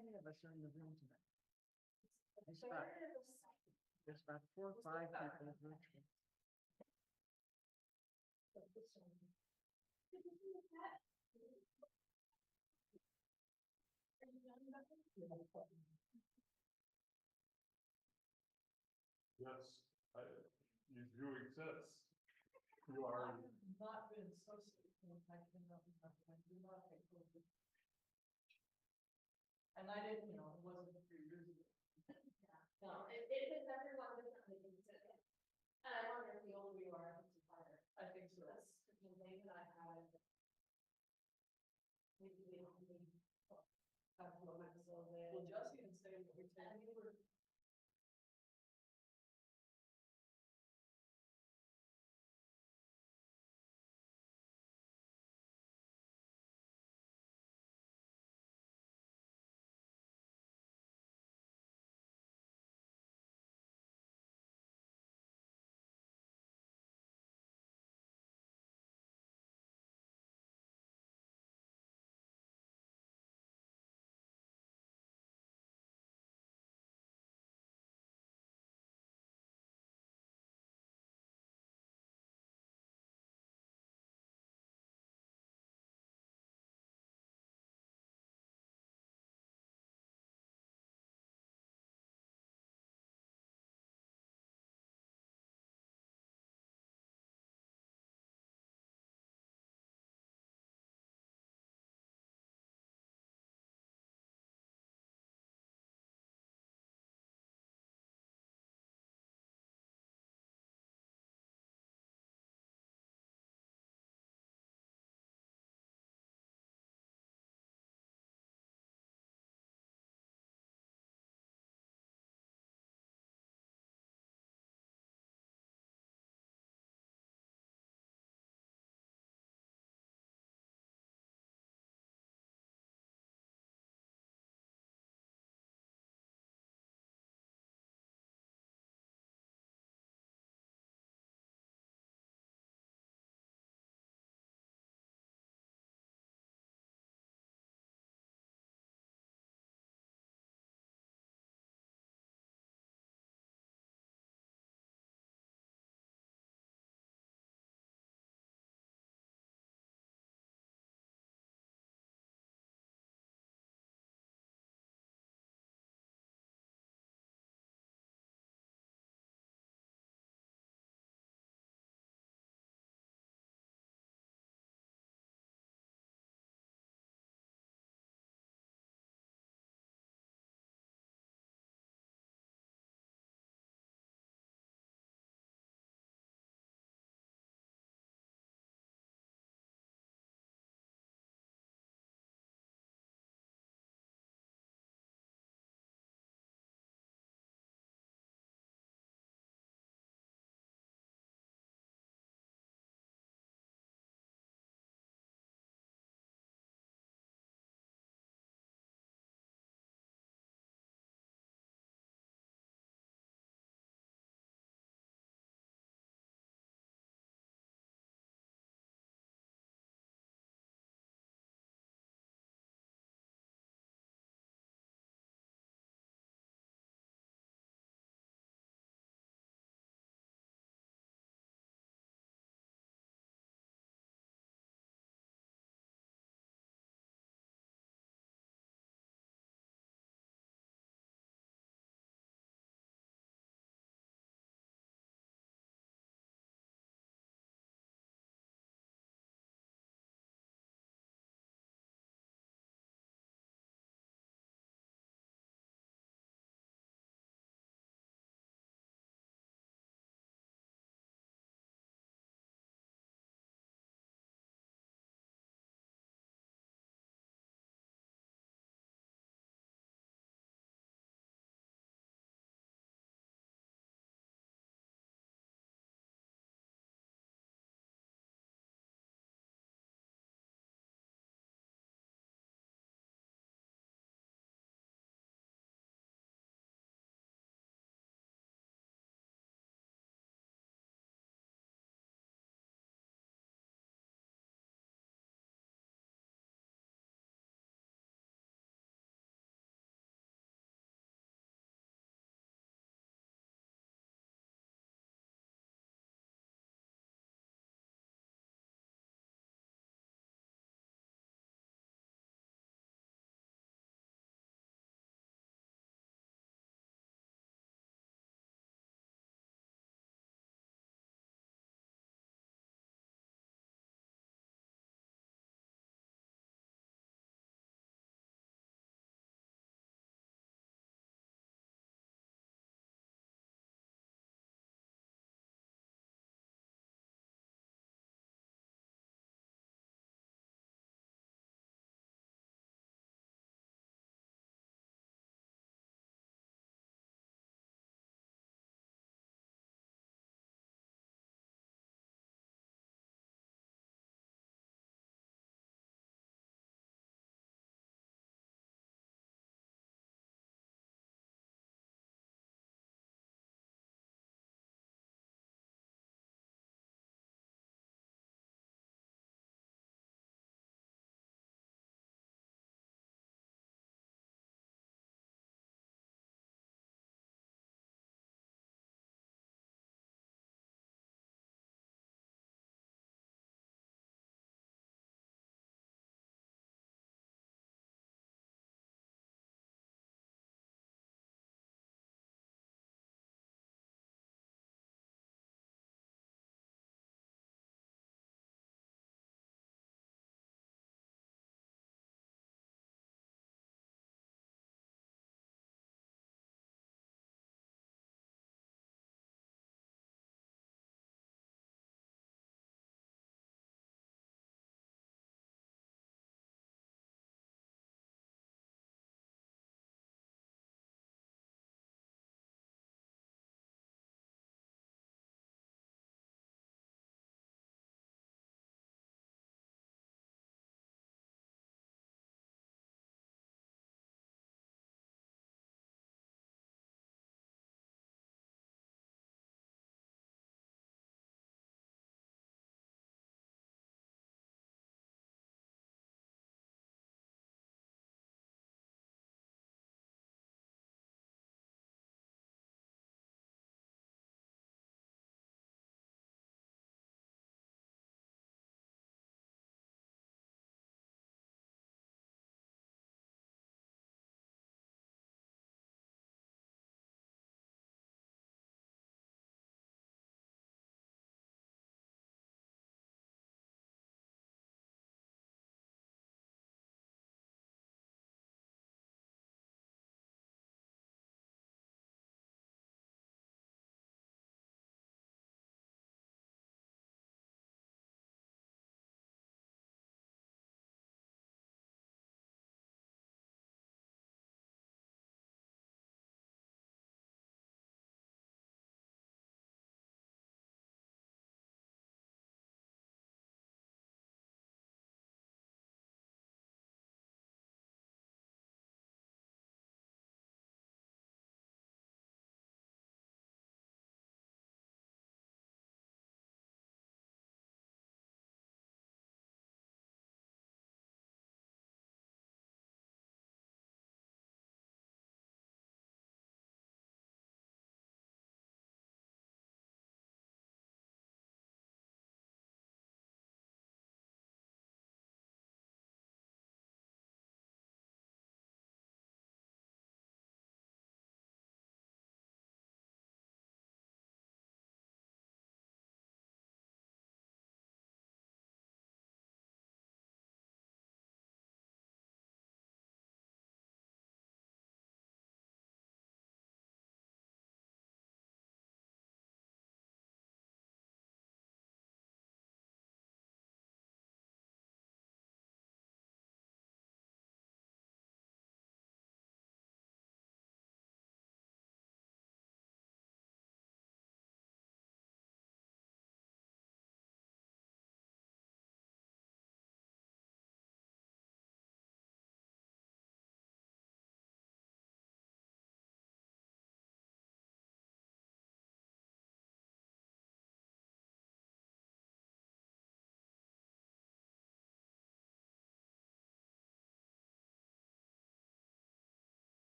many of us are in the room tonight? There's about 4 or 5 people virtual. Yes, you do exist. You are. Not been associated with my and I didn't, it wasn't 3 years ago. No, it hits everyone differently. And I wonder if the older you are, if it's harder. I think so. That's the thing that I had. Maybe they don't need. Well, Jesse and say, we were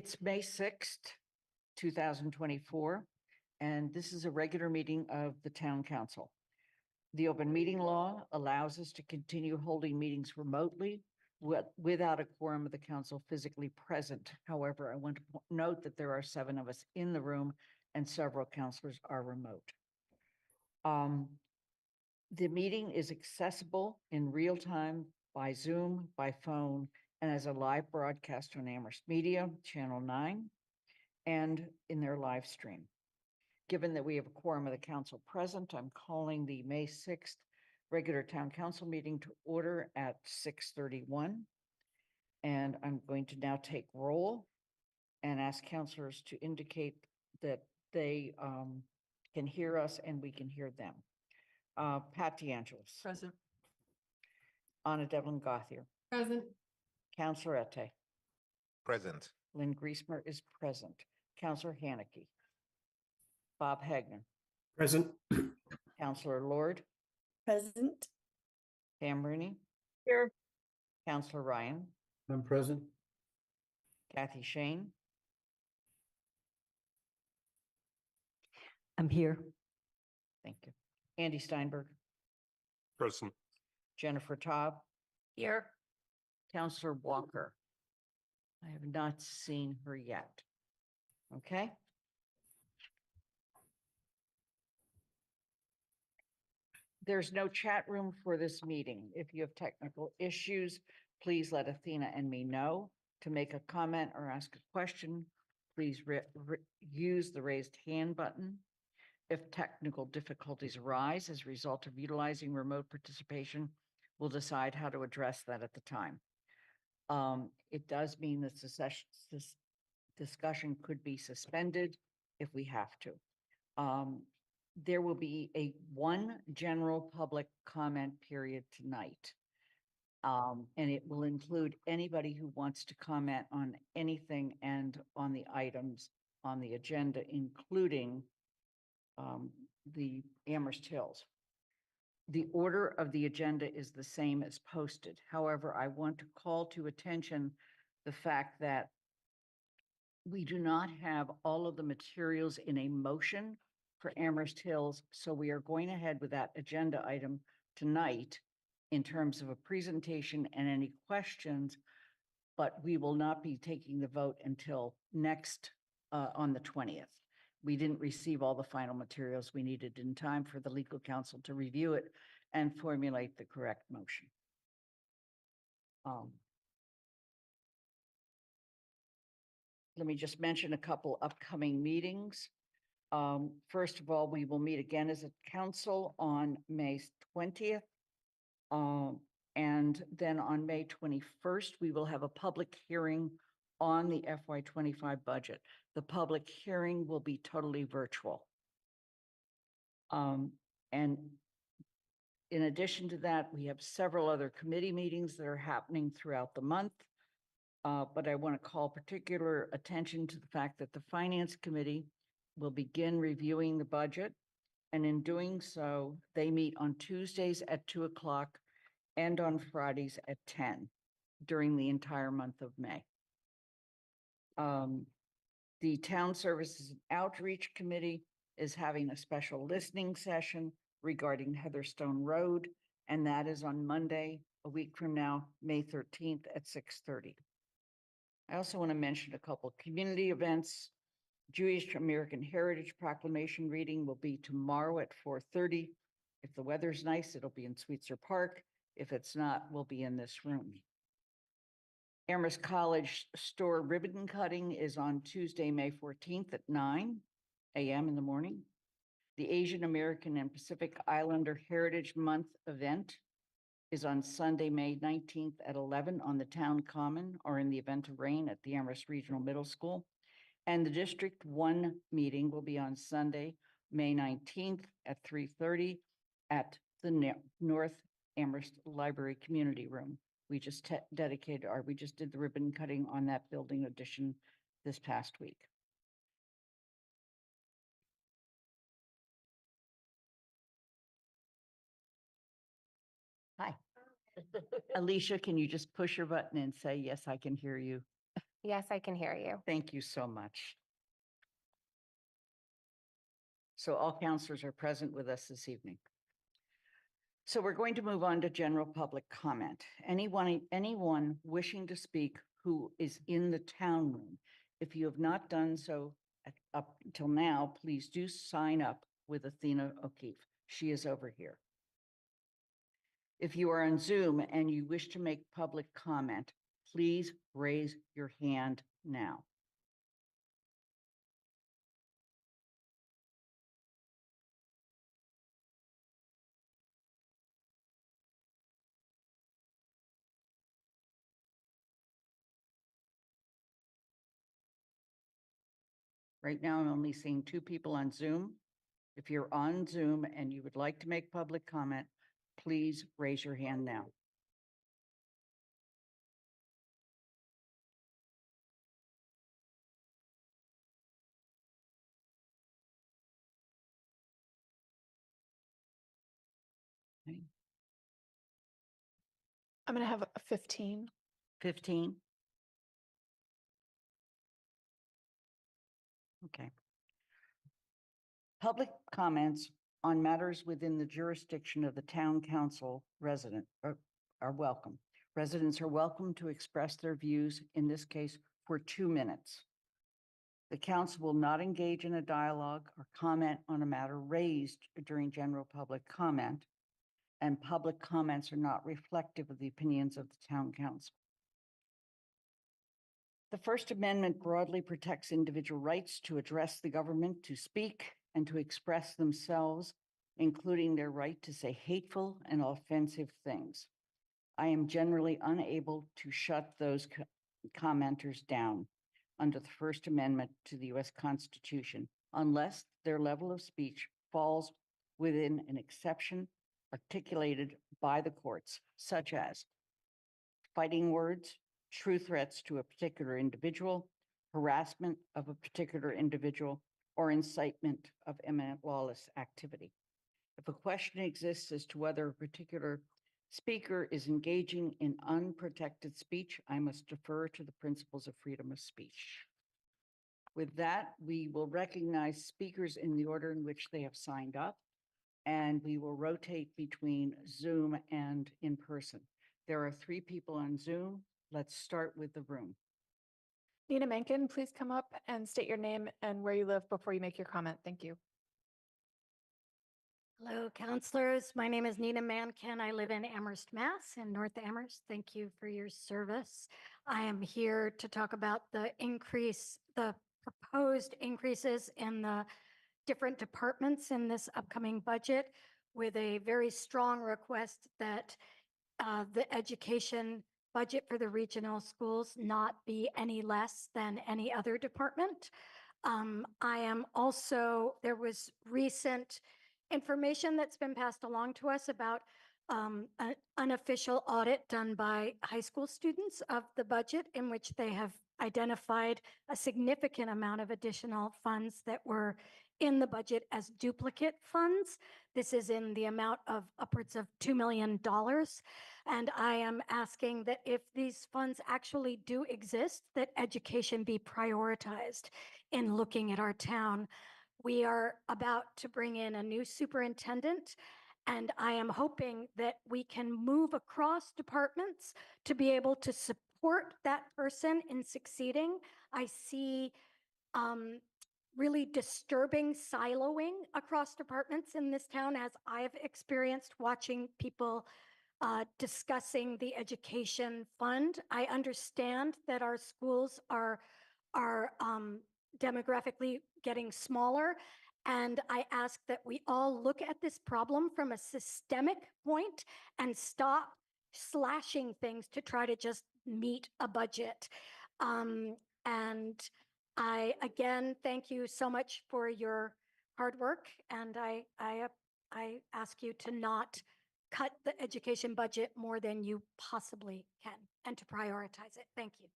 It's May 6th, 2024, and this is a regular meeting of the Town Council. The open meeting law allows us to continue holding meetings remotely without a quorum of the council physically present. However, I want to note that there are 7 of us in the room and several councilors are remote. The meeting is accessible in real time by Zoom, by phone, and as a live broadcast on Amherst Media, Channel 9, and in their live stream. Given that we have a quorum of the council present, I'm calling the May 6th regular town council meeting to order at 6:31. And I'm going to now take roll and ask councilors to indicate that they can hear us and we can hear them. Pat DeAngelis. Present. Anna Devlin Gothier. Present. Counselor Ette. Present. Lynn Griesmer is present. Counselor Haneke. Bob Hagner. Present. Counselor Lord. Present. Pam Rooney. Here. Counselor Ryan. I'm present. Kathy Shane. I'm here. Thank you. Andy Steinberg. Present. Jennifer Taub. Here. Counselor Walker. I have not seen her yet. Okay. There's no chat room for this meeting. If you have technical issues, please let Athena and me know. To make a comment or ask a question, please use the raised hand button. If technical difficulties arise as a result of utilizing remote participation, we'll decide how to address that at the time. It does mean that this discussion could be suspended if we have to. There will be one general public comment period tonight. And it will include anybody who wants to comment on anything and on the items on the agenda, including the Amherst Hills. The order of the agenda is the same as posted. However, I want to call to attention the fact that we do not have all of the materials in a motion for Amherst Hills, so we are going ahead with that agenda item tonight in terms of a presentation and any questions, but we will not be taking the vote until next on the 20th. We didn't receive all the final materials we needed in time for the legal counsel to review it and formulate the correct motion. Let me just mention a couple upcoming meetings. First of all, we will meet again as a council on May 20th. And then on May 21st, we will have a public hearing on the FY25 budget. The public hearing will be totally virtual. And in addition to that, we have several other committee meetings that are happening throughout the month. But I want to call particular attention to the fact that the Finance Committee will begin reviewing the budget. And in doing so, they meet on Tuesdays at 2:00 and on Fridays at 10 during the entire month of May. The Town Services and Outreach Committee is having a special listening session regarding Heatherstone Road, and that is on Monday, a week from now, May 13th at 6:30. I also want to mention a couple community events. Jewish American Heritage Proclamation reading will be tomorrow at 4:30. If the weather's nice, it'll be in Sweetser Park. If it's not, we'll be in this room. Amherst College store ribbon cutting is on Tuesday, May 14th at 9 a.m. in the morning. The Asian American and Pacific Islander Heritage Month event is on Sunday, May 19th at 11 on the town common, or in the event of rain at the Amherst Regional Middle School. And the District 1 meeting will be on Sunday, May 19th at 3:30 at the North Amherst Library Community Room. We just we just did the ribbon cutting on that building addition this past week. Hi. Alicia, can you just push your button and say, yes, I can hear you? Yes, I can hear you. Thank you so much. So all counselors are present with us this evening. So we're going to move on to general public comment. Anyone wishing to speak who is in the town room, if you have not done so up until now, please do sign up with Athena O'Keefe. She is over here. If you are on Zoom and you wish to make public comment, please raise your hand now. Right now, I'm only seeing 2 people on Zoom. If you're on Zoom and you would like to make public comment, please raise your hand now. Okay, I'm gonna have a 15. 15. Okay. Public comments on matters within the jurisdiction of the town council resident are welcome. Residents are welcome to express their views, in this case, for 2 minutes. The council will not engage in a dialogue or comment on a matter raised during general public comment, and public comments are not reflective of the opinions of the town council. The First Amendment broadly protects individual rights to address the government, to speak, and to express themselves, including their right to say hateful and offensive things. I am generally unable to shut those commenters down under the First Amendment to the U.S. Constitution unless their level of speech falls within an exception articulated by the courts, such as fighting words, true threats to a particular individual, harassment of a particular individual, or incitement of imminent lawless activity. If a question exists as to whether a particular speaker is engaging in unprotected speech, I must defer to the principles of freedom of speech. With that, we will recognize speakers in the order in which they have signed up, and we will rotate between Zoom and in person. There are 3 people on Zoom. Let's start with the room. Nina Menken, please come up and state your name and where you live before you make your comment. Thank you. Hello, counselors. My name is Nina Mankin. I live in Amherst, Mass, in North Amherst. Thank you for your service. I am here to talk about the proposed increases in the different departments in this upcoming budget, with a very strong request that the education budget for the regional schools not be any less than any other department. I am also, there was recent information that's been passed along to us about an unofficial audit done by high school students of the budget, in which they have identified a significant amount of additional funds that were in the budget as duplicate funds. This is in the amount of upwards of $2 million. And I am asking that if these funds actually do exist, that education be prioritized in looking at our town. We are about to bring in a new superintendent, and I am hoping that we can move across departments to be able to support that person in succeeding. I see really disturbing siloing across departments in this town, as I've experienced watching people discussing the education fund. I understand that our schools are demographically getting smaller, and I ask that we all look at this problem from a systemic point and stop slashing things to try to just meet a budget. And I again thank you so much for your hard work, and I ask you to not cut the education budget more than you possibly can, and to prioritize it. Thank you.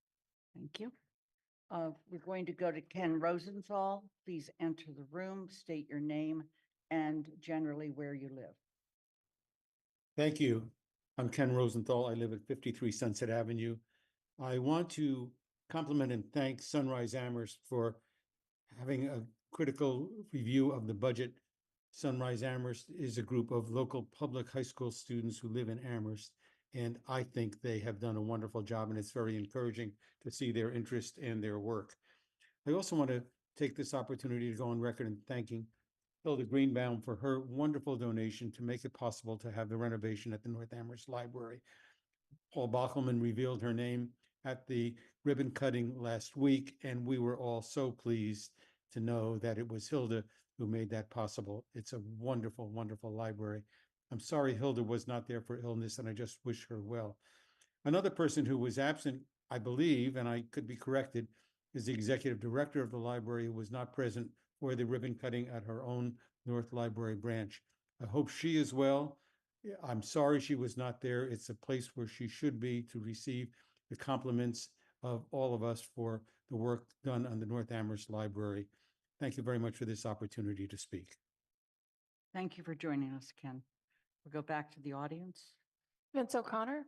Thank you. We're going to go to Ken Rosenthal. Please enter the room, state your name, and generally where you live. Thank you. I'm Ken Rosenthal. I live at 53 Sunset Avenue. I want to compliment and thank Sunrise Amherst for having a critical review of the budget. Sunrise Amherst is a group of local public high school students who live in Amherst, and I think they have done a wonderful job, and it's very encouraging to see their interest and their work. I also want to take this opportunity to go on record in thanking Hilda Greenbaum for her wonderful donation to make it possible to have the renovation at the North Amherst Library. Paul Bockelman revealed her name at the ribbon cutting last week, and we were all so pleased to know that it was Hilda who made that possible. It's a wonderful, wonderful library. I'm sorry Hilda was not there for illness, and I just wish her well. Another person who was absent, I believe, and I could be corrected, is the executive director of the library, who was not present for the ribbon cutting at her own North Library branch. I hope she is well. I'm sorry she was not there. It's a place where she should be to receive the compliments of all of us for the work done on the North Amherst Library. Thank you very much for this opportunity to speak. Thank you for joining us, Ken. We'll go back to the audience. Vince O'Connor.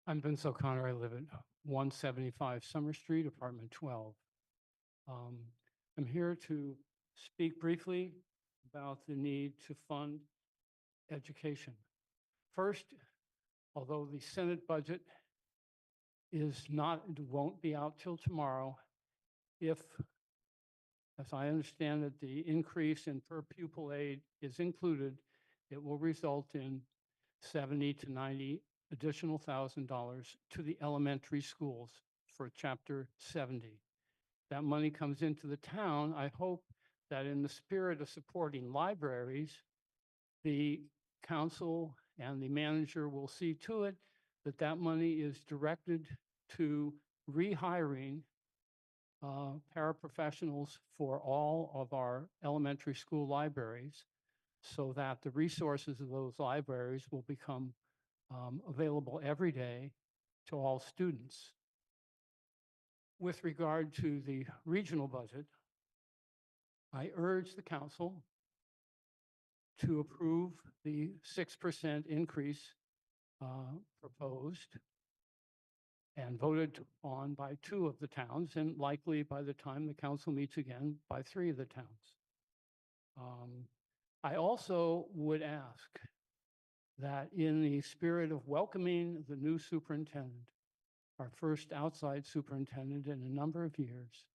I'm Vince O'Connor. I live at 175 Summer Street, apartment 12. I'm here to speak briefly about the need to fund education. First, although the Senate budget is not, won't be out till tomorrow, if, as I understand it, the increase in per pupil aid is included, it will result in 70 to 90 additional $1,000 to the elementary schools for Chapter 70. That money comes into the town. I hope that in the spirit of supporting libraries, the council and the manager will see to it that that money is directed to rehiring paraprofessionals for all of our elementary school libraries so that the resources of those libraries will become available every day to all students. With regard to the regional budget, I urge the council to approve the 6% increase proposed and voted on by 2 of the towns, and likely by the time the council meets again, by 3 of the towns. I also would ask that in the spirit of welcoming the new superintendent, our first outside superintendent in a number of years,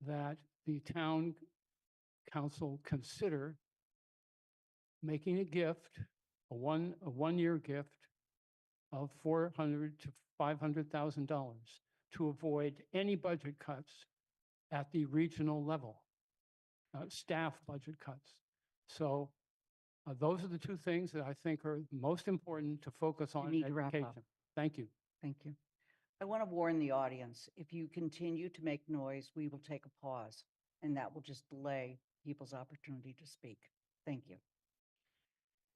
that the town council consider making a gift, a one-year gift of $400,000 to $500,000 to avoid any budget cuts at the regional level, staff budget cuts. So those are the 2 things that I think are most important to focus on need to wrap up. education. Thank you. Thank you. I want to warn the audience, if you continue to make noise, we will take a pause, and that will just delay people's opportunity to speak. Thank you.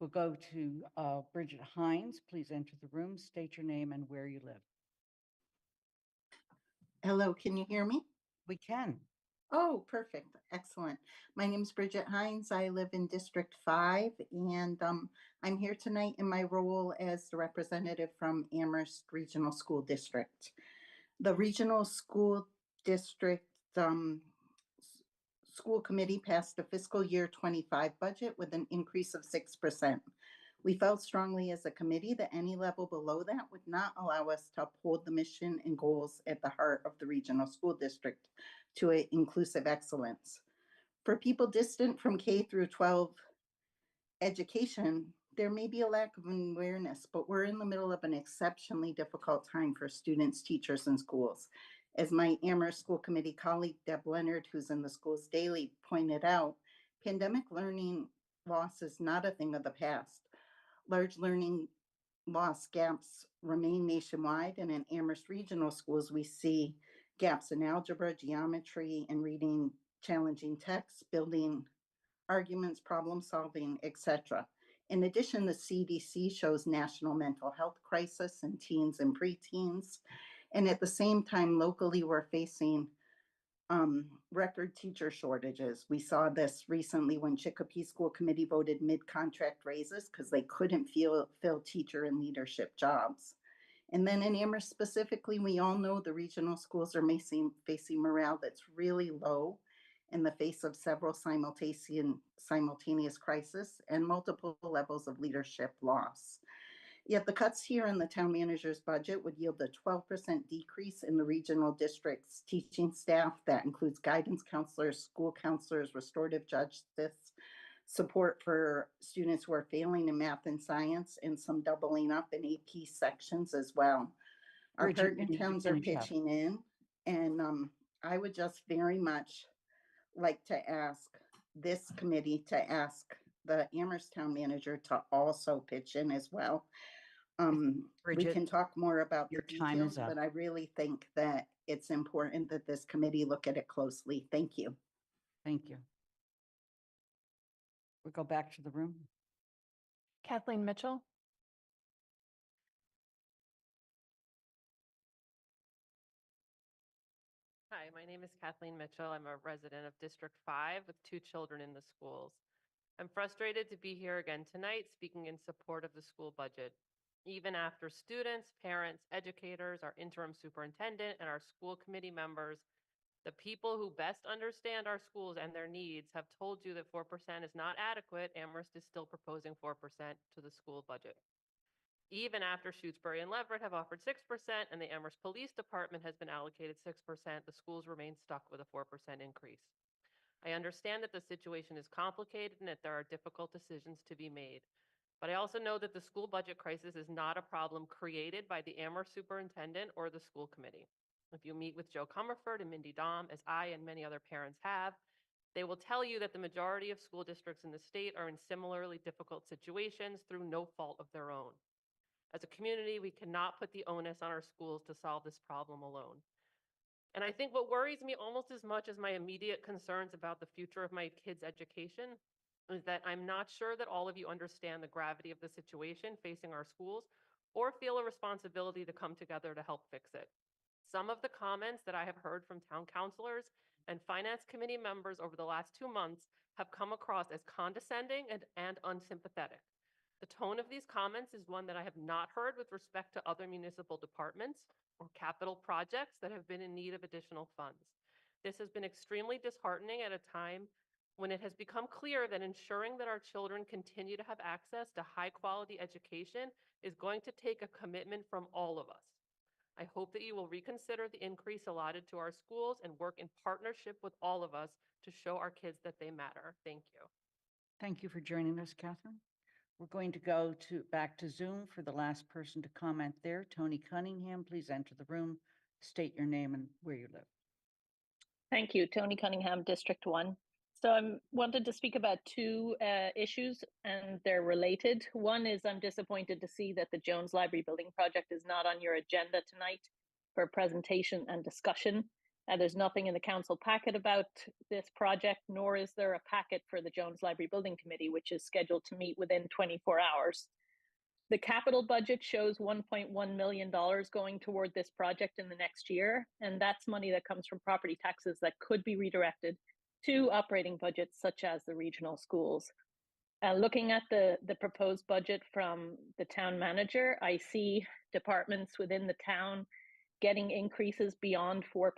We'll go to Bridget Hines. Please enter the room, state your name and where you live. Hello, can you hear me? We can. Oh, perfect. Excellent. My name is Bridget Hines. I live in District 5, and I'm here tonight in my role as the representative from Amherst Regional School District. The Regional School District School Committee passed a fiscal year 25 budget with an increase of 6%. We felt strongly as a committee that any level below that would not allow us to uphold the mission and goals at the heart of the regional school district to inclusive excellence. For people distant from K through 12 education, there may be a lack of awareness, but we're in the middle of an exceptionally difficult time for students, teachers, and schools. As my Amherst School Committee colleague, Deb Leonard, who's in the schools daily, pointed out, pandemic learning loss is not a thing of the past. Large learning loss gaps remain nationwide, and in Amherst regional schools, we see gaps in algebra, geometry, and reading challenging texts, building arguments, problem solving, etc. In addition, the CDC shows national mental health crisis in teens and preteens. And at the same time, locally, we're facing record teacher shortages. We saw this recently when Chicopee School Committee voted mid-contract raises because they couldn't fill teacher and leadership jobs. And then in Amherst specifically, we all know the regional schools are facing morale that's really low in the face of several simultaneous crises and multiple levels of leadership loss. Yet the cuts here in the town manager's budget would yield a 12% decrease in the regional district's teaching staff. That includes guidance counselors, school counselors, restorative justice, support for students who are failing in math and science, and some doubling up in AP sections as well. Our Bridget, you partner need to towns are finish up. pitching in, and I would just very much like to ask this committee to ask the Amherst town manager to also pitch in as well. We Bridget, can talk more about the your time is details, up. but I really think that it's important that this committee look at it closely. Thank you. Thank you. We go back to the room. Kathleen Mitchell. Hi, my name is Kathleen Mitchell. I'm a resident of District 5 with 2 children in the schools. I'm frustrated to be here again tonight speaking in support of the school budget. Even after students, parents, educators, our interim superintendent, and our school committee members, the people who best understand our schools and their needs have told you that 4% is not adequate, Amherst is still proposing 4% to the school budget. Even after Shutesbury and Leverett have offered 6% and the Amherst Police Department has been allocated 6%, the schools remain stuck with a 4% increase. I understand that the situation is complicated and that there are difficult decisions to be made. But I also know that the school budget crisis is not a problem created by the Amherst superintendent or the school committee. If you meet with Joe Comerford and Mindy Dahm, as I and many other parents have, they will tell you that the majority of school districts in the state are in similarly difficult situations through no fault of their own. As a community, we cannot put the onus on our schools to solve this problem alone. And I think what worries me almost as much as my immediate concerns about the future of my kids' education is that I'm not sure that all of you understand the gravity of the situation facing our schools or feel a responsibility to come together to help fix it. Some of the comments that I have heard from town councilors and finance committee members over the last 2 months have come across as condescending and unsympathetic. The tone of these comments is one that I have not heard with respect to other municipal departments or capital projects that have been in need of additional funds. This has been extremely disheartening at a time when it has become clear that ensuring that our children continue to have access to high-quality education is going to take a commitment from all of us. I hope that you will reconsider the increase allotted to our schools and work in partnership with all of us to show our kids that they matter. Thank you. Thank you for joining us, Catherine. We're going to go back to Zoom for the last person to comment there. Tony Cunningham, please enter the room, state your name and where you live. Thank you. Tony Cunningham, District 1. So I wanted to speak about 2 issues, and they're related. One is I'm disappointed to see that the Jones Library Building Project is not on your agenda tonight for presentation and discussion. There's nothing in the council packet about this project, nor is there a packet for the Jones Library Building Committee, which is scheduled to meet within 24 hours. The capital budget shows $1.1 million going toward this project in the next year, and that's money that comes from property taxes that could be redirected to operating budgets such as the regional schools. Looking at the proposed budget from the town manager, I see departments within the town getting increases beyond 4%,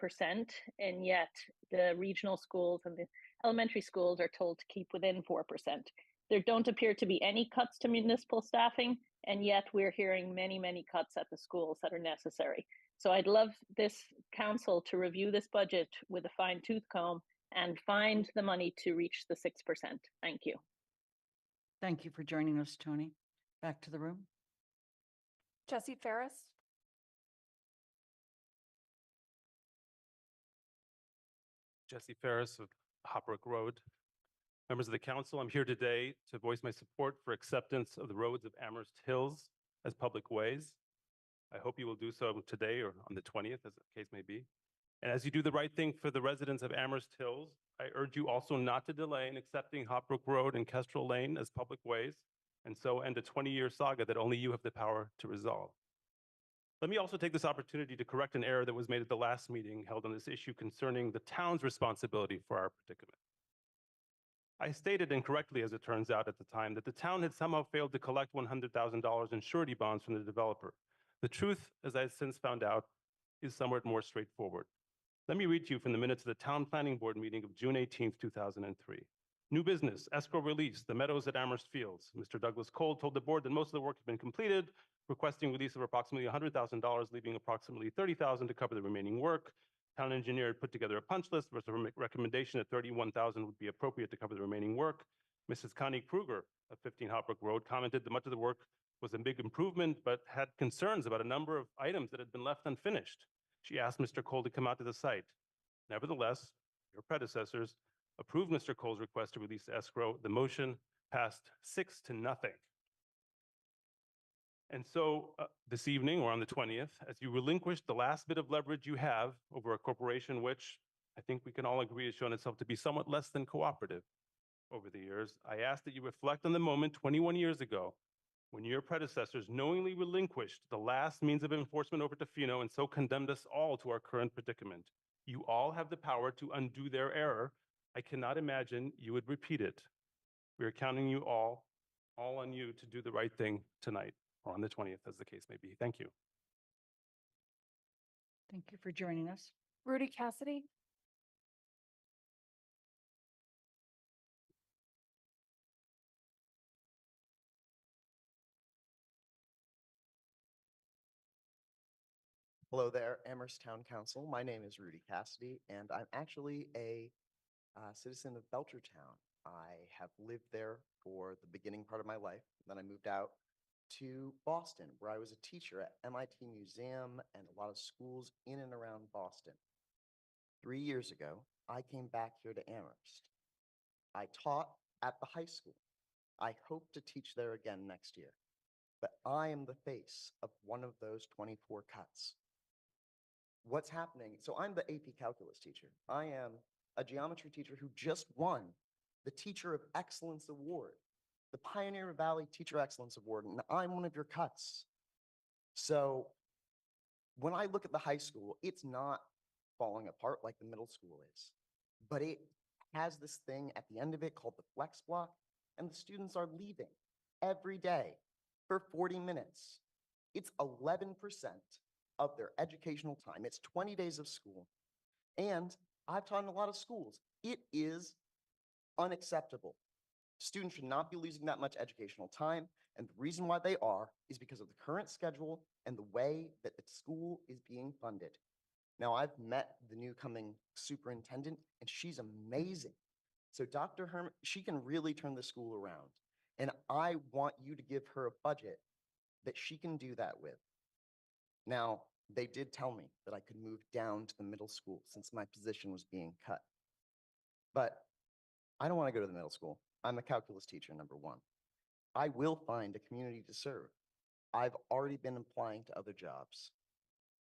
and yet the regional schools and the elementary schools are told to keep within 4%. There don't appear to be any cuts to municipal staffing, and yet we're hearing many, many cuts at the schools that are necessary. So I'd love this council to review this budget with a fine-tooth comb and find the money to reach the 6%. Thank you. Thank you for joining us, Tony. Back to the room. Jesse Ferris. Jesse Ferris of Hopbrook Road. Members of the council, I'm here today to voice my support for acceptance of the roads of Amherst Hills as public ways. I hope you will do so today or on the 20th, as the case may be. And as you do the right thing for the residents of Amherst Hills, I urge you also not to delay in accepting Hopbrook Road and Kestrel Lane as public ways, and so end a 20-year saga that only you have the power to resolve. Let me also take this opportunity to correct an error that was made at the last meeting held on this issue concerning the town's responsibility for our predicament. I stated incorrectly, as it turns out at the time, that the town had somehow failed to collect $100,000 in surety bonds from the developer. The truth, as I have since found out, is somewhat more straightforward. Let me read to you from the minutes of the Town Planning Board meeting of June 18th, 2003. New business, escrow release, the meadows at Amherst Fields. Mr. Douglas Cole told the board that most of the work had been completed, requesting release of approximately $100,000, leaving approximately $30,000 to cover the remaining work. Town engineer had put together a punch list with a recommendation that $31,000 would be appropriate to cover the remaining work. Mrs. Connie Kruger of 15 Hopbrook Road commented that much of the work was a big improvement, but had concerns about a number of items that had been left unfinished. She asked Mr. Cole to come out to the site. Nevertheless, your predecessors approved Mr. Cole's request to release escrow. The motion passed 6-0. And so this evening, or on the 20th, as you relinquish the last bit of leverage you have over a corporation which I think we can all agree has shown itself to be somewhat less than cooperative over the years, I ask that you reflect on the moment 21 years ago when your predecessors knowingly relinquished the last means of enforcement over Tofino and so condemned us all to our current predicament. You all have the power to undo their error. I cannot imagine you would repeat it. We are counting you all on you to do the right thing tonight, or on the 20th, as the case may be. Thank you. Thank you for joining us. Rudy Cassidy. Hello there, Amherst Town Council. My name is Rudy Cassidy, and I'm actually a citizen of Belchertown. I have lived there for the beginning part of my life. Then I moved out to Boston, where I was a teacher at MIT Museum and a lot of schools in and around Boston. 3 years ago, I came back here to Amherst. I taught at the high school. I hope to teach there again next year. But I am the face of one of those 24 cuts. What's happening? So I'm the AP Calculus teacher. I am a geometry teacher who just won the Teacher of Excellence Award, the Pioneer Valley Teacher Excellence Award, and I'm one of your cuts. So when I look at the high school, it's not falling apart like the middle school is, but it has this thing at the end of it called the flex block, and the students are leaving every day for 40 minutes. It's 11% of their educational time. It's 20 days of school. And I've taught in a lot of schools. It is unacceptable. Students should not be losing that much educational time. And the reason why they are is because of the current schedule and the way that the school is being funded. Now, I've met the new coming superintendent, and she's amazing. So Dr. Herman, she can really turn the school around. And I want you to give her a budget that she can do that with. Now, they did tell me that I could move down to the middle school since my position was being cut. But I don't want to go to the middle school. I'm a calculus teacher, number one. I will find a community to serve. I've already been applying to other jobs.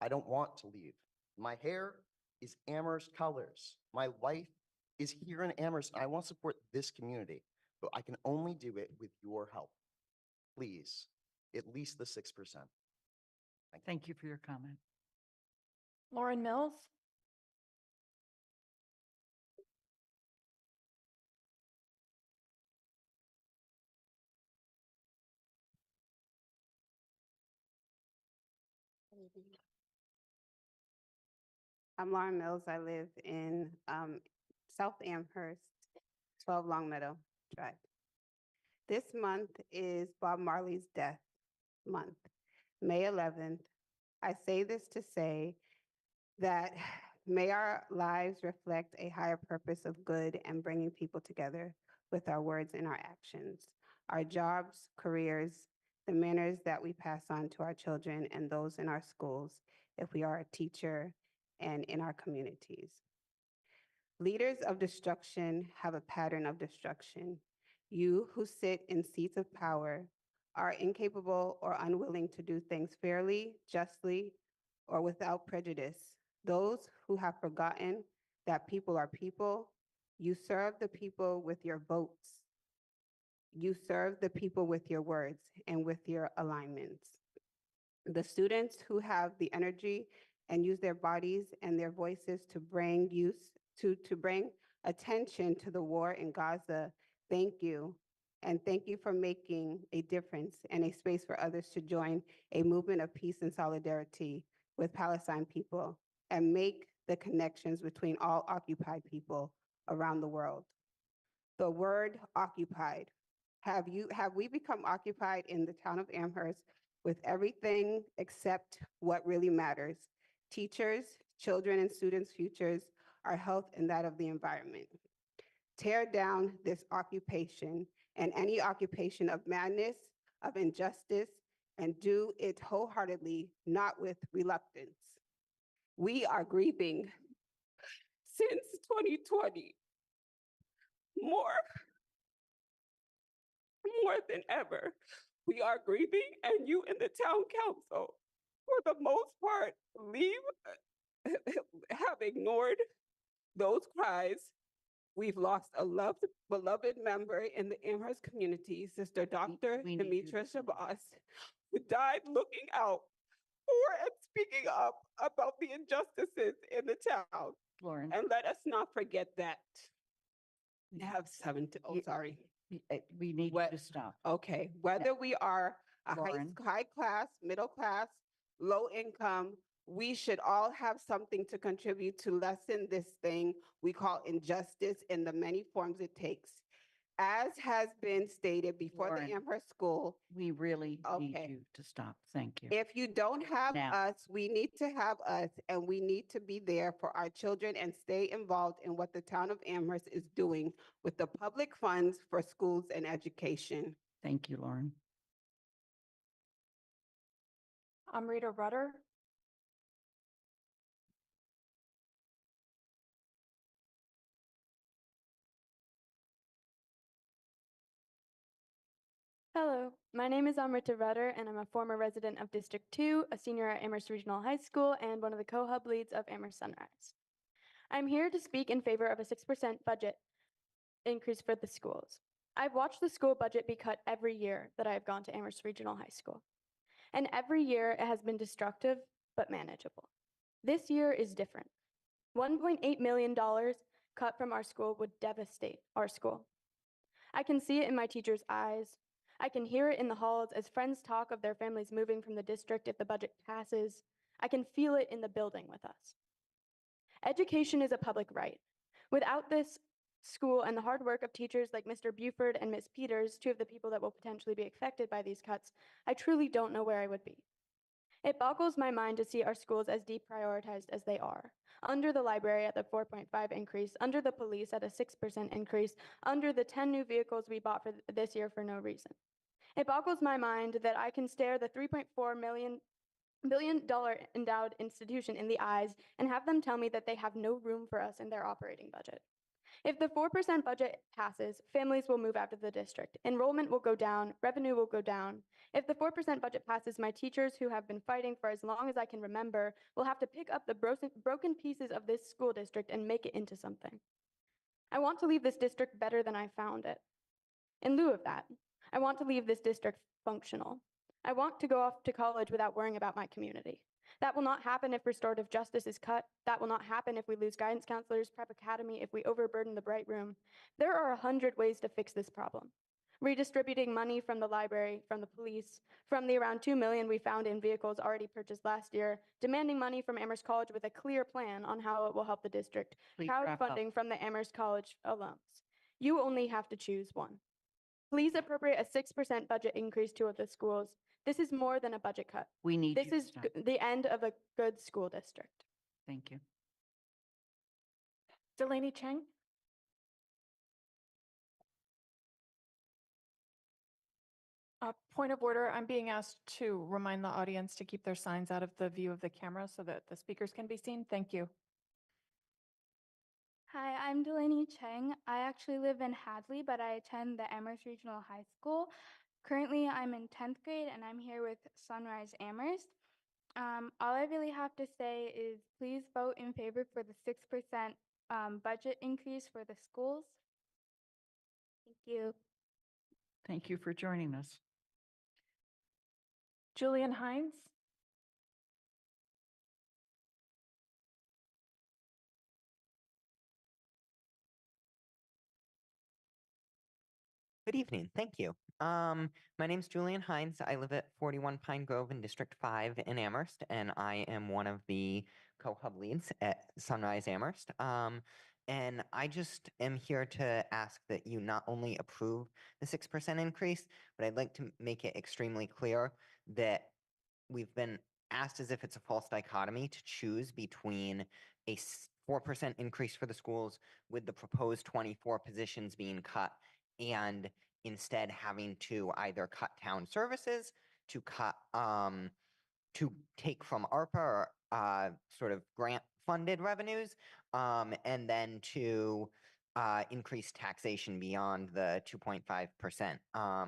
I don't want to leave. My hair is Amherst colors. My life is here in Amherst, and I want to support this community, but I can only do it with your help. Please, at least the 6%. Thank you for your comment. Lauren Mills. I'm Lauren Mills. I live in South Amherst, 12 Longmeadow Drive. This month is Bob Marley's death month, May 11th. I say this to say that may our lives reflect a higher purpose of good and bringing people together with our words and our actions, our jobs, careers, the manners that we pass on to our children and those in our schools if we are a teacher and in our communities. Leaders of destruction have a pattern of destruction. You who sit in seats of power are incapable or unwilling to do things fairly, justly, or without prejudice. Those who have forgotten that people are people You serve the people with your votes. You serve the people with your words and with your alignments. The students who have the energy and use their bodies and their voices to bring attention to the war in Gaza, thank you. And thank you for making a difference and a space for others to join a movement of peace and solidarity with Palestine people and make the connections between all occupied people around the world. The word occupied. Have we become occupied in the town of Amherst with everything except what really matters? Teachers, children and students' futures, our health and that of the environment. Tear down this occupation and any occupation of madness, of injustice, and do it wholeheartedly, not with reluctance. We are grieving since 2020, more than ever. We are grieving, and you in the town council, for the most part, have ignored those cries. We've lost a beloved member in the Amherst community, Sister Dr. we need you to Demetra stop. Shabazz, who died looking out for and speaking up about the injustices in the town. Lauren, And let us not forget that. I have sorry. we need you What- to stop. Okay, whether we are a Lauren. high class, middle class, low income, we should all have something to contribute to lessen this thing we call injustice in the many forms it takes. As has been stated before Lauren. the Amherst School, We really need Okay. you to stop. Thank you. if you don't have Now. us, we need to have us, and we need to be there for our children and stay involved in what the town of Amherst is doing with the public funds for schools and education. Thank you, Lauren. Amrita Rudder. Hello, my name is Amrita Rudder, and I'm a former resident of District 2, a senior at Amherst Regional High School, and one of the co-hub leads of Amherst Sunrise. I'm here to speak in favor of a 6% budget increase for the schools. I've watched the school budget be cut every year that I've gone to Amherst Regional High School. And every year it has been destructive, but manageable. This year is different. $1.8 million cut from our school would devastate our school. I can see it in my teachers' eyes. I can hear it in the halls as friends talk of their families moving from the district if the budget passes. I can feel it in the building with us. Education is a public right. Without this school and the hard work of teachers like Mr. Buford and Ms. Peters, two of the people that will potentially be affected by these cuts, I truly don't know where I would be. It boggles my mind to see our schools as deprioritized as they are. Under the library at the 4.5 increase, under the police at a 6% increase, under the 10 new vehicles we bought for this year for no reason. It boggles my mind that I can stare the $3.4 billion endowed institution in the eyes and have them tell me that they have no room for us in their operating budget. If the 4% budget passes, families will move out of the district. Enrollment will go down, revenue will go down. If the 4% budget passes, my teachers who have been fighting for as long as I can remember will have to pick up the broken pieces of this school district and make it into something. I want to leave this district better than I found it. In lieu of that, I want to leave this district functional. I want to go off to college without worrying about my community. That will not happen if restorative justice is cut. That will not happen if we lose guidance counselors, prep academy, if we overburden the Bright Room. There are 100 ways to fix this problem. Redistributing money from the library, from the police, from the around $2 million we found in vehicles already purchased last year, demanding money from Amherst College with a clear plan on how it will help the district, Please wrap up. crowdfunding from the Amherst College alums. You only have to choose one. Please appropriate a 6% budget increase to the schools. This is more than a budget cut. We need you This to is stop. the end of a good school district. Thank you. Delaney Cheng. Point of order, I'm being asked to remind the audience to keep their signs out of the view of the camera so that the speakers can be seen. Thank you. Hi, I'm Delaney Cheng. I actually live in Hadley, but I attend the Amherst Regional High School. Currently, I'm in 10th grade and I'm here with Sunrise Amherst. All I really have to say is please vote in favor for the 6% budget increase for the schools. Thank you. Thank you for joining us. Julian Hines? Good evening. Thank you. My name's Julian Hines. I live at 41 Pine Grove in District 5 in Amherst, and I am one of the co-hub leads at Sunrise Amherst. And I just am here to ask that you not only approve the 6% increase, but I'd like to make it extremely clear that we've been asked as if it's a false dichotomy to choose between a 4% increase for the schools with the proposed 24 positions being cut and instead having to either cut town services, to cut to take from ARPA or sort of grant funded revenues, and then to increase taxation beyond the 2.5%. I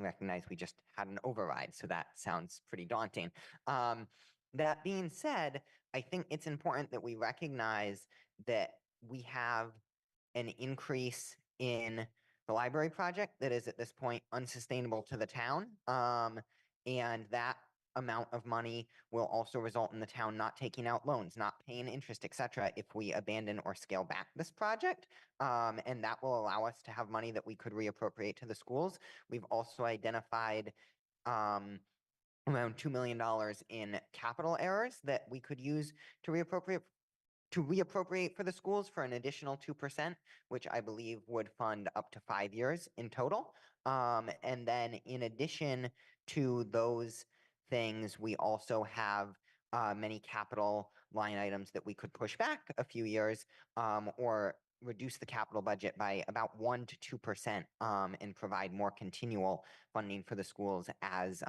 recognize we just had an override, so that sounds pretty daunting. That being said, I think it's important that we recognize that we have an increase in the library project that is at this point unsustainable to the town. And that amount of money will also result in the town not taking out loans, not paying interest, et cetera, if we abandon or scale back this project. And that will allow us to have money that we could reappropriate to the schools. We've also identified around $2 million in capital errors that we could use to reappropriate for the schools for an additional 2%, which I believe would fund up to 5 years in total. And then in addition to those things, we also have many capital line items that we could push back a few years or reduce the capital budget by about 1 to 2% and provide more continual funding for the schools as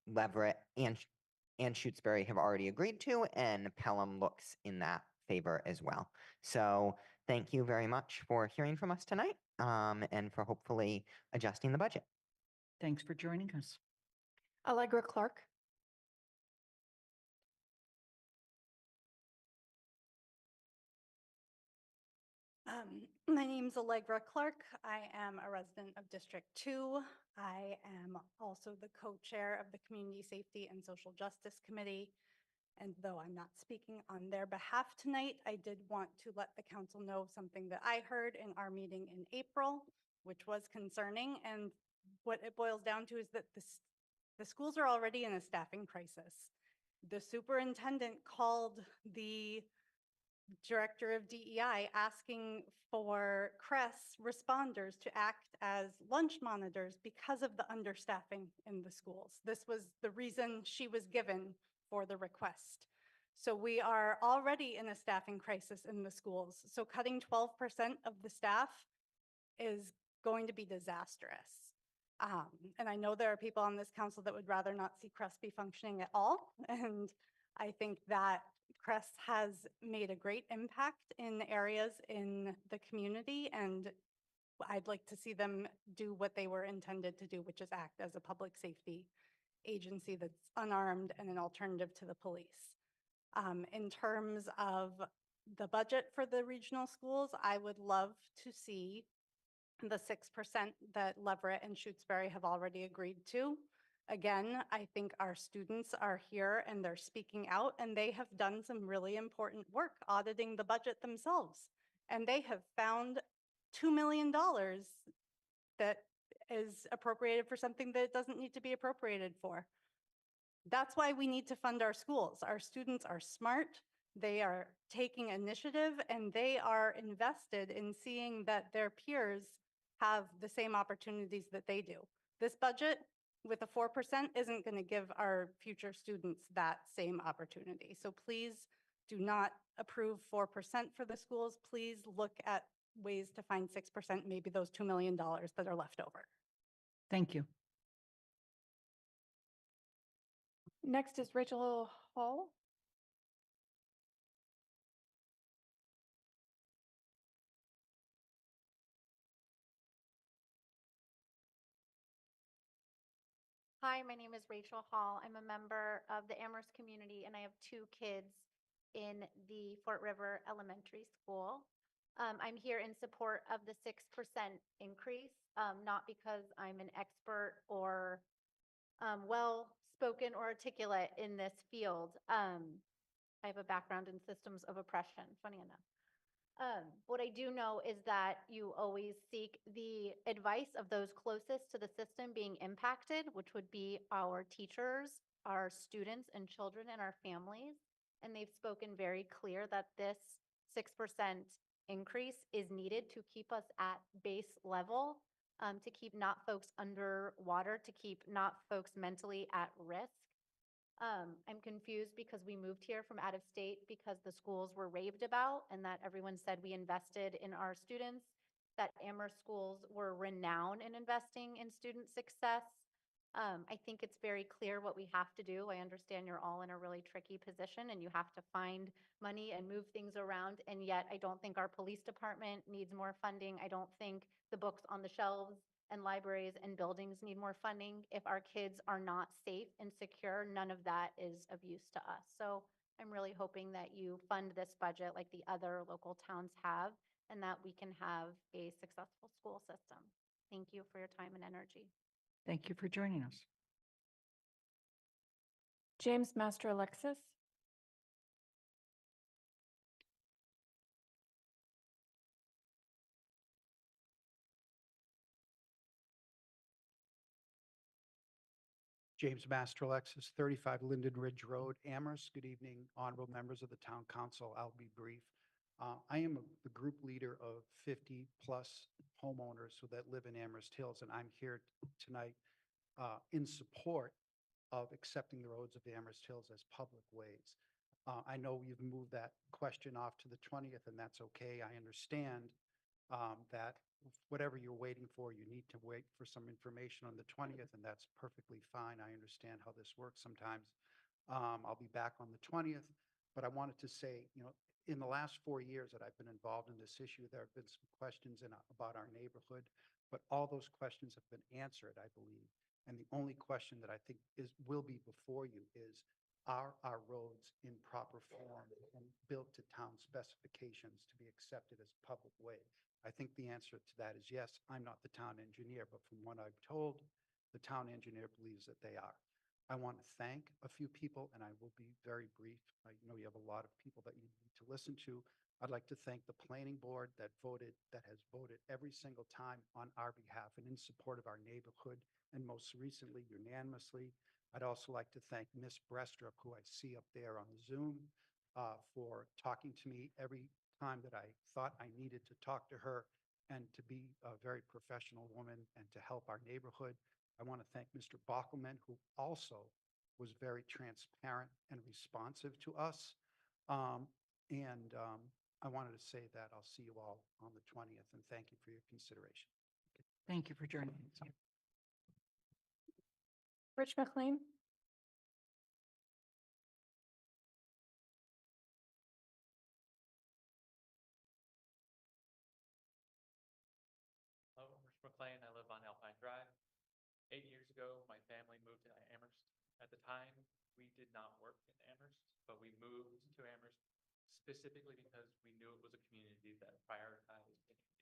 Leverett and Shutesbury have already agreed to, and Pelham looks in that favor as well. So thank you very much for hearing from us tonight and for hopefully adjusting the budget. Thanks for joining us. Allegra Clark? My name's Allegra Clark. I am a resident of District 2. I am also the co-chair of the Community Safety and Social Justice Committee. And though I'm not speaking on their behalf tonight, I did want to let the council know something that I heard in our meeting in April, which was concerning. And what it boils down to is that the schools are already in a staffing crisis. The superintendent called the director of DEI asking for CRES responders to act as lunch monitors because of the understaffing in the schools. This was the reason she was given for the request. So we are already in a staffing crisis in the schools. So cutting 12% of the staff is going to be disastrous. And I know there are people on this council that would rather not see CRES be functioning at all. And I think that CRES has made a great impact in areas in the community, and I'd like to see them do what they were intended to do, which is act as a public safety agency that's unarmed and an alternative to the police. In terms of the budget for the regional schools, I would love to see the 6% that Leverett and Shutesbury have already agreed to. Again, I think our students are here and they're speaking out, and they have done some really important work auditing the budget themselves. And they have found $2 million that is appropriated for something that it doesn't need to be appropriated for. That's why we need to fund our schools. Our students are smart, they are taking initiative, and they are invested in seeing that their peers have the same opportunities that they do. This budget with a 4% isn't going to give our future students that same opportunity. So please do not approve 4% for the schools. Please look at ways to find 6%, maybe those $2 million that are left over. Thank you. Next is Rachel Hall. Hi, my name is Rachel Hall. I'm a member of the Amherst community, and I have 2 kids in the Fort River Elementary School. I'm here in support of the 6% increase, not because I'm an expert or well-spoken or articulate in this field. I have a background in systems of oppression, funny enough. What I do know is that you always seek the advice of those closest to the system being impacted, which would be our teachers, our students and children and our families. And they've spoken very clear that this 6% increase is needed to keep us at base level, to keep not folks underwater, to keep not folks mentally at risk. I'm confused because we moved here from out of state because the schools were raved about and that everyone said we invested in our students, that Amherst schools were renowned in investing in student success. I think it's very clear what we have to do. I understand you're all in a really tricky position and you have to find money and move things around. And yet I don't think our police department needs more funding. I don't think the books on the shelves and libraries and buildings need more funding. If our kids are not safe and secure, none of that is of use to us. So I'm really hoping that you fund this budget like the other local towns have and that we can have a successful school system. Thank you for your time and energy. Thank you for joining us. James Master Alexis. James Master Alexis, 35 Linden Ridge Road, Amherst. Good evening, honorable members of the town council. I'll be brief. I am the group leader of 50-plus homeowners that live in Amherst Hills, and I'm here tonight in support of accepting the roads of Amherst Hills as public ways. I know you've moved that question off to the 20th, and that's okay. I understand that whatever you're waiting for, you need to wait for some information on the 20th, and that's perfectly fine. I understand how this works sometimes. I'll be back on the 20th, but I wanted to say, in the last 4 years that I've been involved in this issue, there have been some questions about our neighborhood, but all those questions have been answered, I believe. And the only question that I think will be before you is, are our roads in proper form and built to town specifications to be accepted as public way? I think the answer to that is yes. I'm not the town engineer, but from what I'm told, the town engineer believes that they are. I want to thank a few people, and I will be very brief. I know you have a lot of people that you need to listen to. I'd like to thank the planning board that has voted every single time on our behalf and in support of our neighborhood, and most recently unanimously. I'd also like to thank Miss Brestrup, who I see up there on the Zoom, for talking to me every time that I thought I needed to talk to her, and to be a very professional woman and to help our neighborhood. I want to thank Mr. Bockelman, who also was very transparent and responsive to us. I wanted to say that I'll see you all on the 20th, and thank you for your consideration. Thank you for joining us. Rich McLean. Hello, I'm Rich McLean. I live on Alpine Drive. 8 years ago, my family moved to Amherst. At the time, we did not work in Amherst, but we moved to Amherst specifically because we knew it was a community that prioritized education.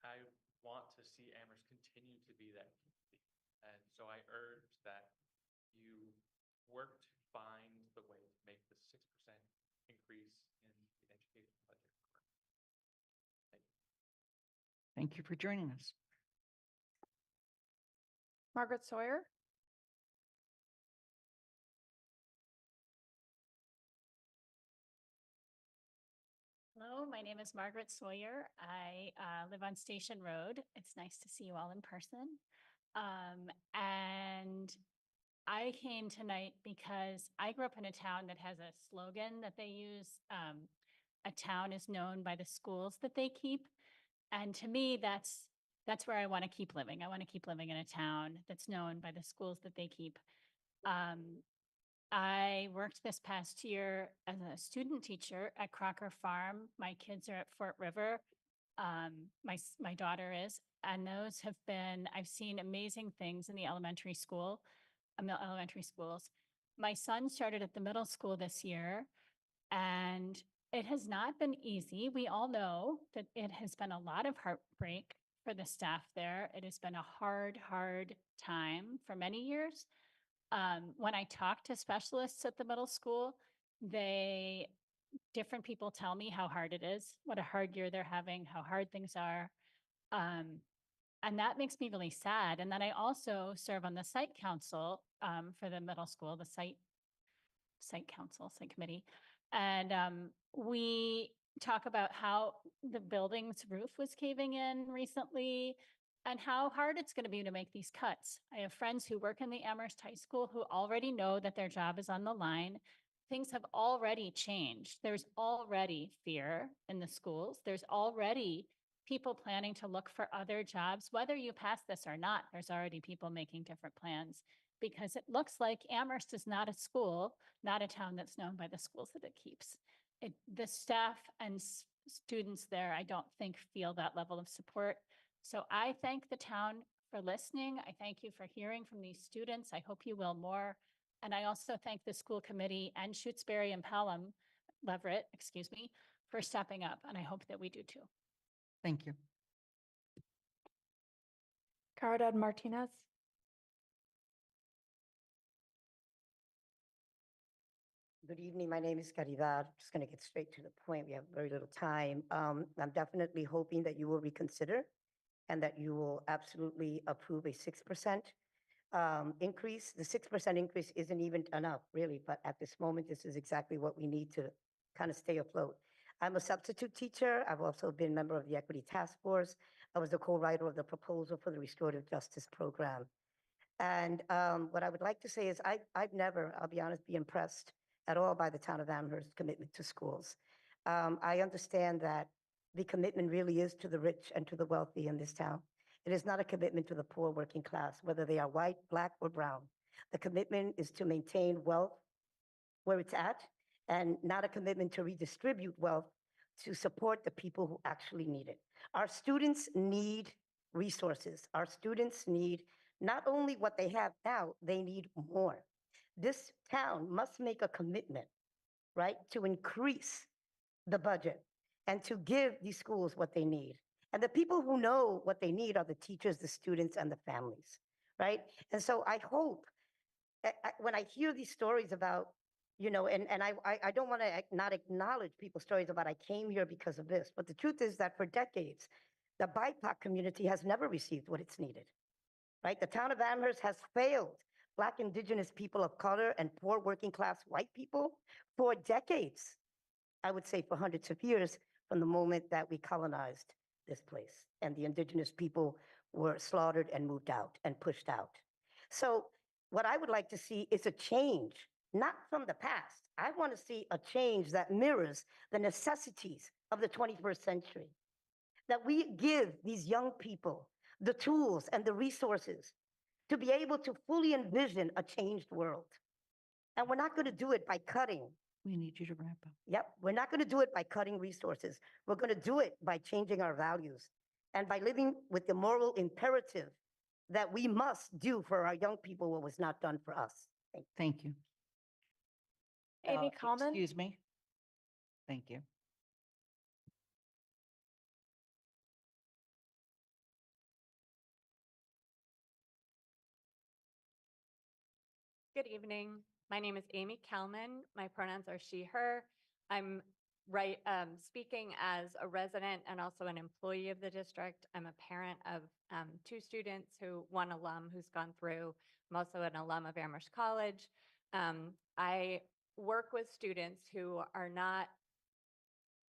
I want to see Amherst continue to be that community. And so I urge that you work to find the way to make the 6% increase in the education budget. Thank you. Thank you for joining us. Margaret Sawyer. Hello, my name is Margaret Sawyer. I live on Station Road. It's nice to see you all in person. And I came tonight because I grew up in a town that has a slogan that they use. A town is known by the schools that they keep. And to me, that's where I want to keep living. I want to keep living in a town that's known by the schools that they keep. I worked this past year as a student teacher at Crocker Farm. My kids are at Fort River. My daughter is, and those have been, I've seen amazing things in the elementary schools. My son started at the middle school this year, and it has not been easy. We all know that it has been a lot of heartbreak for the staff there. It has been a hard, hard time for many years. When I talk to specialists at the middle school, different people tell me how hard it is, what a hard year they're having, how hard things are. And that makes me really sad. And then I also serve on the site council for the middle school, the site council, site committee. And we talk about how the building's roof was caving in recently and how hard it's going to be to make these cuts. I have friends who work in the Amherst High School who already know that their job is on the line. Things have already changed. There's already fear in the schools. There's already people planning to look for other jobs. Whether you pass this or not, there's already people making different plans because it looks like Amherst is not a school, not a town that's known by the schools that it keeps. The staff and students there, I don't think feel that level of support. So I thank the town for listening. I thank you for hearing from these students. I hope you will more. And I also thank the school committee and Shutesbury and Pelham, Leverett, excuse me, for stepping up. And I hope that we do too. Thank you. Caridad Martinez. Good evening. My name is Caridad. Just going to get straight to the point. We have very little time. I'm definitely hoping that you will reconsider and that you will absolutely approve a 6% increase. The 6% increase isn't even enough, really, but at this moment, this is exactly what we need to kind of stay afloat. I'm a substitute teacher. I've also been a member of the Equity Task Force. I was the co-writer of the proposal for the Restorative Justice Program. And what I would like to say is I've never, I'll be honest, be impressed at all by the town of Amherst's commitment to schools. I understand that the commitment really is to the rich and to the wealthy in this town. It is not a commitment to the poor working class, whether they are white, black, or brown. The commitment is to maintain wealth where it's at and not a commitment to redistribute wealth to support the people who actually need it. Our students need resources. Our students need not only what they have now, they need more. This town must make a commitment, right, to increase the budget and to give these schools what they need. And the people who know what they need are the teachers, the students, and the families, right? And so I hope, when I hear these stories about, you know, and I don't want to not acknowledge people's stories about I came here because of this, but the truth is that for decades, the BIPOC community has never received what it's needed, right? The town of Amherst has failed Black, Indigenous people of color and poor working class white people for decades. I would say for hundreds of years from the moment that we colonized this place and the Indigenous people were slaughtered and moved out and pushed out. So what I would like to see is a change, not from the past. I want to see a change that mirrors the necessities of the 21st century, that we give these young people the tools and the resources to be able to fully envision a changed world. And we're not going to do it by cutting. We need you to wrap up. Yep, we're not going to do it by cutting resources. We're going to do it by changing our values and by living with the moral imperative that we must do for our young people what was not done for us. Thank you. Amy Kalman. Excuse me. Thank you. Good evening. My name is Amy Kalman. My pronouns are she, her. I'm speaking as a resident and also an employee of the district. I'm a parent of two students, one alum who's gone through. I'm also an alum of Amherst College. I work with students who are not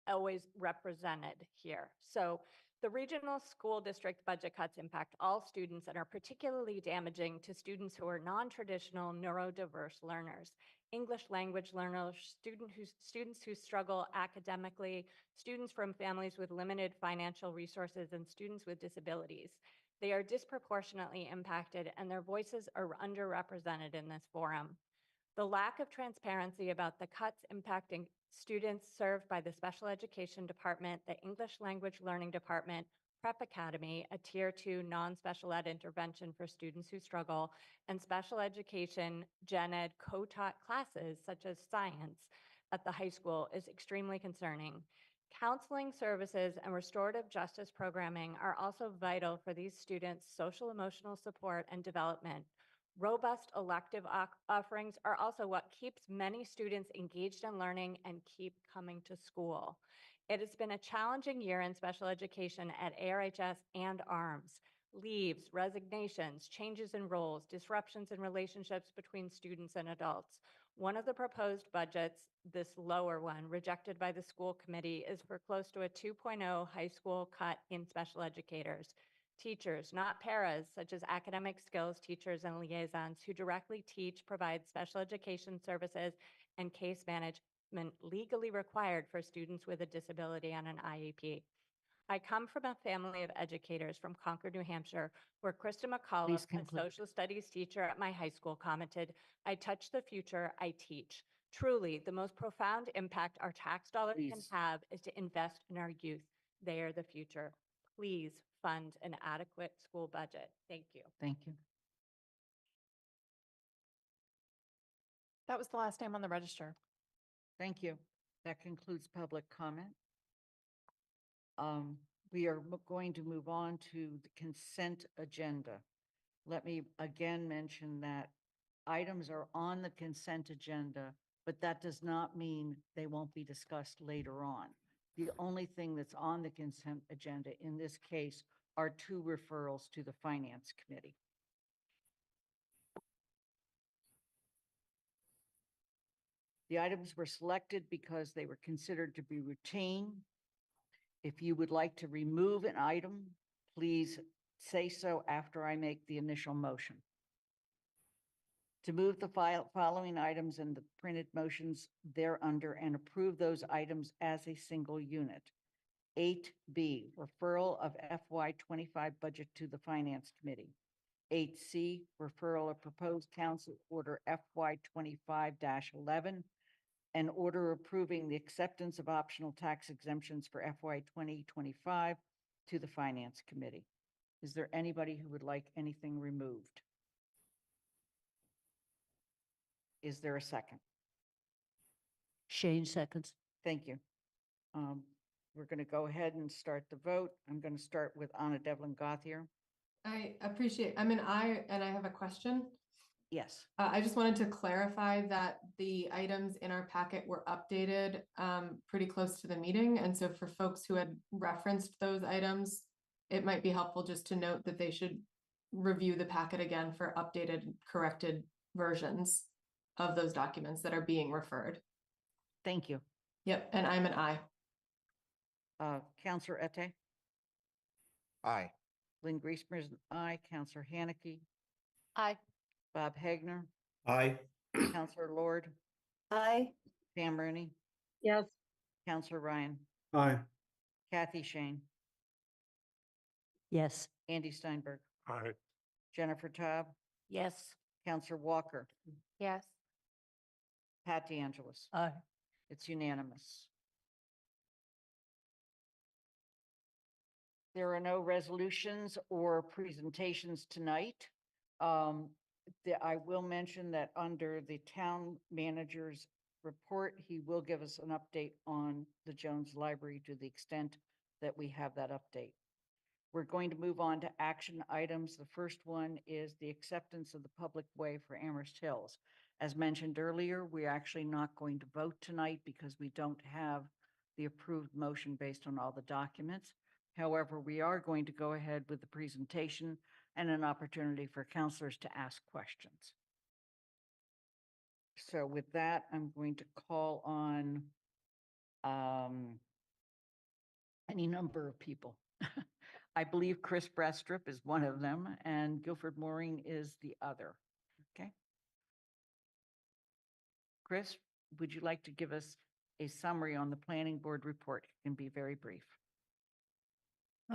always represented here. So the regional school district budget cuts impact all students and are particularly damaging to students who are non-traditional neurodiverse learners, English language learners, students who struggle academically, students from families with limited financial resources, and students with disabilities. They are disproportionately impacted and their voices are underrepresented in this forum. The lack of transparency about the cuts impacting students served by the Special Education Department, the English Language Learning Department, Prep Academy, a Tier 2 non-special ed intervention for students who struggle, and special education gen ed co-taught classes such as science at the high school is extremely concerning. Counseling services and restorative justice programming are also vital for these students' social emotional support and development. Robust elective offerings are also what keeps many students engaged in learning and keep coming to school. It has been a challenging year in special education at ARHS and ARMS. Leaves, resignations, changes in roles, disruptions in relationships between students and adults. One of the proposed budgets, this lower one, rejected by the school committee, is for close to a 2.0 high school cut in special educators. Teachers, not paras, such as academic skills teachers and liaisons who directly teach, provide special education services and case management legally required for students with a disability on an IEP. I come from a family of educators from Concord, New Hampshire, where Krista McCullough, Please a conclude. social studies teacher at my high school, commented, "I touch the future, I teach." Truly, the most profound impact our tax dollars can Please. have is to invest in our youth. They are the future. Please fund an adequate school budget. Thank you. Thank you. That was the last name on the register. Thank you. That concludes public comment. We are going to move on to the consent agenda. Let me again mention that items are on the consent agenda, but that does not mean they won't be discussed later on. The only thing that's on the consent agenda in this case are 2 referrals to the Finance Committee. The items were selected because they were considered to be routine. If you would like to remove an item, please say so after I make the initial motion. To move the following items and the printed motions thereunder and approve those items as a single unit. 8B, referral of FY25 budget to the Finance Committee. 8C, referral of proposed council order FY25-11, an order approving the acceptance of optional tax exemptions for FY 2025 to the Finance Committee. Is there anybody who would like anything removed? Is there a second? Shane seconds. Thank you. We're going to go ahead and start the vote. I'm going to start with Anna Devlin Gothier. I appreciate, I'm an I, and I have a question. Yes. I just wanted to clarify that the items in our packet were updated pretty close to the meeting. And so for folks who had referenced those items, it might be helpful just to note that they should review the packet again for updated, corrected versions of those documents that are being referred. Thank you. Yep, and I'm an I. Counselor Ette? Aye. Lynn Griesmer is an aye. Counselor Haneke? Aye. Bob Hagner? Aye. Counselor Lord? Aye. Pam Rooney? Yes. Counselor Ryan? Aye. Kathy Shane? Yes. Andy Steinberg? Aye. Jennifer Taub? Yes. Counselor Walker? Yes. Pat DeAngelis? Aye. It's unanimous. There are no resolutions or presentations tonight. I will mention that under the town manager's report, he will give us an update on the Jones Library to the extent that we have that update. We're going to move on to action items. The first one is the acceptance of the public way for Amherst Hills. As mentioned earlier, we're actually not going to vote tonight because we don't have the approved motion based on all the documents. However, we are going to go ahead with the presentation and an opportunity for counselors to ask questions. So with that, I'm going to call on any number of people. I believe Chris Brestrup is one of them and Guilford Mooring is the other. Okay. Chris, would you like to give us a summary on the planning board report? It can be very brief.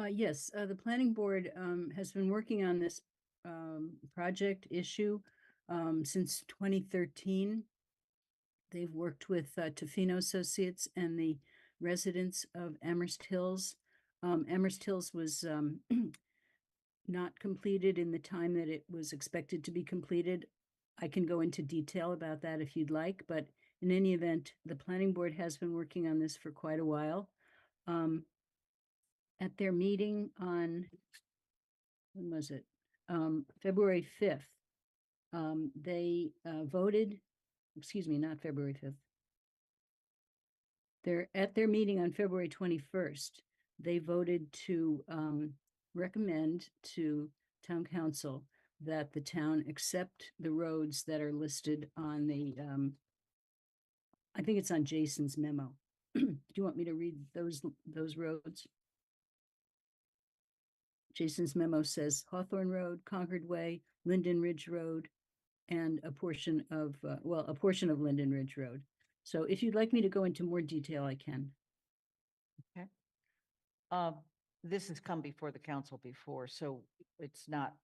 Yes, the planning board has been working on this project issue since 2013. They've worked with Tofino Associates and the residents of Amherst Hills Amherst Hills was not completed in the time that it was expected to be completed. I can go into detail about that if you'd like, but in any event, the planning board has been working on this for quite a while. At their meeting on, when was it? February 5th, they voted, excuse me, not February 5th. At their meeting on February 21st, they voted to recommend to town council that the town accept the roads that are listed on the, I think it's on Jason's memo. Do you want me to read those roads? Jason's memo says Hawthorne Road, Concord Way, Linden Ridge Road, and a portion of, a portion of Linden Ridge Road. So if you'd like me to go into more detail, I can. Okay. This has come before the council before, so it's not,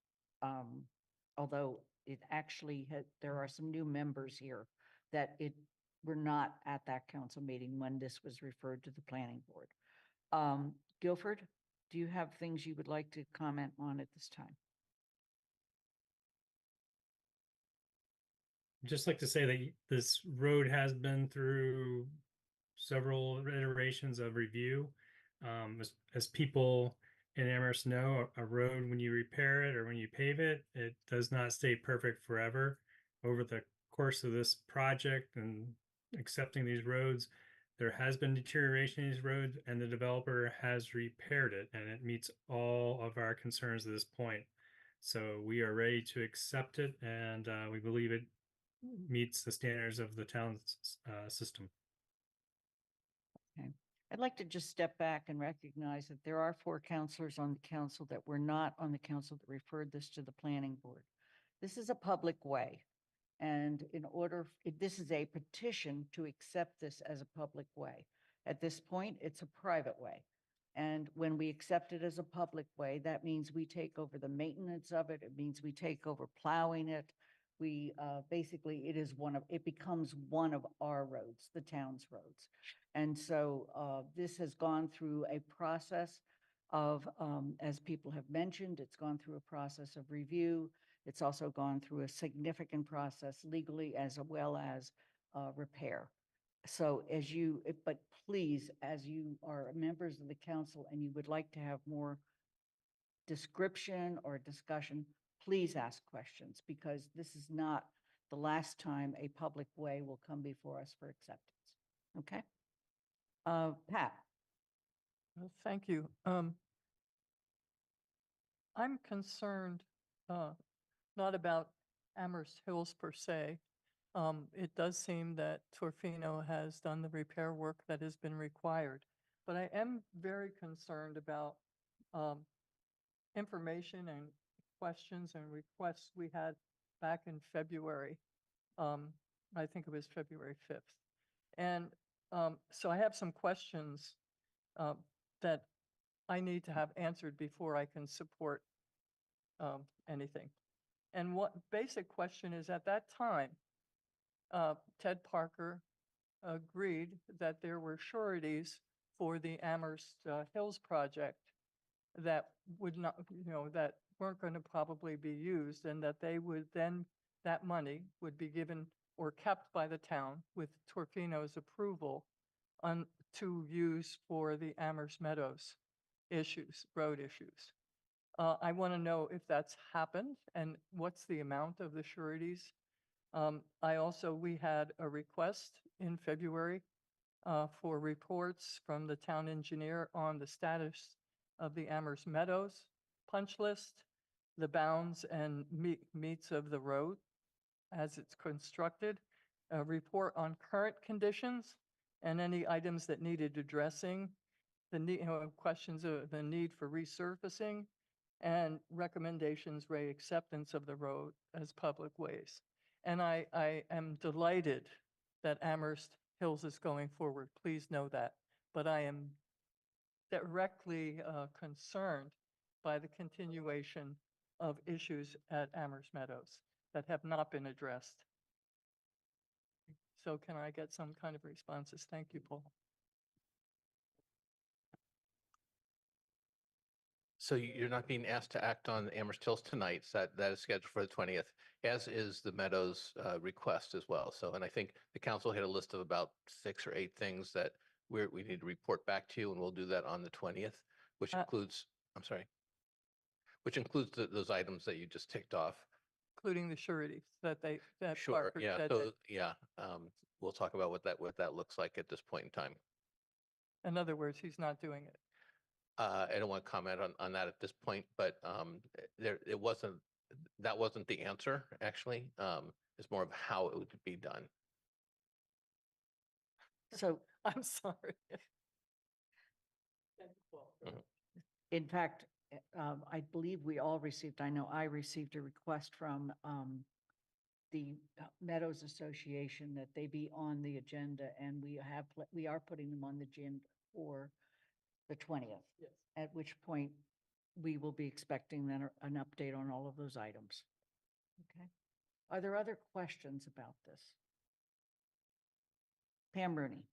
although it actually had, there are some new members here that were not at that council meeting when this was referred to the planning board. Guilford, do you have things you would like to comment on at this time? Just like to say that this road has been through several iterations of review. As people in Amherst know, a road, when you repair it or when you pave it, it does not stay perfect forever. Over the course of this project and accepting these roads, there has been deterioration in these roads, and the developer has repaired it, and it meets all of our concerns at this point. So we are ready to accept it, and we believe it meets the standards of the town's system. Okay. I'd like to just step back and recognize that there are 4 counselors on the council that were not on the council that referred this to the planning board. This is a public way. And this is a petition to accept this as a public way. At this point, it's a private way. And when we accept it as a public way, that means we take over the maintenance of it. It means we take over plowing it. We basically, it becomes one of our roads, the town's roads. And so this has gone through a process of, as people have mentioned, it's gone through a process of review. It's also gone through a significant process legally as well as repair. So but please, as you are members of the council and you would like to have more description or discussion, please ask questions, because this is not the last time a public way will come before us for acceptance. Okay? Pat. Thank you. I'm concerned not about Amherst Hills per se. It does seem that Torfino has done the repair work that has been required, but I am very concerned about information and questions and requests we had back in February. I think it was February 5th. And so I have some questions that I need to have answered before I can support anything. And what basic question is, at that time, Ted Parker agreed that there were sureties for the Amherst Hills project that would not, that weren't going to probably be used, and that they would then, that money would be given or kept by the town with Torfino's approval to use for the Amherst Meadows road issues. I want to know if that's happened and what's the amount of the sureties. We had a request in February for reports from the town engineer on the status of the Amherst Meadows punch list, the bounds and meets of the road as it's constructed, a report on current conditions and any items that needed addressing, questions of the need for resurfacing, and recommendations for acceptance of the road as public ways. And I am delighted that Amherst Hills is going forward. Please know that. But I am directly concerned by the continuation of issues at Amherst Meadows that have not been addressed. So can I get some kind of responses? Thank you, Paul. So you're not being asked to act on Amherst Hills tonight. So that is scheduled for the 20th, as is the Meadows request as well. So, and I think the council had a list of about 6 or 8 things that we need to report back to you, and we'll do that on the 20th, which includes, I'm sorry, which includes those items that you just ticked off. Including the sureties that Sure, Parker yeah, said so, that, yeah, we'll talk about what that looks like at this point in time. in other words, he's not doing it. I don't want to comment on that at this point, but that wasn't the answer, actually. It's more of how it would be done. So I'm sorry. in fact, I believe we all received, I know I received a request from the Meadows Association that they be on the agenda, and we are putting them on the agenda for the 20th. Yes. At which point we will be expecting then an update on all of those items. Okay. Are there other questions about this? Pam Rooney.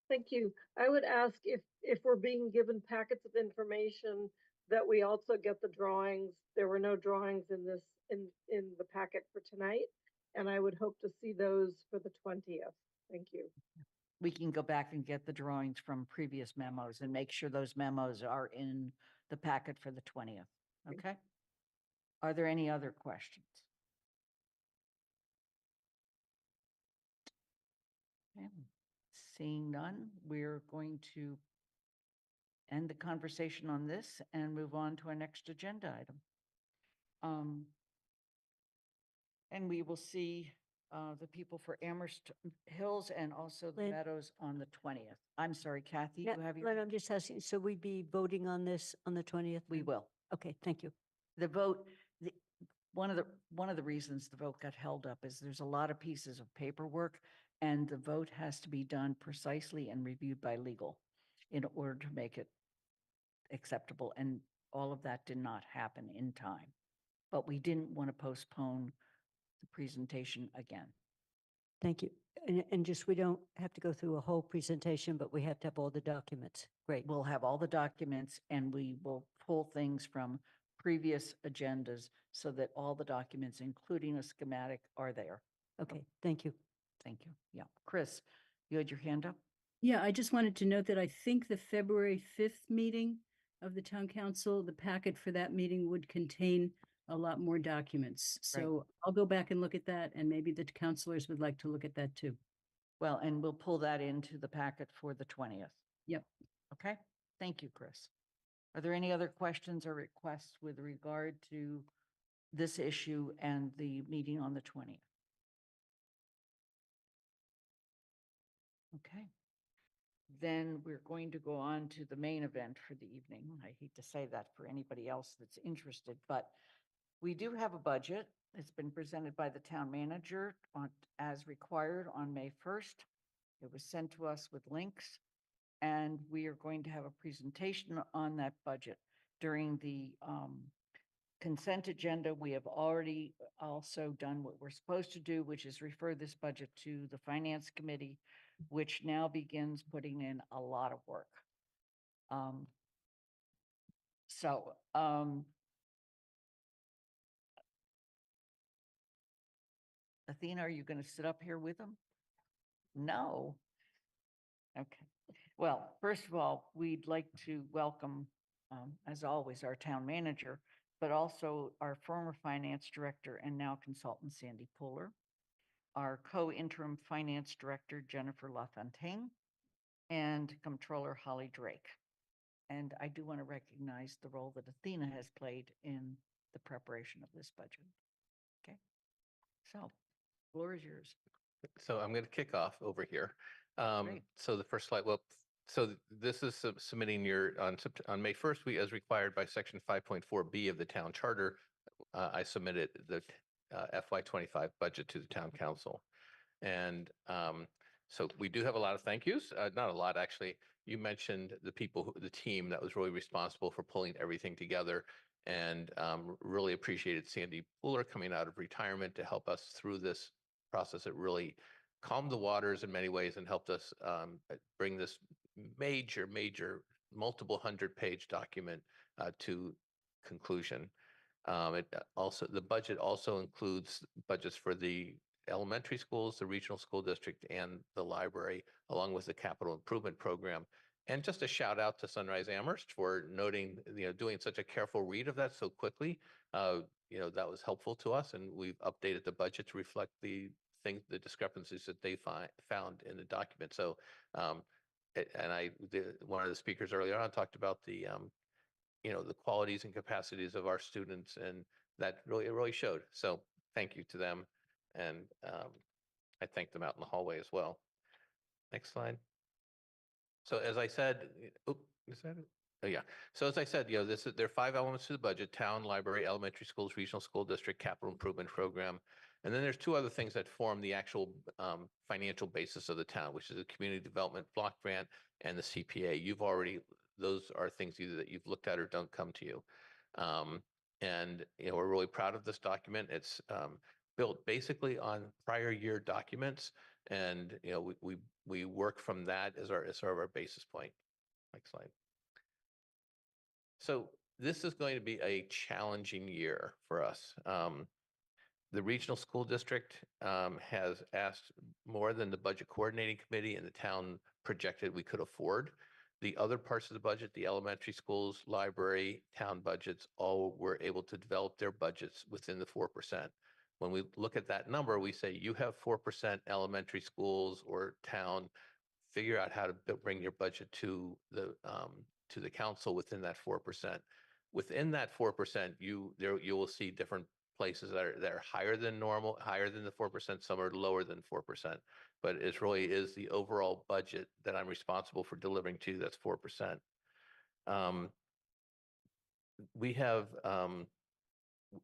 Thank you. I would ask if we're being given packets of information that we also get the drawings. There were no drawings in this, in the packet for tonight, and I would hope to see those for the 20th. Thank you. We can go back and get the drawings from previous memos and make sure those memos are in the packet for the 20th. Okay? Are there any other questions? Okay. Seeing none, we're going to end the conversation on this and move on to our next agenda item. And we will see the people for Amherst Hills and also the Lynn? Meadows on the 20th. I'm sorry, Kathy, Yeah, you have your, Len, I'm just asking, so we'd be voting on this on the 20th? we will. Okay, thank you. The vote, one of the reasons the vote got held up is there's a lot of pieces of paperwork, and the vote has to be done precisely and reviewed by legal in order to make it acceptable, and all of that did not happen in time. But we didn't want to postpone the presentation again. Thank you. And just, we don't have to go through a whole presentation, but we have to have all the documents. Great. We'll have all the documents, and we will pull things from previous agendas so that all the documents, including a schematic, are there. Okay, thank you. Thank you. Yeah. Chris, you had your hand up? Yeah, I just wanted to note that I think the February 5th meeting of the town council, the packet for that meeting would contain a lot more documents. So I'll go back and look at that, and maybe the councilors would like to look at that too. Well, and we'll pull that into the packet for the 20th. Yep. Okay, thank you, Chris. Are there any other questions or requests with regard to this issue and the meeting on the 20th? Okay. Then we're going to go on to the main event for the evening. I hate to say that for anybody else that's interested, but we do have a budget. It's been presented by the town manager as required on May 1st. It was sent to us with links, and we are going to have a presentation on that budget during the consent agenda. We have already also done what we're supposed to do, which is refer this budget to the finance committee, which now begins putting in a lot of work. Athena, are you going to sit up here with them? No. Okay. Well, first of all, we'd like to welcome, as always, our town manager, but also our former finance director and now consultant Sandy Puller, our co-interim finance director Jennifer LaFontaine, and Comptroller Holly Drake. And I do want to recognize the role that Athena has played in the preparation of this budget. Okay. So, floor is yours. So I'm going to kick off over here. Great. So the first slide, well, so this is submitting your, on May 1st, we, as required by section 5.4B of the town charter, I submitted the FY25 budget to the town council. And so we do have a lot of thank yous, not a lot, actually. You mentioned the people, the team that was really responsible for pulling everything together, and really appreciated Sandy Puller coming out of retirement to help us through this process. It really calmed the waters in many ways and helped us bring this major multiple 100-page document to conclusion. The budget also includes budgets for the elementary schools, the regional school district, and the library, along with the capital improvement program. And just a shout out to Sunrise Amherst for noting, doing such a careful read of that so quickly. That was helpful to us, and we've updated the budget to reflect the discrepancies that they found in the document. So, one of the speakers earlier on talked about the qualities and capacities of our students, and that really showed. So thank you to them. And I thanked them out in the hallway as well. Next slide. So as I said, is that it? Oh, yeah. So as I said, there are 5 elements to the budget: town, library, elementary schools, regional school district, capital improvement program. And then there's 2 other things that form the actual financial basis of the town, which is the community development block grant and the CPA. Those are things either that you've looked at or don't come to you. We're really proud of this document. It's built basically on prior year documents, and we work from that as sort of our basis point. Next slide. So this is going to be a challenging year for us. The regional school district has asked more than the budget coordinating committee and the town projected we could afford. The other parts of the budget, the elementary schools, library, town budgets, all were able to develop their budgets within the 4%. When we look at that number, we say you have 4% elementary schools or town, figure out how to bring your budget to the council within that 4%. Within that 4%, you will see different places that are higher than normal, higher than the 4%, some are lower than 4%. But it really is the overall budget that I'm responsible for delivering to you that's 4%. We have,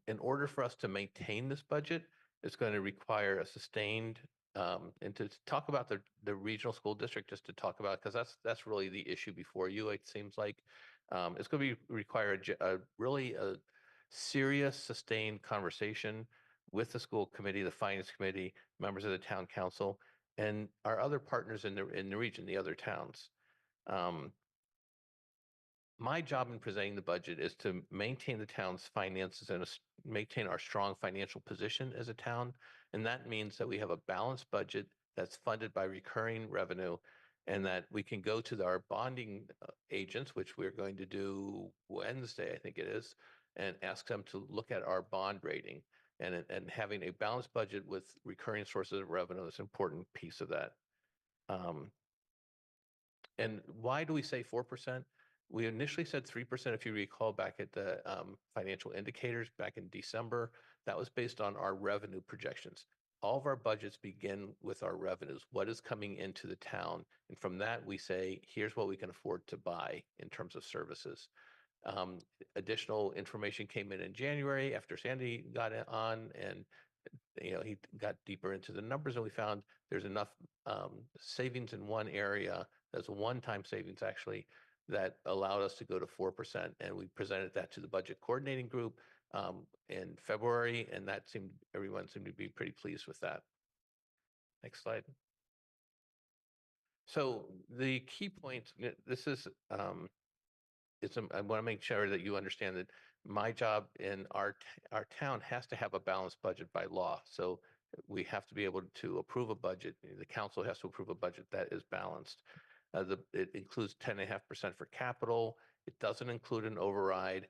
in order for us to maintain this budget, it's going to require a sustained, and to talk about the regional school district, just to talk about, because that's really the issue before you, it seems like. It's going to require really a serious, sustained conversation with the school committee, the finance committee, members of the town council, and our other partners in the region, the other towns. My job in presenting the budget is to maintain the town's finances and maintain our strong financial position as a town. And that means that we have a balanced budget that's funded by recurring revenue, and that we can go to our bonding agents, which we're going to do Wednesday, I think it is, and ask them to look at our bond rating. And having a balanced budget with recurring sources of revenue is an important piece of that. And why do we say 4%? We initially said 3%, if you recall, back at the financial indicators back in December. That was based on our revenue projections. All of our budgets begin with our revenues, what is coming into the town. And from that, we say, here's what we can afford to buy in terms of services. Additional information came in January after Sandy got on, and he got deeper into the numbers, and we found there's enough savings in one area. That's a one-time savings, actually, that allowed us to go to 4%. And we presented that to the budget coordinating group in February, and everyone seemed to be pretty pleased with that. Next slide. So the key points, this is, I want to make sure that you understand that my job in our town has to have a balanced budget by law. So we have to be able to approve a budget. The council has to approve a budget that is balanced. It includes 10.5% for capital. It doesn't include an override.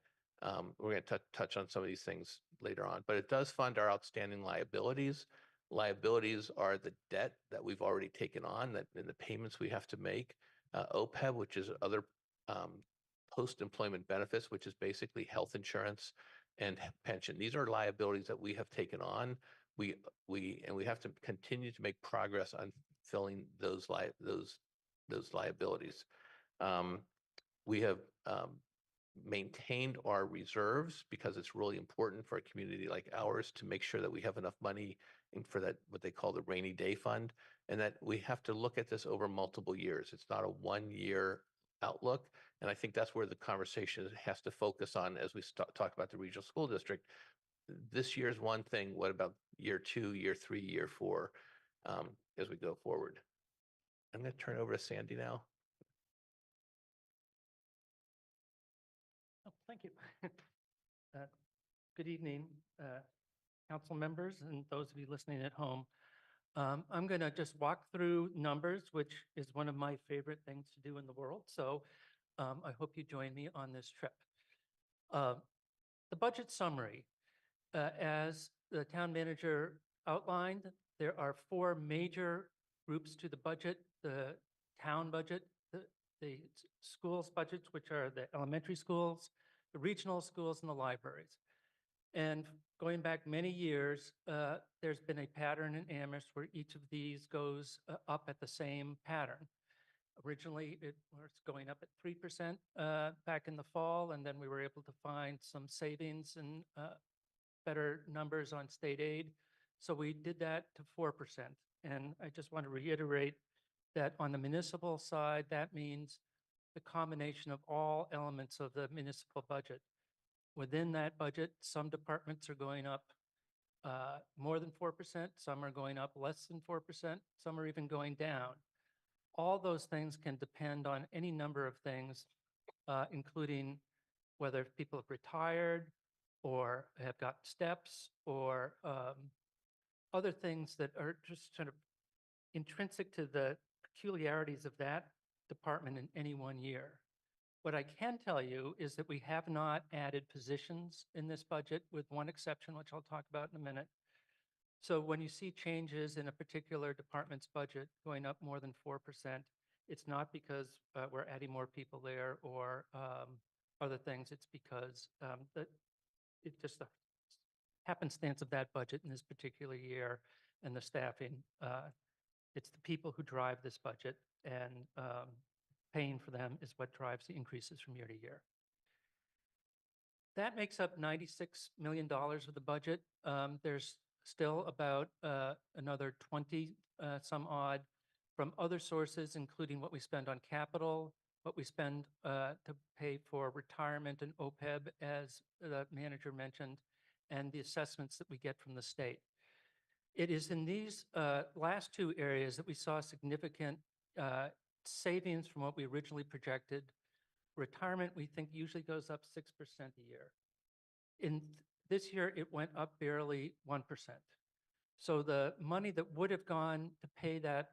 We're going to touch on some of these things later on, but it does fund our outstanding liabilities. Liabilities are the debt that we've already taken on, and the payments we have to make. OPEB, which is other post-employment benefits, which is basically health insurance and pension. These are liabilities that we have taken on. We have to continue to make progress on filling those liabilities. We have maintained our reserves because it's really important for a community like ours to make sure that we have enough money for that, what they call the rainy day fund, and that we have to look at this over multiple years. It's not a one-year outlook. And I think that's where the conversation has to focus on as we talk about the regional school district. This year's one thing. What about year 2, year 3, year 4, as we go forward? I'm going to turn over to Sandy now. Thank you. Uh, Good evening, council members and those of you listening at home. I'm going to just walk through numbers, which is one of my favorite things to do in the world. So I hope you join me on this trip. The budget summary, as the town manager outlined, there are four major groups to the budget: the town budget, the schools budgets, which are the elementary schools, the regional schools, and the libraries. And going back many years, there's been a pattern in Amherst where each of these goes up at the same pattern. Originally, it was going up at 3% back in the fall, and then we were able to find some savings and better numbers on state aid. So we did that to 4%. And I just want to reiterate that on the municipal side, that means the combination of all elements of the municipal budget. Within that budget, some departments are going up more than 4%, some are going up less than 4%, some are even going down. All those things can depend on any number of things, including whether people have retired or have got steps or other things that are just sort of intrinsic to the peculiarities of that department in any one year. What I can tell you is that we have not added positions in this budget, with one exception, which I'll talk about in a minute. So when you see changes in a particular department's budget going up more than 4%, it's not because we're adding more people there or other things. It's because it just the happenstance of that budget in this particular year and the staffing. It's the people who drive this budget, and paying for them is what drives the increases from year to year. That makes up $96 million of the budget. There's still about another 20 some odd from other sources, including what we spend on capital, what we spend to pay for retirement and OPEB, as the manager mentioned, and the assessments that we get from the state. It is in these last two areas that we saw significant savings from what we originally projected. Retirement, we think, usually goes up 6% a year. In this year, it went up barely 1%. So the money that would have gone to pay that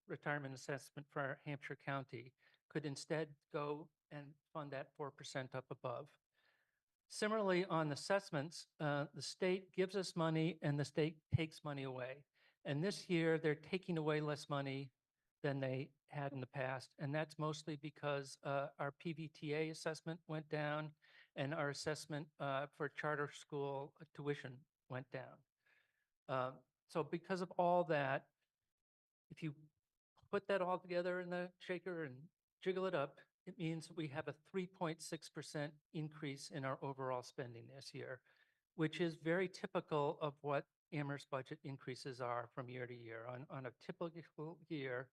retirement assessment for Hampshire County could instead go and fund that 4% up above. Similarly, on assessments, the state gives us money and the state takes money away. And this year, they're taking away less money than they had in the past. And that's mostly because our PVTA assessment went down and our assessment for charter school tuition went down. So because of all that, if you put that all together in the shaker and jiggle it up, it means we have a 3.6% increase in our overall spending this year, which is very typical of what Amherst budget increases are from year to year. On a typical year,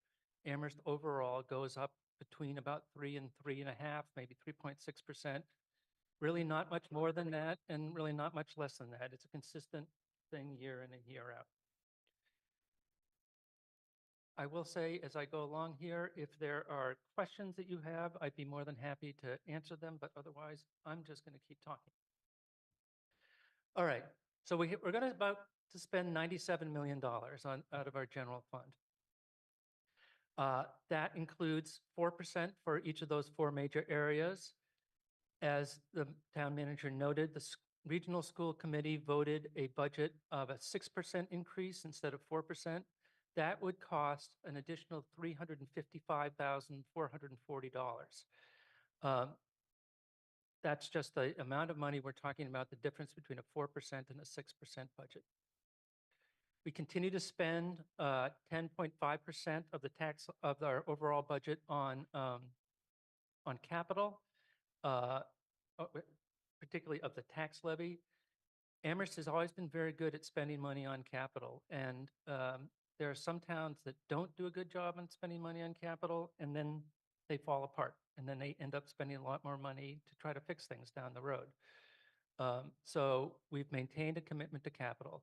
Amherst overall goes up between about 3 and 3.5, maybe 3.6%. Really not much more than that, and really not much less than that. It's a consistent thing year in and year out. I will say, as I go along here, if there are questions that you have, I'd be more than happy to answer them, but otherwise, I'm just going to keep talking. All right, so we're going to about to spend $97 million out of our general fund. That includes 4% for each of those four major areas. As the town manager noted, the regional school committee voted a budget of a 6% increase instead of 4%. That would cost an additional $355,440. That's just the amount of money we're talking about, the difference between a 4% and a 6% budget. We continue to spend 10.5% of the tax of our overall budget on capital, particularly of the tax levy. Amherst has always been very good at spending money on capital, and there are some towns that don't do a good job on spending money on capital, and then they fall apart, and then they end up spending a lot more money to try to fix things down the road. So we've maintained a commitment to capital.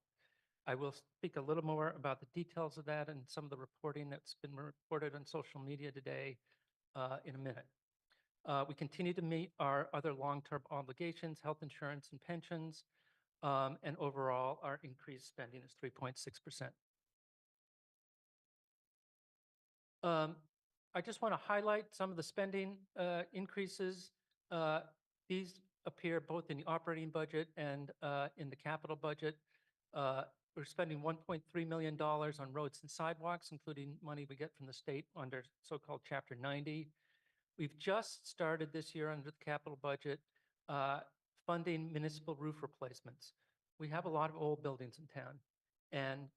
I will speak a little more about the details of that and some of the reporting that's been reported on social media today in a minute. We continue to meet our other long-term obligations, health insurance and pensions, and overall, our increased spending is 3.6%. I just want to highlight some of the spending increases. These appear both in the operating budget and in the capital budget. We're spending $1.3 million on roads and sidewalks, including money we get from the state under so-called Chapter 90. We've just started this year under the capital budget funding municipal roof replacements. We have a lot of old buildings in town, and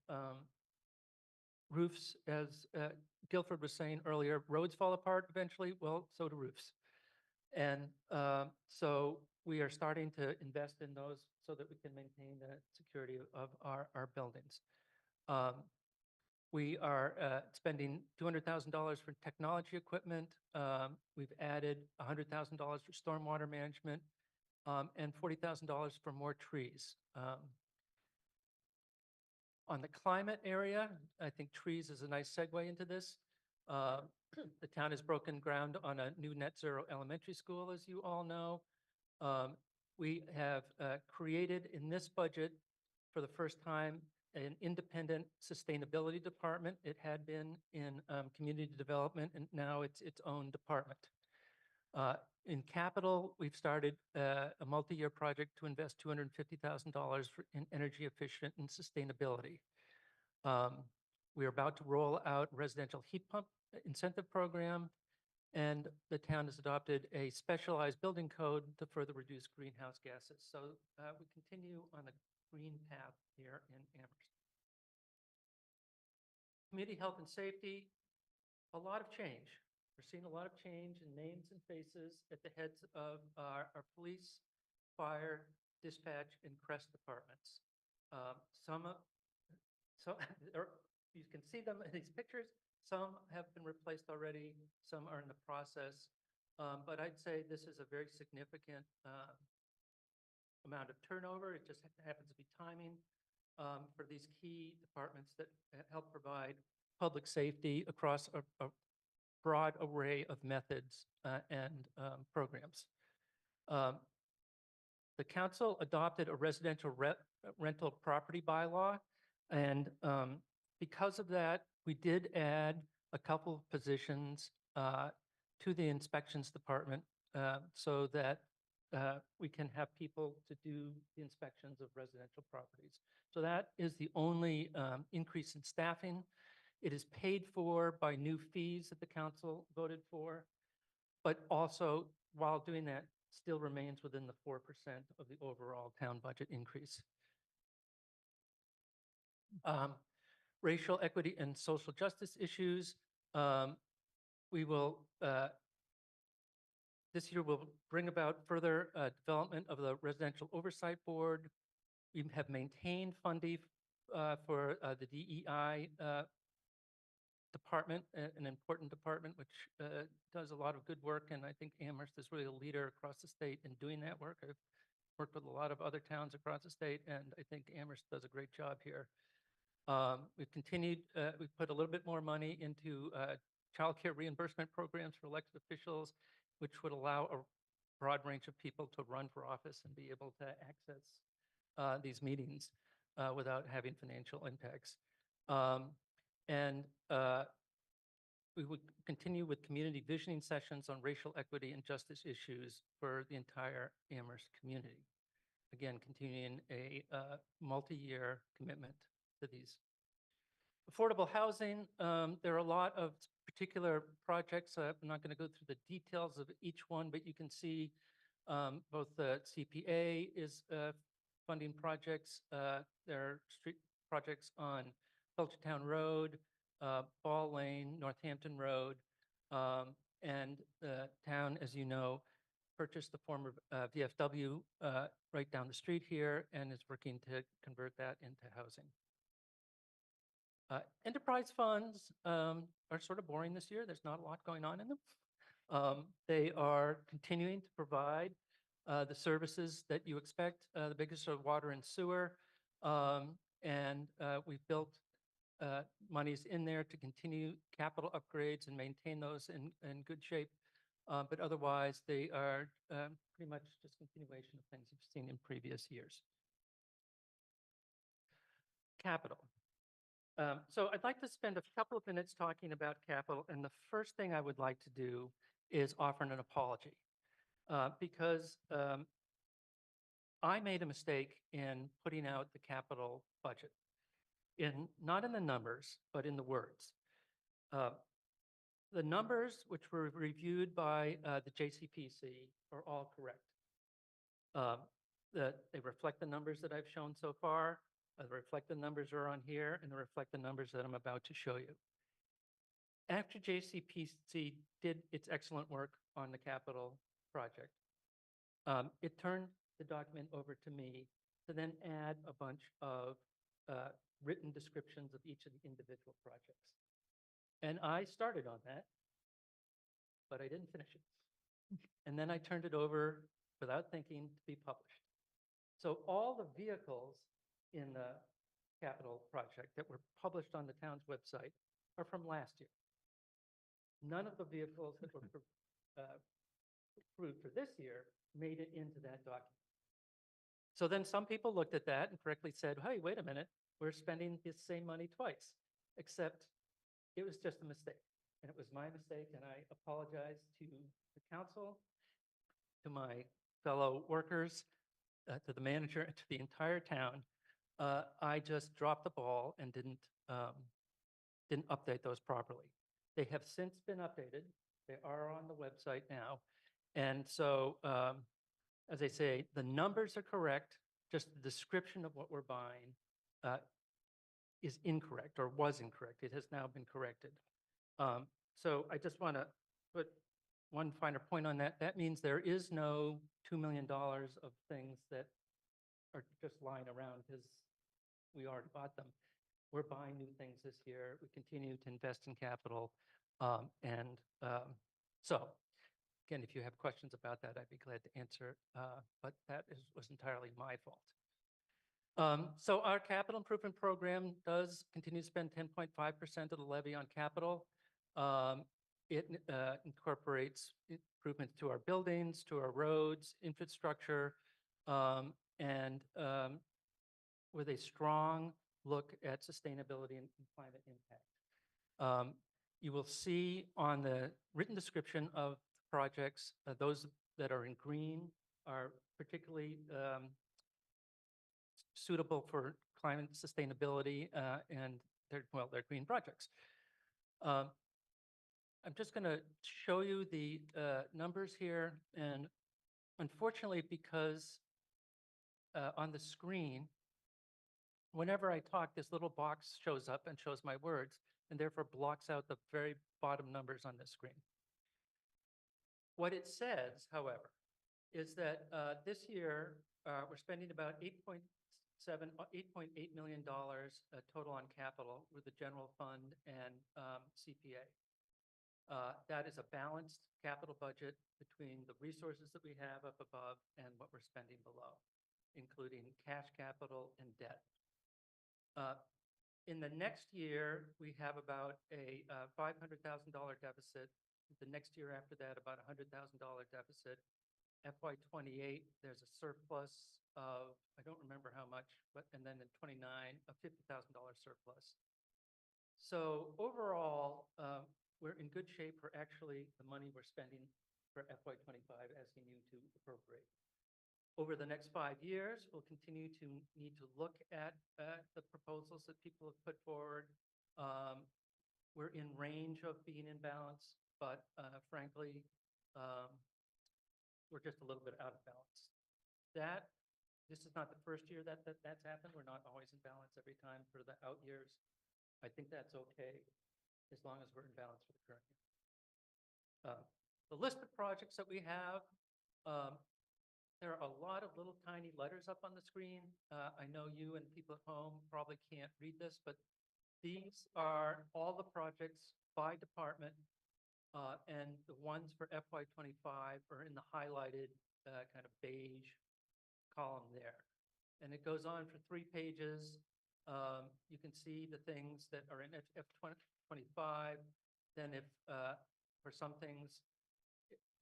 roofs, as Guilford was saying earlier, roads fall apart eventually. Well, so do roofs. And so we are starting to invest in those so that we can maintain the security of our buildings. We are spending $200,000 for technology equipment. We've added $100,000 for stormwater management and $40,000 for more trees. On the climate area, I think trees is a nice segue into this. The town has broken ground on a new net zero elementary school, as you all know. We have created in this budget for the first time an independent sustainability department. It had been in community development, and now it's its own department. In capital, we've started a multi-year project to invest $250,000 in energy efficient and sustainability. We are about to roll out residential heat pump incentive program, and the town has adopted a specialized building code to further reduce greenhouse gases. So we continue on the green path here in Amherst. Community health and safety, a lot of change. We're seeing a lot of change in names and faces at the heads of our police, fire, dispatch, and CREST departments. You can see them in these pictures. Some have been replaced already. Some are in the process. But I'd say this is a very significant amount of turnover. It just happens to be timing for these key departments that help provide public safety across a broad array of methods and programs. The council adopted a residential rental property bylaw, and because of that, we did add a couple of positions to the inspections department so that we can have people to do the inspections of residential properties. So that is the only increase in staffing. It is paid for by new fees that the council voted for, but also while doing that still remains within the 4% of the overall town budget increase. Racial equity and social justice issues. We will, this year we'll bring about further development of the Residential Oversight Board. We have maintained funding for the DEI department, an important department which does a lot of good work, and I think Amherst is really a leader across the state in doing that work. I've worked with a lot of other towns across the state, and I think Amherst does a great job here. We've continued, we've put a little bit more money into childcare reimbursement programs for elected officials, which would allow a broad range of people to run for office and be able to access these meetings without having financial impacts. And we would continue with community visioning sessions on racial equity and justice issues for the entire Amherst community. Again, continuing a multi-year commitment to these. Affordable housing, there are a lot of particular projects. I'm not going to go through the details of each one, but you can see both the CPA is funding projects. There are street projects on Belchertown Road, Ball Lane, Northampton Road, and the town, as you know, purchased the former VFW right down the street here and is working to convert that into housing. Enterprise funds are sort of boring this year. There's not a lot going on in them. They are continuing to provide the services that you expect. The biggest are water and sewer, and we've built monies in there to continue capital upgrades and maintain those in good shape. But otherwise, they are pretty much just continuation of things you've seen in previous years. Capital. So I'd like to spend a couple of minutes talking about capital, and the first thing I would like to do is offer an apology, because I made a mistake in putting out the capital budget, not in the numbers, but in the words. The numbers which were reviewed by the JCPC are all correct. They reflect the numbers that I've shown so far. They reflect the numbers that are on here, and they reflect the numbers that I'm about to show you. After JCPC did its excellent work on the capital project, it turned the document over to me to then add a bunch of written descriptions of each of the individual projects. And I started on that, but I didn't finish it. And then I turned it over without thinking to be published. So all the vehicles in the capital project that were published on the town's website are from last year. None of the vehicles that were approved for this year made it into that document. So then some people looked at that and correctly said, hey, wait a minute, we're spending the same money twice, except it was just a mistake. And it was my mistake, and I apologize to the council, to my fellow workers, to the manager, and to the entire town. I just dropped the ball and didn't update those properly. They have since been updated. They are on the website now. And so, as I say, the numbers are correct, just the description of what we're buying is incorrect or was incorrect. It has now been corrected. So I just want to put one finer point on that. That means there is no $2 million of things that are just lying around because we already bought them. We're buying new things this year. We continue to invest in capital. So again, if you have questions about that, I'd be glad to answer, but that was entirely my fault. So our capital improvement program does continue to spend 10.5% of the levy on capital. It incorporates improvements to our buildings, to our roads, infrastructure, and with a strong look at sustainability and climate impact. You will see on the written description of projects, those that are in green are particularly suitable for climate sustainability, and they're green projects. I'm just going to show you the numbers here, and unfortunately, because on the screen, whenever I talk, this little box shows up and shows my words, and therefore blocks out the very bottom numbers on this screen. What it says, however, is that this year we're spending about $8.8 million total on capital with the general fund and CPA. That is a balanced capital budget between the resources that we have up above and what we're spending below, including cash capital and debt. In the next year, we have about a $500,000 deficit. The next year after that, about a $100,000 deficit. FY '28, there's a surplus of, I don't remember how much, but, and then in '29, a $50,000 surplus. So overall, we're in good shape for actually the money we're spending for FY '25 asking you to appropriate. Over the next 5 years, we'll continue to need to look at the proposals that people have put forward. We're in range of being in balance, but frankly, we're just a little bit out of balance. This is not the first year that's happened. We're not always in balance every time for the out years. I think that's okay as long as we're in balance for the current year. The list of projects that we have, there are a lot of little tiny letters up on the screen. I know you and people at home probably can't read this, but these are all the projects by department, and the ones for FY '25 are in the highlighted kind of beige column there. And it goes on for 3 pages. You can see the things that are in FY '25. Then if for some things,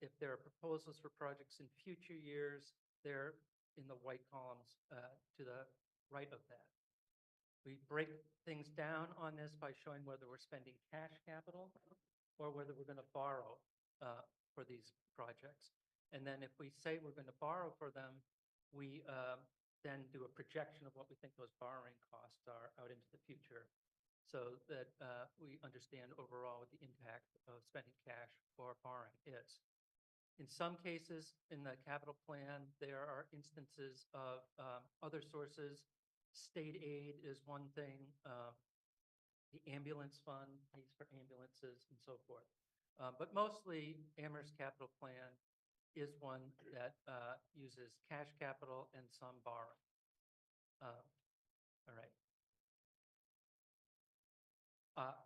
If there are proposals for projects in future years, they're in the white columns to the right of that. We break things down on this by showing whether we're spending cash capital or whether we're going to borrow for these projects. And then if we say we're going to borrow for them, we then do a projection of what we think those borrowing costs are out into the future so that we understand overall what the impact of spending cash or borrowing is. In some cases, in the capital plan, there are instances of other sources. State aid is one thing. The ambulance fund pays for ambulances and so forth. But mostly Amherst capital plan is one that uses cash capital and some borrowing. All right.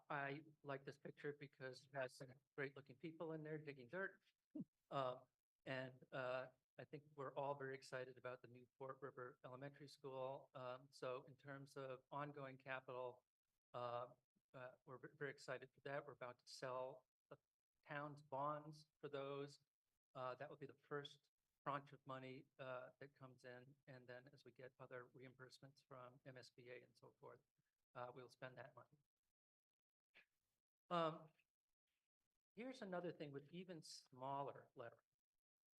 I like this picture because it has some great looking people in there digging dirt. I think we're all very excited about the new Fort River Elementary School. So in terms of ongoing capital, we're very excited for that. We're about to sell the town's bonds for those. That will be the first tranche of money that comes in. And then as we get other reimbursements from MSBA and so forth, we'll spend that money. Here's another thing with even smaller lettering.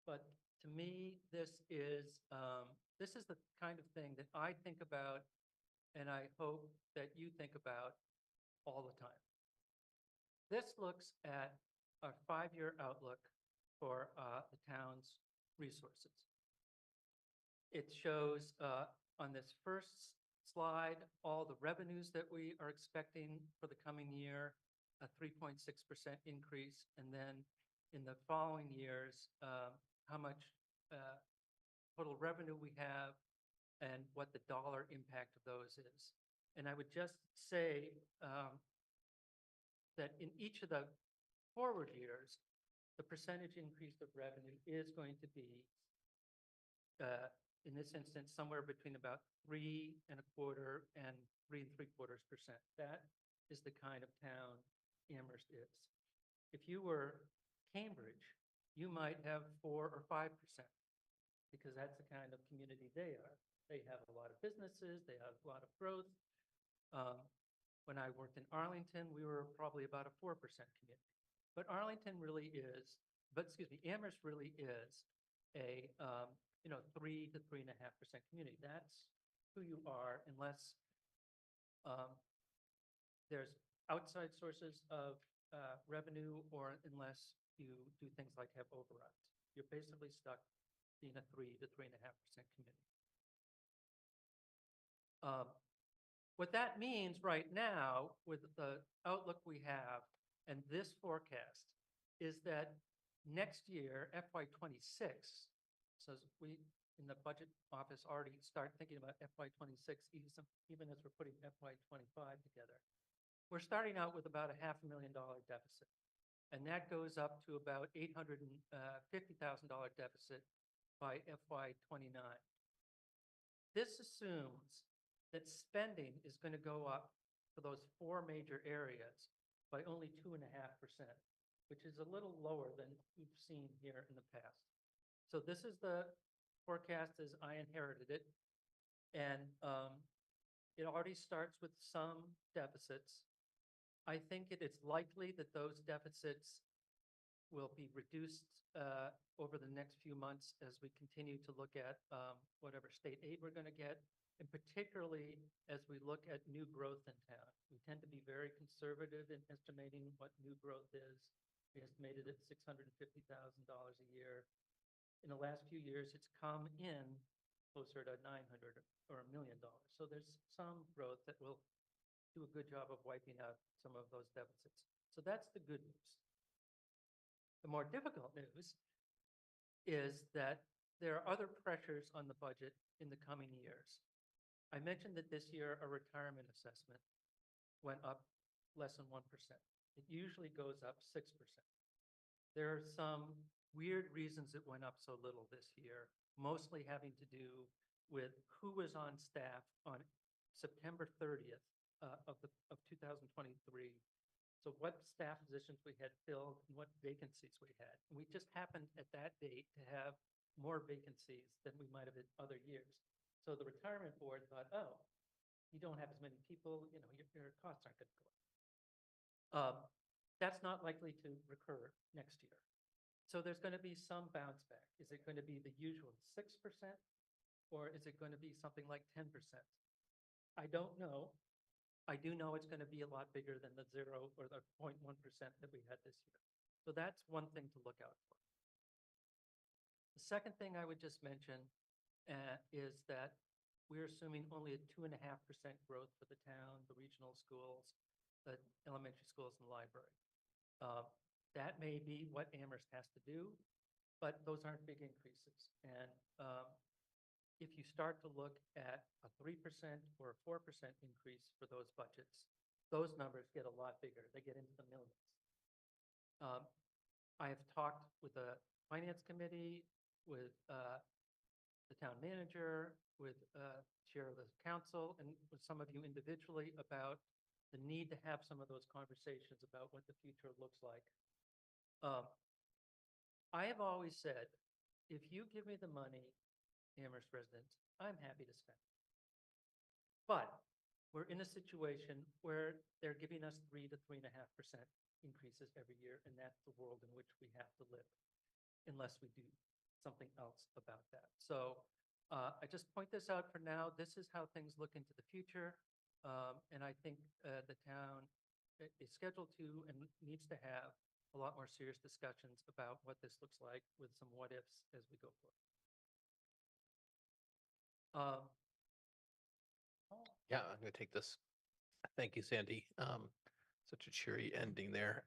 But to me, this is the kind of thing that I think about and I hope that you think about all the time. This looks at our 5-year outlook for the town's resources. It shows on this first slide all the revenues that we are expecting for the coming year, a 3.6% increase, and then in the following years, how much total revenue we have and what the dollar impact of those is. And I would just say that in each of the forward years, the percentage increase of revenue is going to be, in this instance, somewhere between about 3.25% and 3.75%. That is the kind of town Amherst is. If you were Cambridge, you might have 4 or 5%, because that's the kind of community they are. They have a lot of businesses, they have a lot of growth. When I worked in Arlington, we were probably about a 4% community. But Amherst really is a 3 to 3.5% community. That's who you are, unless there's outside sources of revenue, or unless you do things like have overrides. You're basically stuck being a 3 to 3.5% community. What that means right now with the outlook we have and this forecast is that next year, FY26, so we in the budget office already start thinking about FY26, even as we're putting FY25 together. We're starting out with about a $500,000 deficit, and that goes up to about $850,000 deficit by FY29. This assumes that spending is going to go up for those 4 major areas by only 2.5%, which is a little lower than we've seen here in the past. So this is the forecast as I inherited it. And it already starts with some deficits. I think it is likely that those deficits will be reduced over the next few months as we continue to look at whatever state aid we're going to get, and particularly as we look at new growth in town. We tend to be very conservative in estimating what new growth is. We estimated it $650,000 a year. In the last few years, it's come in closer to $900,000 or $1 million. So there's some growth that will do a good job of wiping out some of those deficits. So that's the good news. The more difficult news is that there are other pressures on the budget in the coming years. I mentioned that this year a retirement assessment went up less than 1%. It usually goes up 6%. There are some weird reasons it went up so little this year, mostly having to do with who was on staff on September 30th of 2023 So what staff positions we had filled and what vacancies we had. And we just happened at that date to have more vacancies than we might have in other years. So the retirement board thought, oh, you don't have as many people, you know, your costs aren't going to go up. That's not likely to recur next year. So there's going to be some bounce back. Is it going to be the usual 6%, or is it going to be something like 10%? I don't know. I do know it's going to be a lot bigger than the 0 or the 0.1% that we had this year. So that's one thing to look out for. The second thing I would just mention is that we're assuming only a 2.5% growth for the town, the regional schools, the elementary schools, and the library. That may be what Amherst has to do, but those aren't big increases. And if you start to look at a 3% or a 4% increase for those budgets, those numbers get a lot bigger. They get into the millions. I have talked with the finance committee, with the town manager, with chair of the council, and with some of you individually about the need to have some of those conversations about what the future looks like. I have always said, if you give me the money, Amherst residents, I'm happy to spend. But we're in a situation where they're giving us 3 to 3.5% increases every year, and that's the world in which we have to live, unless we do something else about that. So I just point this out for now. This is how things look into the future. And I think the town is scheduled to and needs to have a lot more serious discussions about what this looks like with some what ifs as we go forward. Yeah, I'm going to take this. Thank you, Sandy. Such a cheery ending there.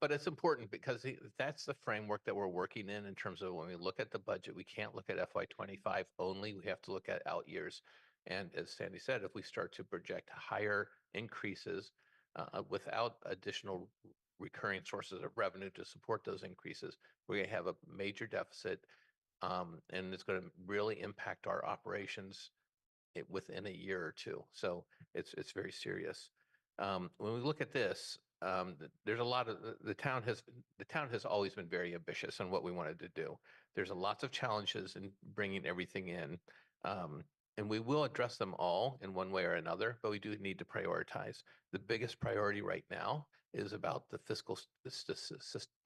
But it's important because that's the framework that we're working in terms of when we look at the budget, we can't look at FY25 only. We have to look at out years. And as Sandy said, if we start to project higher increases without additional recurring sources of revenue to support those increases, we're going to have a major deficit, and it's going to really impact our operations within a year or two. So it's very serious. When we look at this, there's a lot of the town has always been very ambitious on what we wanted to do. There's lots of challenges in bringing everything in. And we will address them all in one way or another, but we do need to prioritize. The biggest priority right now is about the fiscal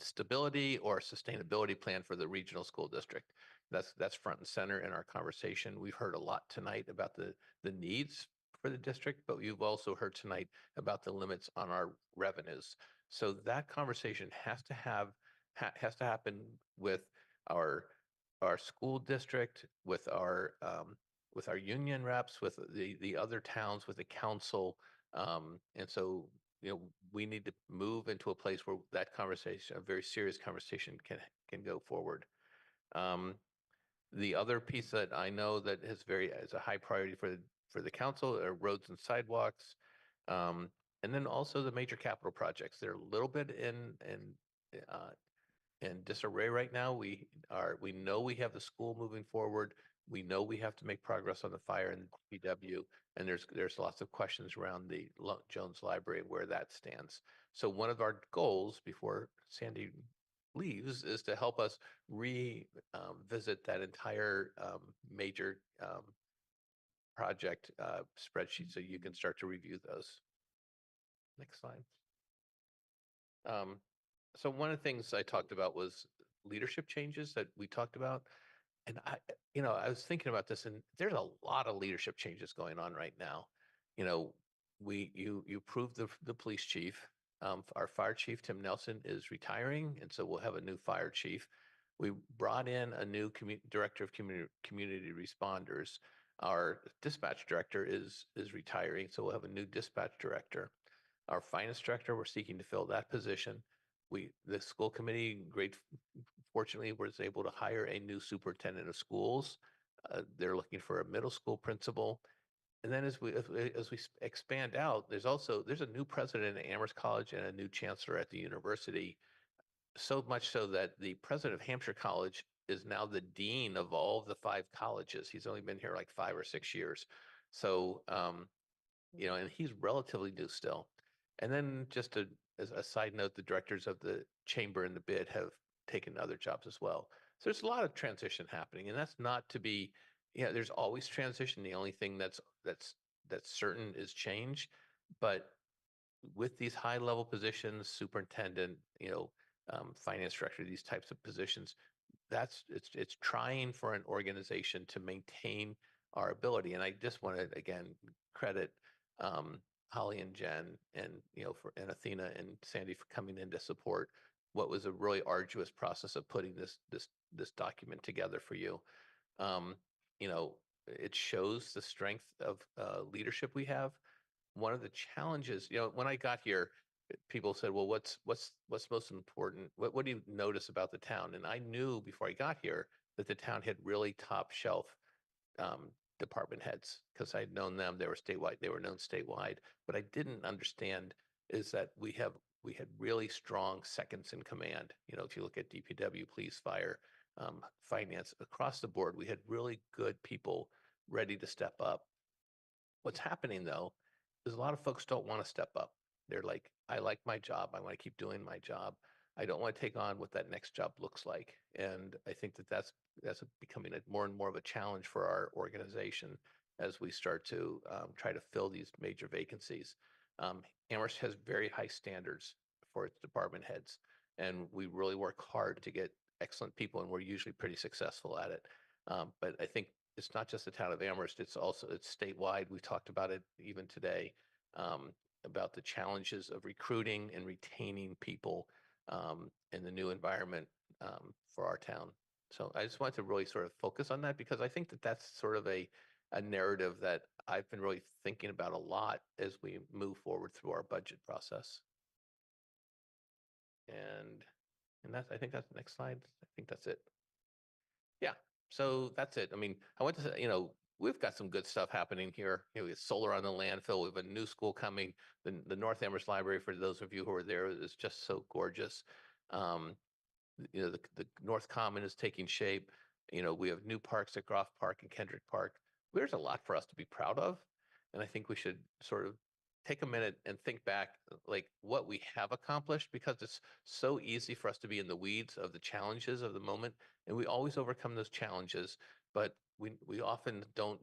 stability or sustainability plan for the regional school district. That's front and center in our conversation. We've heard a lot tonight about the needs for the district, but you've also heard tonight about the limits on our revenues. So that conversation has to happen with our school district, with our union reps, with the other towns, with the council. And so, we need to move into a place where that conversation, a very serious conversation, can go forward. The other piece that I know that is a high priority for the council are roads and sidewalks. And then also the major capital projects. They're a little bit in disarray right now. We know we have the school moving forward. We know we have to make progress on the fire and the DPW, and there's lots of questions around the Jones Library and where that stands. So one of our goals before Sandy leaves is to help us revisit that entire major project spreadsheet so you can start to review those. Next slide. So one of the things I talked about was leadership changes that we talked about. And I was thinking about this, and there's a lot of leadership changes going on right now. You approved the police chief. Our fire chief, Tim Nelson, is retiring, and so we'll have a new fire chief. We brought in a new director of community responders. Our dispatch director is retiring, so we'll have a new dispatch director. Our finance director, we're seeking to fill that position. The school committee, fortunately, was able to hire a new superintendent of schools. They're looking for a middle school principal. And then as we expand out, there's a new president at Amherst College and a new chancellor at the university. So much so that the president of Hampshire College is now the dean of all of the 5 colleges. He's only been here like 5 or 6 years. So, and he's relatively new still. And then just as a side note, the directors of the chamber and the bid have taken other jobs as well. So there's a lot of transition happening, and that's not to be, there's always transition. The only thing that's certain is change. But with these high level positions, superintendent, finance director, these types of positions, it's trying for an organization to maintain our ability. And I just want to again credit Holly and Jen and and Athena and Sandy for coming in to support what was a really arduous process of putting this document together for you. Um, it shows the strength of leadership we have. One of the challenges, when I got here, people said, well, what's most important? What do you notice about the town? And I knew before I got here that the town had really top shelf department heads, because I'd known them. They were statewide. They were known statewide. What I didn't understand is that we had really strong seconds in command. If you look at DPW, police, fire, finance, across the board, we had really good people ready to step up. What's happening though is a lot of folks don't want to step up. They're like, I like my job. I want to keep doing my job. I don't want to take on what that next job looks like. And I think that's becoming more and more of a challenge for our organization as we start to try to fill these major vacancies. Amherst has very high standards for its department heads, and we really work hard to get excellent people, and we're usually pretty successful at it. But I think it's not just the town of Amherst, it's statewide. We talked about it even today, about the challenges of recruiting and retaining people in the new environment for our town. So I just wanted to really sort of focus on that, because I think that that's sort of a narrative that I've been really thinking about a lot as we move forward through our budget process. And I think that's the next slide. I think that's it. Yeah. So that's it. I mean, I want to say, we've got some good stuff happening here. We have solar on the landfill. We have a new school coming. The North Amherst Library, for those of you who are there, is just so gorgeous. The North Common is taking shape. We have new parks at Groff Park and Kendrick Park. There's a lot for us to be proud of. And I think we should sort of take a minute and think back, like what we have accomplished, because it's so easy for us to be in the weeds of the challenges of the moment. And we always overcome those challenges, but we often don't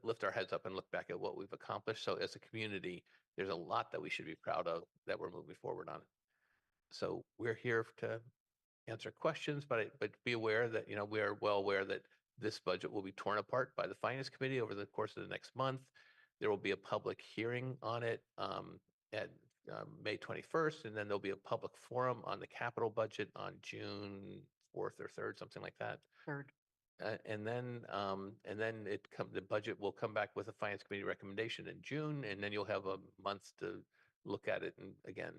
lift our heads up and look back at what we've accomplished. So as a community, there's a lot that we should be proud of that we're moving forward on. So we're here to answer questions, but be aware that, we are well aware that this budget will be torn apart by the Finance Committee over the course of the next month. There will be a public hearing on it at May 21st, and then there'll be a public forum on the capital budget on June 4th or 3rd, something like that. 3rd. And then the budget will come back with a Finance Committee recommendation in June, and then you'll have a month to look at it and again,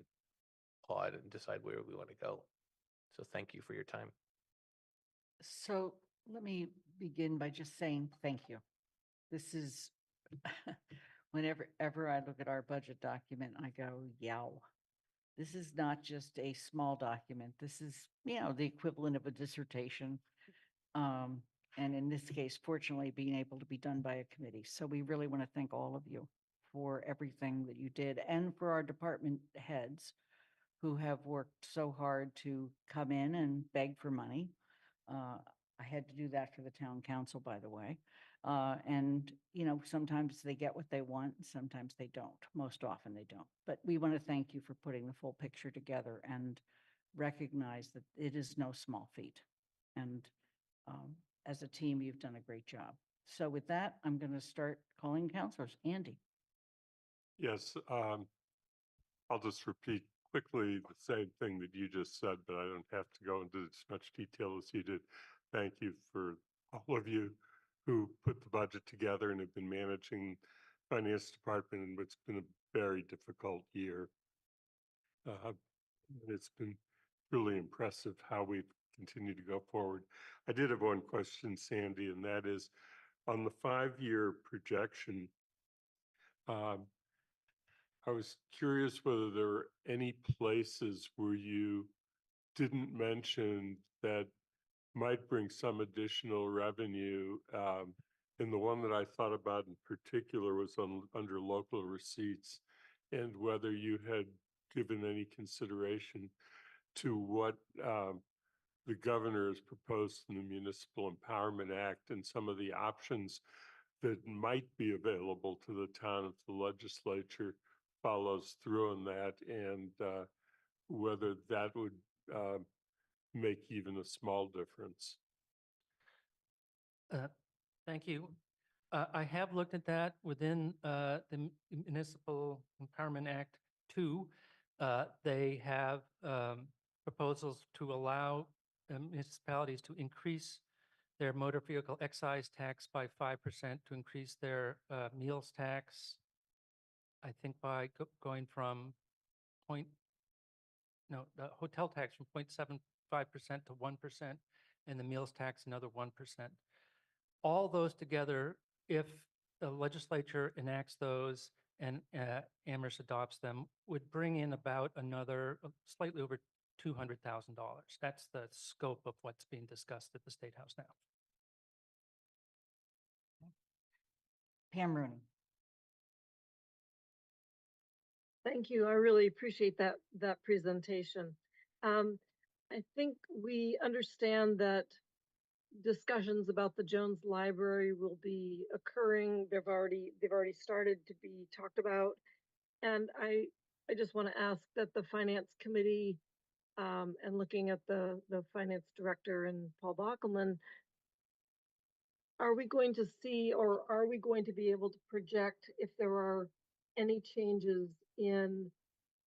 paw it and decide where we want to go. So thank you for your time. So let me begin by just saying thank you. This is, whenever I look at our budget document, I go, yow. This is not just a small document. This is, the equivalent of a dissertation. And in this case, fortunately, being able to be done by a committee. So we really want to thank all of you for everything that you did, and for our department heads who have worked so hard to come in and beg for money. I had to do that for the town council, by the way. And, sometimes they get what they want, and sometimes they don't. Most often they don't. But we want to thank you for putting the full picture together and recognize that it is no small feat. And as a team, you've done a great job. So with that, I'm going to start calling counselors. Andy. Yes, I'll just repeat quickly the same thing that you just said, but I don't have to go into as much detail as you did. Thank you for all of you who put the budget together and have been managing finance department in what's been a very difficult year. It's been really impressive how we've continued to go forward. I did have one question, Sandy, and that is on the 5-year projection. I was curious whether there were any places where you didn't mention that might bring some additional revenue. And the one that I thought about in particular was under local receipts. and whether you had given any consideration to what the governor has proposed in the Municipal Empowerment Act and some of the options that might be available to the town if the legislature follows through on that, and whether that would make even a small difference. Thank you. I have looked at that within the Municipal Empowerment Act 2. They have proposals to allow municipalities to increase their motor vehicle excise tax by 5%, to increase their meals tax, I think by going from the hotel tax from 0.75% to 1%, and the meals tax another 1%. All those together, if the legislature enacts those and Amherst adopts them, would bring in about another slightly over $200,000. That's the scope of what's being discussed at the State House now. Pam Rooney. Thank you. I really appreciate that presentation. I think we understand that discussions about the Jones Library will be occurring. They've already started to be talked about. And I just want to ask that the Finance Committee, and looking at the Finance Director and Paul Bockelman, are we going to see, or are we going to be able to project if there are any changes in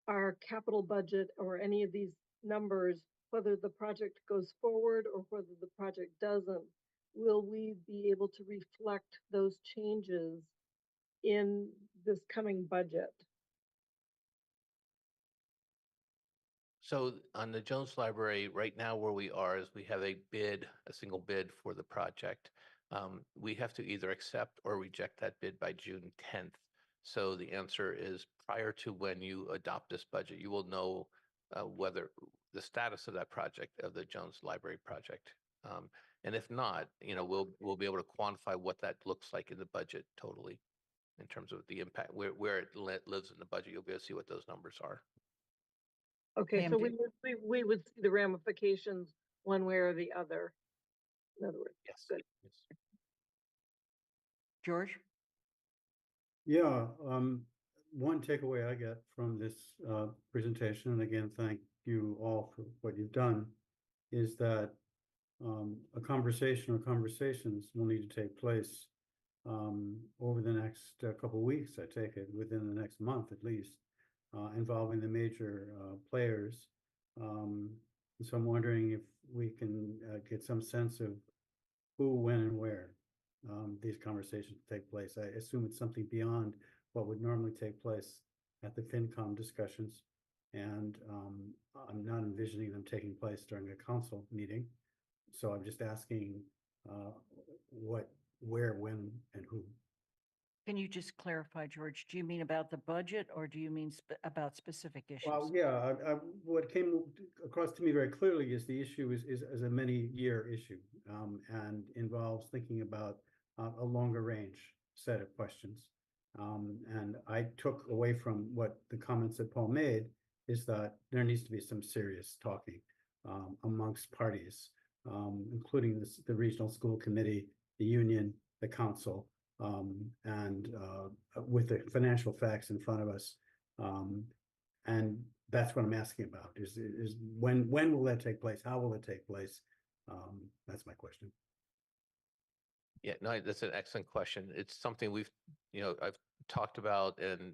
our capital budget or any of these numbers, whether the project goes forward or whether the project doesn't? Will we be able to reflect those changes in this coming budget? So on the Jones Library, right now where we are is we have a single bid for the project. We have to either accept or reject that bid by June 10th. So the answer is, prior to when you adopt this budget, you will know whether the status of that project, of the Jones Library project. And if not, we'll be able to quantify what that looks like in the budget totally, in terms of the impact, where it lives in the budget. You'll be able to see what those numbers are. Okay, Pam, so we would see the ramifications one way or the other. In other words, Yes. good. Yes. George? Yeah, one takeaway I get from this presentation, and again, thank you all for what you've done, is that a conversation or conversations will need to take place over the next couple of weeks, I take it, within the next month at least, involving the major players. So I'm wondering if we can get some sense of who, when, and where these conversations take place. I assume it's something beyond what would normally take place at the FinCom discussions. And I'm not envisioning them taking place during a council meeting. So I'm just asking what, where, when, and who. Can you just clarify, George? Do you mean about the budget, or do you mean about specific issues? Well, yeah, what came across to me very clearly is the issue is a many-year issue, and involves thinking about a longer range set of questions. And I took away from what the comments that Paul made is that there needs to be some serious talking amongst parties, including the regional school committee, the union, the council, and with the financial facts in front of us. And that's what I'm asking about is when will that take place? How will it take place? That's my question. Yeah, no, that's an excellent question. It's something I've talked about, and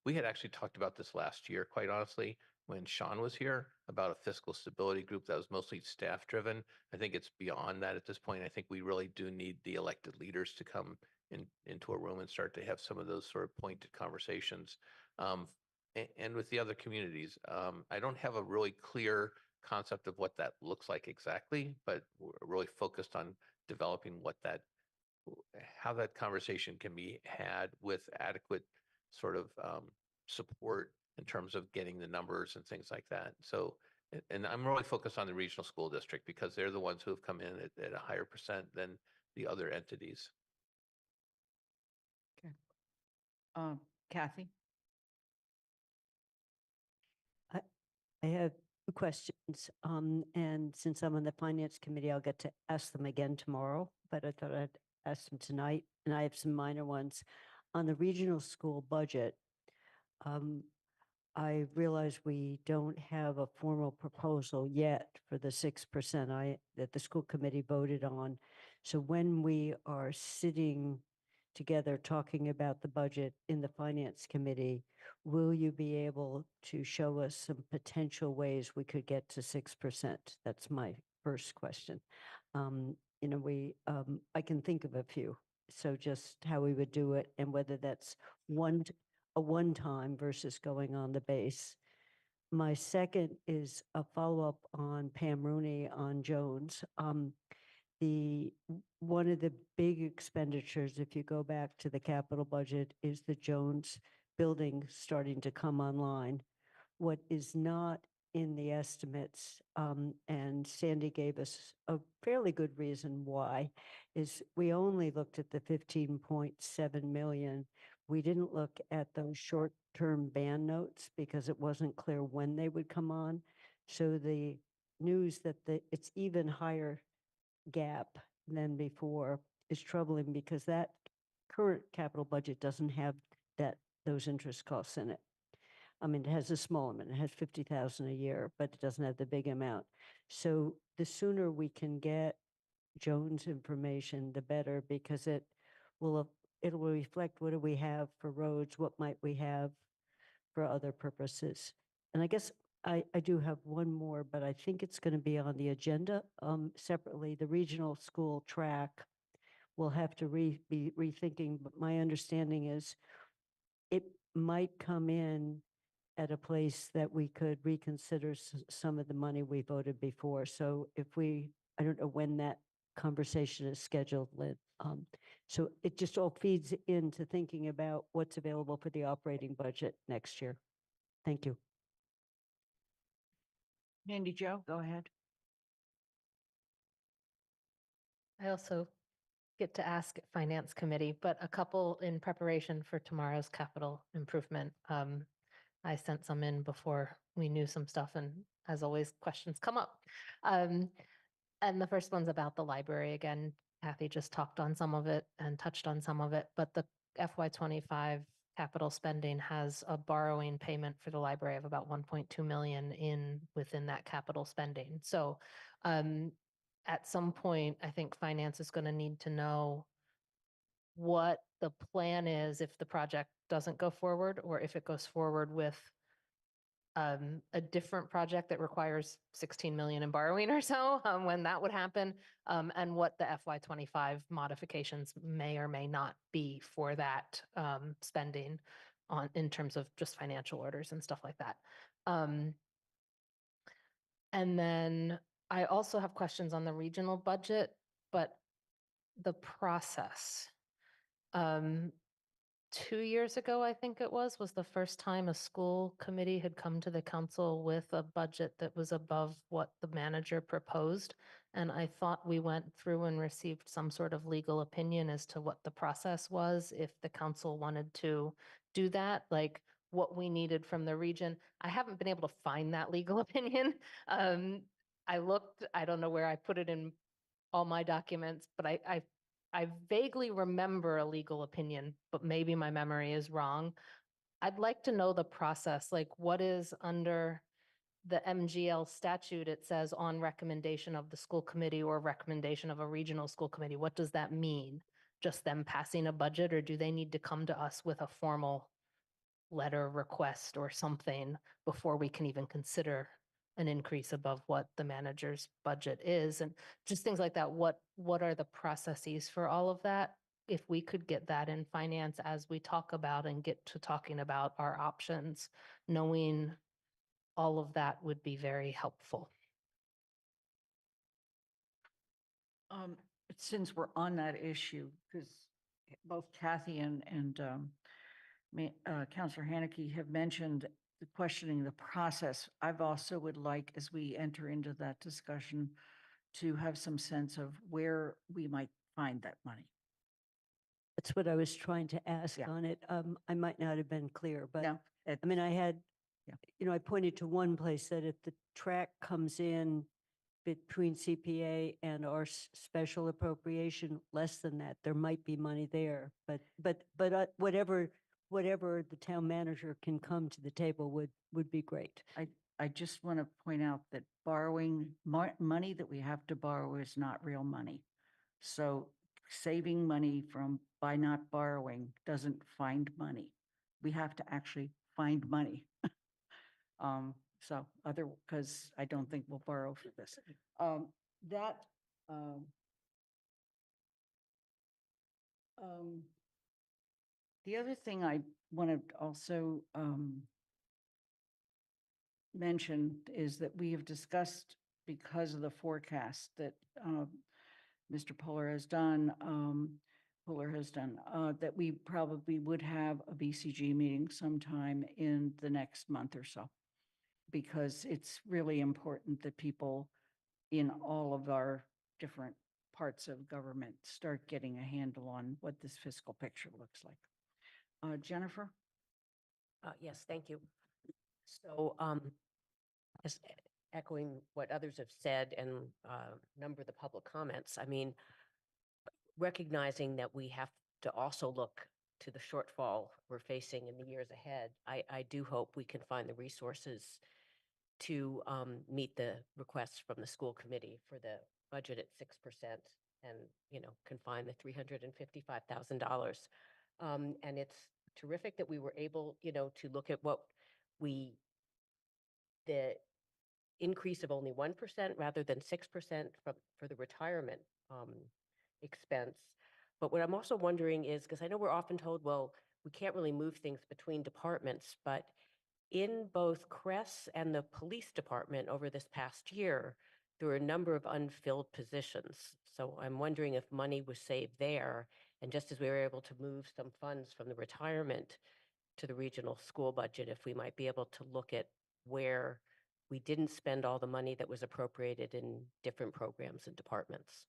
we had actually talked about this last year, quite honestly, when Sean was here, about a fiscal stability group that was mostly staff driven. I think it's beyond that at this point. I think we really do need the elected leaders to come into a room and start to have some of those sort of pointed conversations. And with the other communities, I don't have a really clear concept of what that looks like exactly, but we're really focused on developing how that conversation can be had with adequate sort of support in terms of getting the numbers and things like that. So, and I'm really focused on the regional school district because they're the ones who have come in at a higher percent than the other entities. Okay. Kathy? I have two questions. And since I'm on the finance committee, I'll get to ask them again tomorrow, but I thought I'd ask them tonight. And I have some minor ones. On the regional school budget, I realize we don't have a formal proposal yet for the 6% that the school committee voted on. So when we are sitting together talking about the budget in the finance committee, will you be able to show us some potential ways we could get to 6%? That's my first question. I can think of a few. So just how we would do it and whether that's a one-time versus going on the base. My second is a follow-up on Pam Rooney on Jones. One of the big expenditures, if you go back to the capital budget, is the Jones building starting to come online. What is not in the estimates, and Sandy gave us a fairly good reason why, is we only looked at the 15.7 million. We didn't look at those short-term band notes because it wasn't clear when they would come on. So the news that it's even higher gap than before is troubling because that current capital budget doesn't have those interest costs in it. I mean, it has a small amount, it has 50,000 a year, but it doesn't have the big amount. So the sooner we can get Jones information, the better, because it'll reflect what do we have for roads, what might we have for other purposes. And I guess I do have one more, but I think it's going to be on the agenda separately. The regional school track will have to be rethinking, but my understanding is it might come in at a place that we could reconsider some of the money we voted before. So I don't know when that conversation is scheduled, Lynn. So it just all feeds into thinking about what's available for the operating budget next year. Thank you. Mandy Jo, go ahead. I also get to ask at Finance Committee, but a couple in preparation for tomorrow's capital improvement. I sent some in before we knew some stuff, and as always, questions come up. And the first one's about the library. Again, Kathy just talked on some of it and touched on some of it, but the FY25 capital spending has a borrowing payment for the library of about 1.2 million within that capital spending. So at some point, I think finance is going to need to know what the plan is if the project doesn't go forward, or if it goes forward with a different project that requires 16 million in borrowing or so, when that would happen, and what the FY25 modifications may or may not be for that spending in terms of just financial orders and stuff like that. And then I also have questions on the regional budget, but the process. 2 years ago, I think it was the first time a school committee had come to the council with a budget that was above what the manager proposed. And I thought we went through and received some sort of legal opinion as to what the process was if the council wanted to do that, like what we needed from the region. I haven't been able to find that legal opinion. I looked, I don't know where I put it in all my documents, but I vaguely remember a legal opinion, but maybe my memory is wrong. I'd like to know the process, like what is under the MGL statute. It says on recommendation of the school committee or recommendation of a regional school committee. What does that mean? Just them passing a budget, or do they need to come to us with a formal letter request or something before we can even consider an increase above what the manager's budget is? And just things like that. What are the processes for all of that? If we could get that in finance as we talk about and get to talking about our options, knowing all of that would be very helpful. Since we're on that issue, because both Kathy and Councillor Haneke have mentioned the questioning the process, I've also would like, as we enter into that discussion, to have some sense of where we might find that money. That's what I was trying to ask on it. I might not have been clear, but No, I mean, I had You know, I pointed to one place that if the track comes in between CPA and our special appropriation, less than that, there might be money there. But whatever the town manager can come to the table would be great. I just want to point out that borrowing money that we have to borrow is not real money. So saving money by not borrowing doesn't find money. We have to actually find money. Because I don't think we'll borrow for this. That, the other thing I want to also mention is that we have discussed, because of the forecast that Mr. Puller has done, that we probably would have a BCG meeting sometime in the next month or so, because it's really important that people in all of our different parts of government start getting a handle on what this fiscal picture looks like. Jennifer? Yes, thank you. So, just echoing what others have said and a number of the public comments, I mean, recognizing that we have to also look to the shortfall we're facing in the years ahead, I do hope we can find the resources to meet the requests from the school committee for the budget at 6% and, you know, can find the $355,000. And it's terrific that we were able, you know, to look at the increase of only 1% rather than 6% for the retirement expense. But what I'm also wondering is, because I know we're often told, well, we can't really move things between departments, but in both CRES and the police department over this past year, there were a number of unfilled positions. So I'm wondering if money was saved there. And just as we were able to move some funds from the retirement to the regional school budget, if we might be able to look at where we didn't spend all the money that was appropriated in different programs and departments.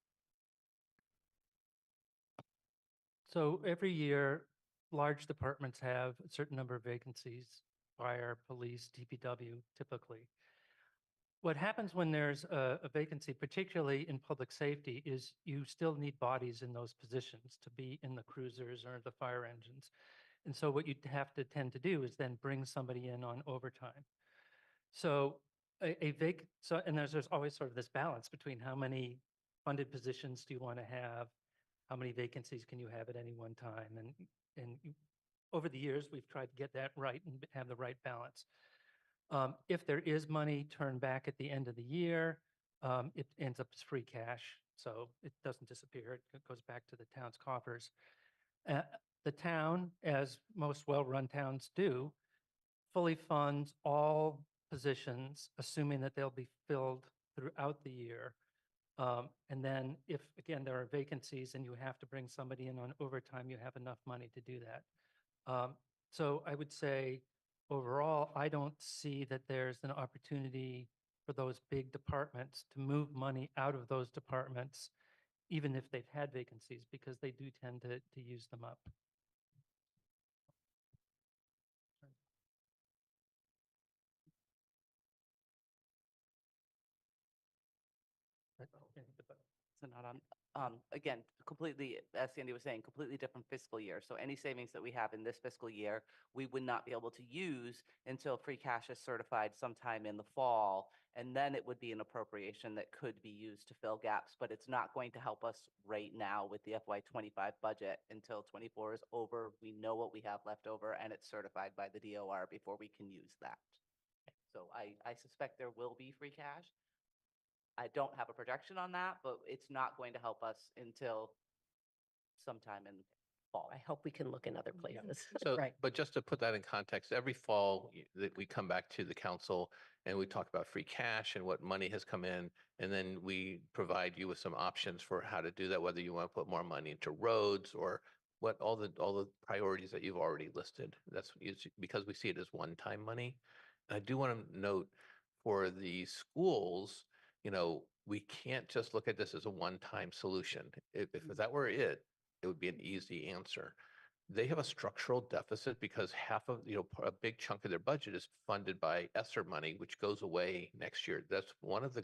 So every year, large departments have a certain number of vacancies, fire, police, DPW, typically. What happens when there's a vacancy, particularly in public safety, is you still need bodies in those positions to be in the cruisers or the fire engines. And so what you have to tend to do is then bring somebody in on overtime. So and there's always sort of this balance between how many funded positions do you want to have, how many vacancies can you have at any one time, and over the years we've tried to get that right and have the right balance. If there is money turned back at the end of the year, it ends up as free cash, so it doesn't disappear. It goes back to the town's coffers. The town, as most well-run towns do, fully funds all positions, assuming that they'll be filled throughout the year. And then if, again, there are vacancies and you have to bring somebody in on overtime, you have enough money to do that. So I would say overall, I don't see that there's an opportunity for those big departments to move money out of those departments, even if they've had vacancies, because they do tend to use them up. So not on, again, completely, as Sandy was saying, completely different fiscal year. So any savings that we have in this fiscal year, we would not be able to use until free cash is certified sometime in the fall. And then it would be an appropriation that could be used to fill gaps, but it's not going to help us right now with the FY25 budget until 24 is over. We know what we have left over and it's certified by the DOR before we can use that. So I suspect there will be free cash. I don't have a projection on that, but it's not going to help us until sometime in fall. I hope we can look in other places. So, Right. but just to put that in context, every fall that we come back to the council and we talk about free cash and what money has come in, and then we provide you with some options for how to do that, whether you want to put more money into roads or what all the priorities that you've already listed. That's because we see it as one-time money. And I do want to note for the schools, you know, we can't just look at this as a one-time solution. If that were it would be an easy answer. they have a structural deficit because half of, a big chunk of their budget is funded by ESSER money, which goes away next year. That's one of the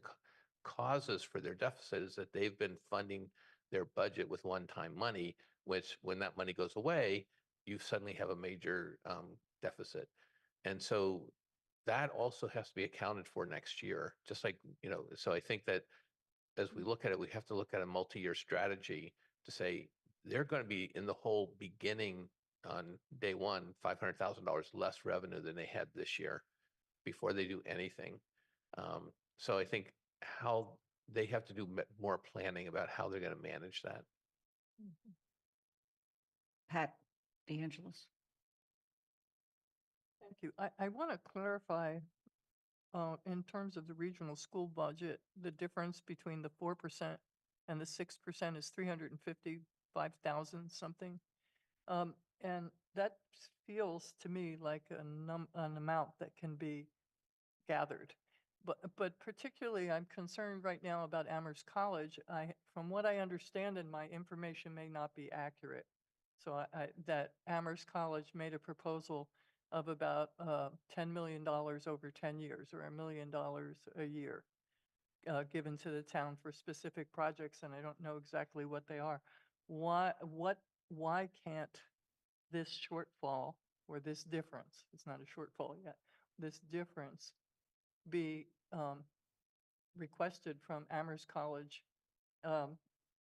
causes for their deficit, is that they've been funding their budget with one-time money, which when that money goes away, you suddenly have a major deficit. And so that also has to be accounted for next year, just like, so I think that as we look at it, we have to look at a multi-year strategy to say they're going to be in the whole beginning on day one, $500,000 less revenue than they had this year before they do anything. So I think how they have to do more planning about how they're going to manage that. Pat DeAngelis. Thank you. I want to clarify, in terms of the regional school budget, the difference between the 4% and the 6% is 355,000 something. And that feels to me like an amount that can be gathered. But particularly, I'm concerned right now about Amherst College. From what I understand, and my information may not be accurate, so that Amherst College made a proposal of about $10 million over 10 years, or $1 million a year, given to the town for specific projects, and I don't know exactly what they are. Why can't this shortfall, or this difference, it's not a shortfall yet, this difference be requested from Amherst College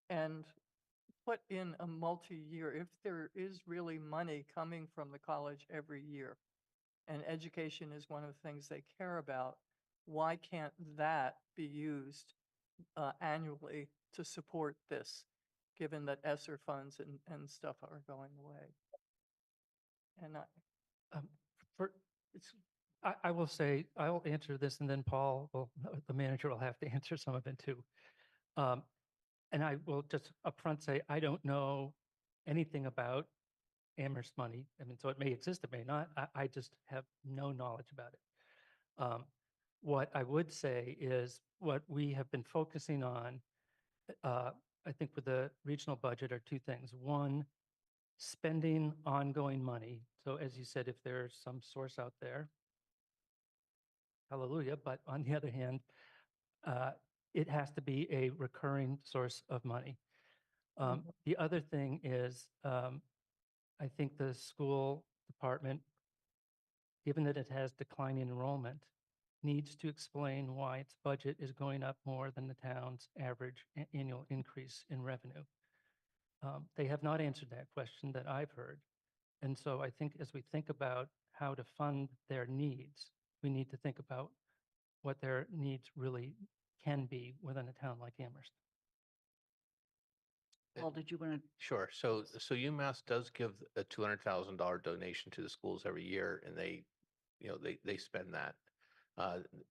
and put in a multi-year, if there is really money coming from the college every year, and education is one of the things they care about, why can't that be used annually to support this, given that ESSER funds and stuff are going away? And I will say, I'll answer this, and then Paul, the manager, will have to answer some of it too. And I will just upfront say, I don't know anything about Amherst money. I mean, so it may exist, it may not. I just have no knowledge about it. What I would say is what we have been focusing on, I think with the regional budget, are two things. One, spending ongoing money. So as you said, if there's some source out there, hallelujah. But on the other hand, it has to be a recurring source of money. The other thing is, I think the school department, given that it has declining enrollment, needs to explain why its budget is going up more than the town's average annual increase in revenue. They have not answered that question that I've heard. And so I think as we think about how to fund their needs, we need to think about what their needs really can be within a town like Amherst. Paul, did you want to? Sure. So UMass does give a $200,000 donation to the schools every year, and they spend that.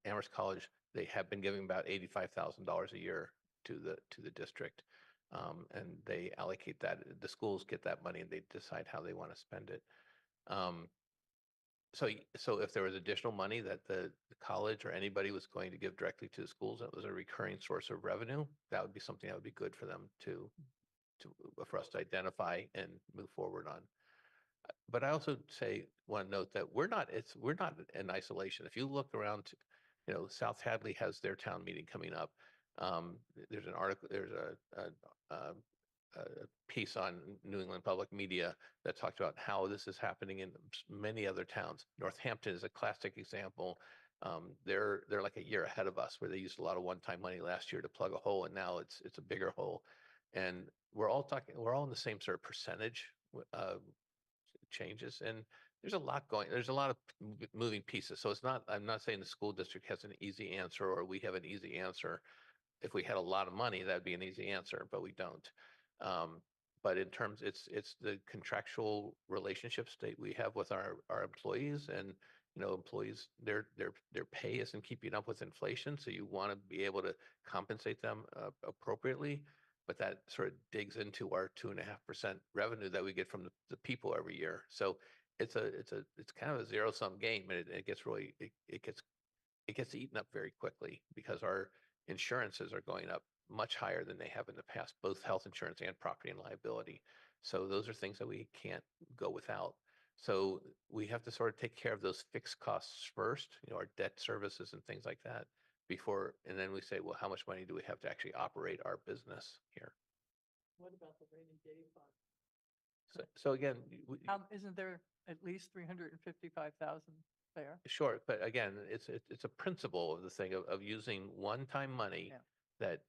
Amherst College, they have been giving about $85,000 a year to the district, and they allocate that. The schools get that money, and they decide how they want to spend it. So if there was additional money that the college or anybody was going to give directly to the schools, that was a recurring source of revenue, that would be something that would be good for them for us to identify and move forward on. But I also want to note that we're not in isolation. If you look around, South Hadley has their town meeting coming up. There's an article, there's a piece on New England Public Media that talked about how this is happening in many other towns. Northampton is a classic example. They're like a year ahead of us, where they used a lot of one-time money last year to plug a hole, and now it's a bigger hole. And we're all in the same sort of percentage changes, and there's a lot of moving pieces. So I'm not saying the school district has an easy answer, or we have an easy answer. If we had a lot of money, that'd be an easy answer, but we don't. But in terms, it's the contractual relationships that we have with our employees, and employees, their pay isn't keeping up with inflation, so you want to be able to compensate them appropriately. But that sort of digs into our 2.5% revenue that we get from the people every year. So it's kind of a zero-sum game, and it gets eaten up very quickly, because our insurances are going up much higher than they have in the past, both health insurance and property and liability. So those are things that we can't go without. So we have to sort of take care of those fixed costs first, our debt services and things like that before, and then we say, well, how much money do we have to actually operate our business here? What about the rainy day fund? So again, Isn't there at least 355,000 there? sure, but again, it's a principle of the thing of using one-time money that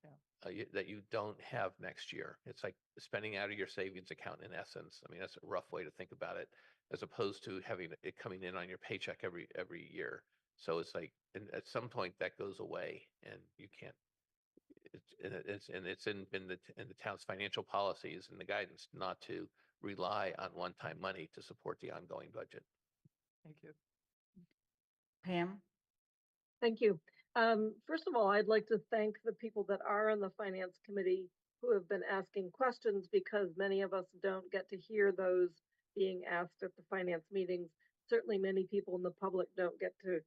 that you don't have next year. It's like spending out of your savings account in essence. I mean, that's a rough way to think about it, as opposed to having it coming in on your paycheck every year. So it's like, and at some point that goes away, and you can't. It's in the town's financial policies and the guidance not to rely on one-time money to support the ongoing budget. Thank you. Pam? Thank you. First of all, I'd like to thank the people that are on the Finance Committee who have been asking questions, because many of us don't get to hear those being asked at the finance meetings. Certainly many people in the public don't get to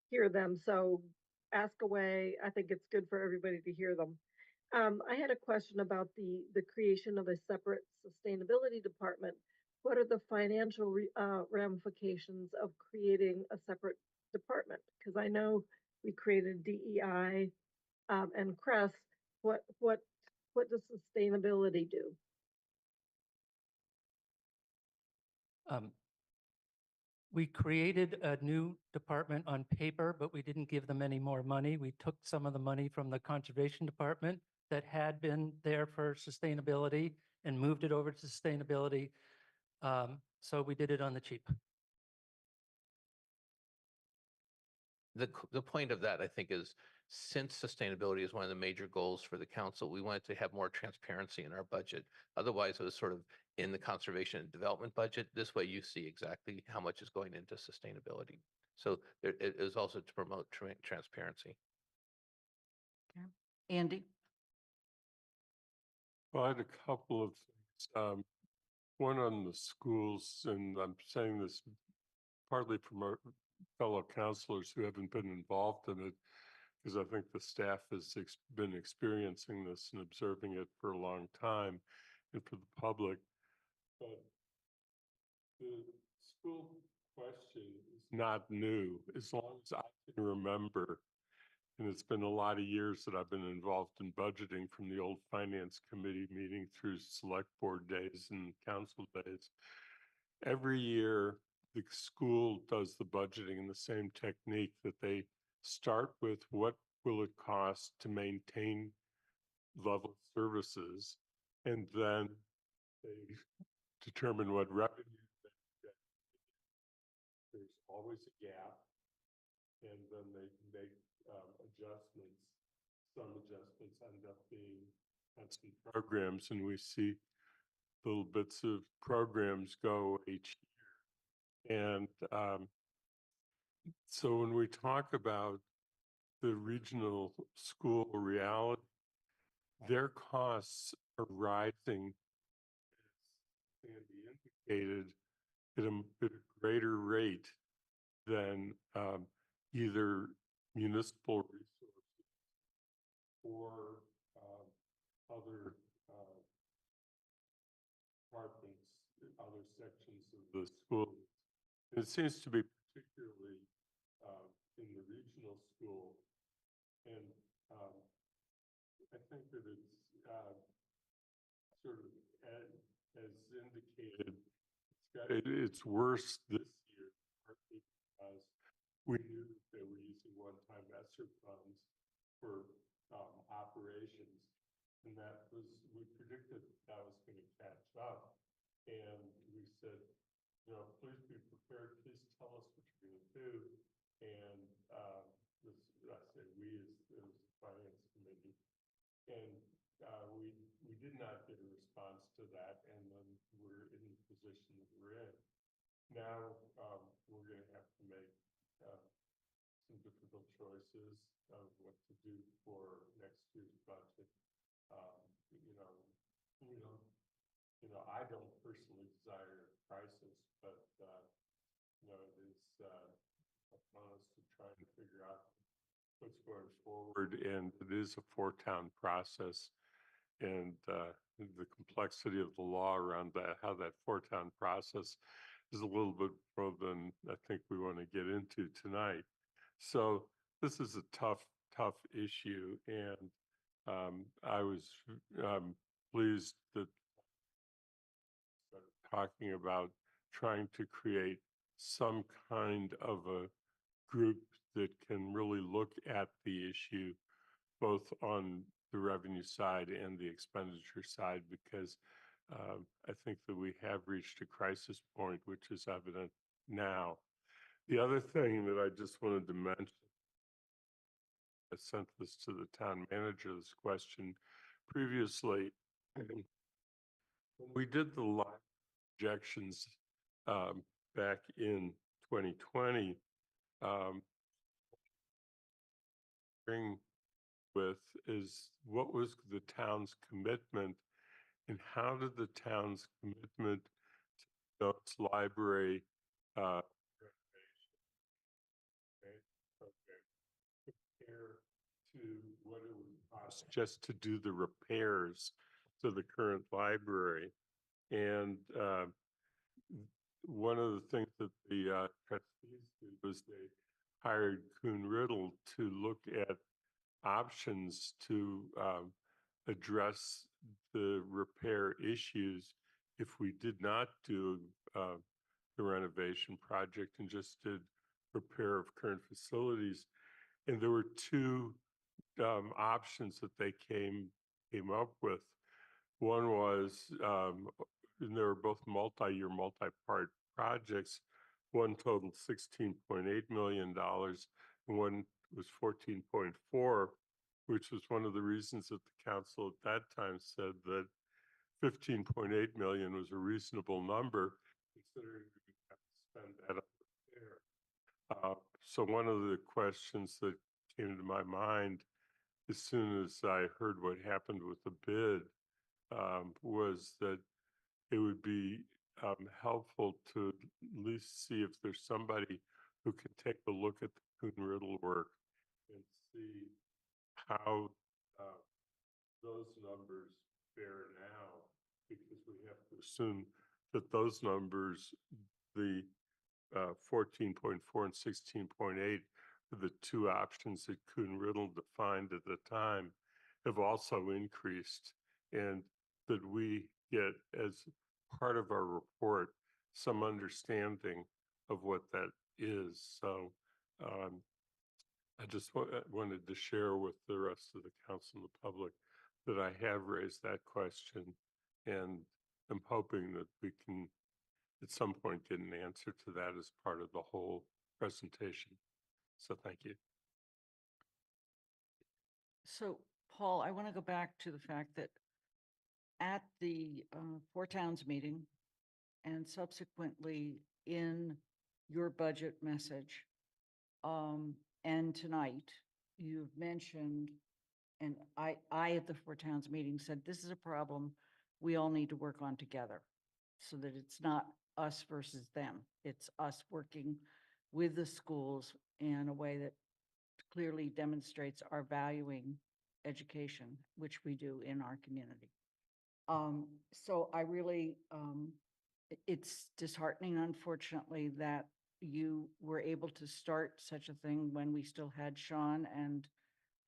hear them. So ask away. I think it's good for everybody to hear them. I had a question about the creation of a separate sustainability department. What are the financial ramifications of creating a separate department? Because I know we created DEI and CRESS. What does sustainability do? We created a new department on paper, but we didn't give them any more money. We took some of the money from the conservation department that had been there for sustainability and moved it over to sustainability. So we did it on the cheap. The point of that, I think, is since sustainability is one of the major goals for the council, we wanted to have more transparency in our budget. Otherwise, it was sort of in the conservation and development budget. This way you see exactly how much is going into sustainability. So it is also to promote transparency. Okay. Andy? Well, I had a couple of things. One on the schools, and I'm saying this partly from our fellow counselors who haven't been involved in it, because I think the staff has been experiencing this and observing it for a long time, and for the public. But the school question is not new, as long as I can remember. And it's been a lot of years that I've been involved in budgeting, from the old finance committee meeting through select board days and council days. Every year, the school does the budgeting in the same technique, that they start with what will it cost to maintain level services, and then they determine what revenue they get. There's always a gap, and then they make adjustments. Some adjustments end up being some programs, and we see little bits of programs go each year. And so when we talk about the regional school reality, their costs are rising, as Sandy indicated, at a greater rate than either municipal resources or other departments, other sections of the school. It seems to be particularly in the regional school, and I think that it's sort of as indicated, it's worse this year, partly because we knew that they were using one-time ESSER funds for operations, and that was, we predicted that was going to catch up, and we said, please be prepared, please tell us what you're going to do. And I say we as the finance committee, and we did not get a response to that, and then we're in the position that we're in. Now we're going to have to make some difficult choices of what to do for next year's budget. I don't personally desire crisis, but it is upon us to try and figure out what's going forward, and it is a 4-town process. and the complexity of the law around that, how that four-town process is a little bit more than I think we want to get into tonight. So this is a tough issue, and I was pleased that talking about trying to create some kind of a group that can really look at the issue both on the revenue side and the expenditure side, because I think that we have reached a crisis point, which is evident now. The other thing that I just wanted to mention, I sent this to the town manager, this question previously. When we did the live projections back in 2020, bring with is what was the town's commitment, and how did the town's commitment to Notes Library compare to what it would cost just to do the repairs to the current library? And one of the things that the trustees did was they hired Kuhn Riddle to look at options to address the repair issues if we did not do the renovation project and just did repair of current facilities. And there were two options that they came up with. One was, and they were both multi-year, multi-part projects. One totaled $16.8 million, and one was 14.4, which was one of the reasons that the council at that time said that 15.8 million was a reasonable number, considering we would have to spend that up there. So one of the questions that came to my mind as soon as I heard what happened with the bid was that it would be helpful to at least see if there's somebody who can take a look at the Kuhn Riddle work and see how those numbers fare now, because we have to assume that those numbers, the 14.4 and 16.8, the two options that Kuhn Riddle defined at the time, have also increased, and that we get, as part of our report, some understanding of what that is. So I just wanted to share with the rest of the council and the public that I have raised that question, and I'm hoping that we can at some point get an answer to that as part of the whole presentation. So thank you. So, Paul, I want to go back to the fact that at the Four Towns meeting and subsequently in your budget message and tonight, you've mentioned, and I at the Four Towns meeting said, this is a problem we all need to work on together, so that it's not us versus them. It's us working with the schools in a way that clearly demonstrates our valuing education, which we do in our community. So I really, it's disheartening, unfortunately, that you were able to start such a thing when we still had Sean and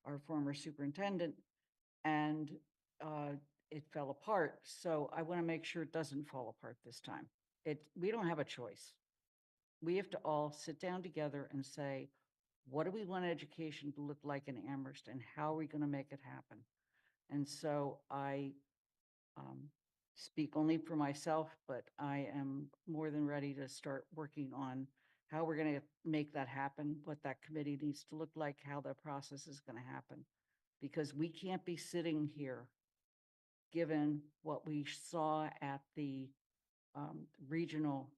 our former superintendent, and it fell apart. So I want to make sure it doesn't fall apart this time. We don't have a choice. We have to all sit down together and say, what do we want education to look like in Amherst, and how are we going to make it happen? And so I speak only for myself, but I am more than ready to start working on how we're going to make that happen, what that committee needs to look like, how the process is going to happen. Because we can't be sitting here, given what we saw at the regional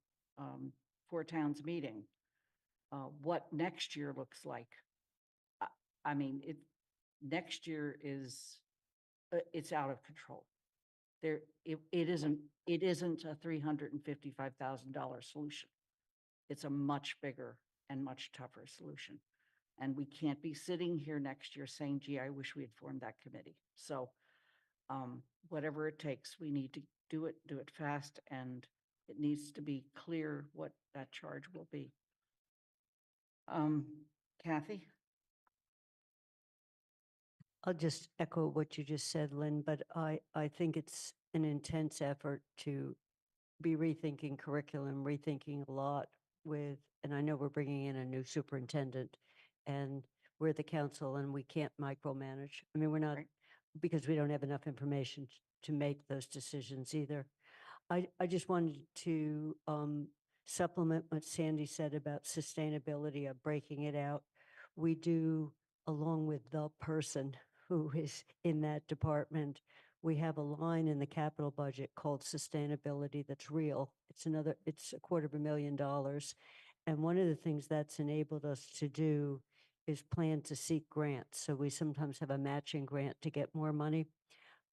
Four Towns meeting, what next year looks like. I mean, next year is, it's out of control. It isn't a $355,000 solution. It's a much bigger and much tougher solution. And we can't be sitting here next year saying, gee, I wish we had formed that committee. So Whatever it takes, we need to do it fast, and it needs to be clear what that charge will be. Kathy? I'll just echo what you just said, Lynn, but I think it's an intense effort to be rethinking curriculum, rethinking a lot with, and I know we're bringing in a new superintendent, and we're the council and we can't micromanage. I mean, we're not, because we don't have enough information to make those decisions either. I just wanted to supplement what Sandy said about sustainability of breaking it out. We do, along with the person who is in that department, we have a line in the capital budget called sustainability that's real. It's $250,000. And one of the things that's enabled us to do is plan to seek grants. So we sometimes have a matching grant to get more money.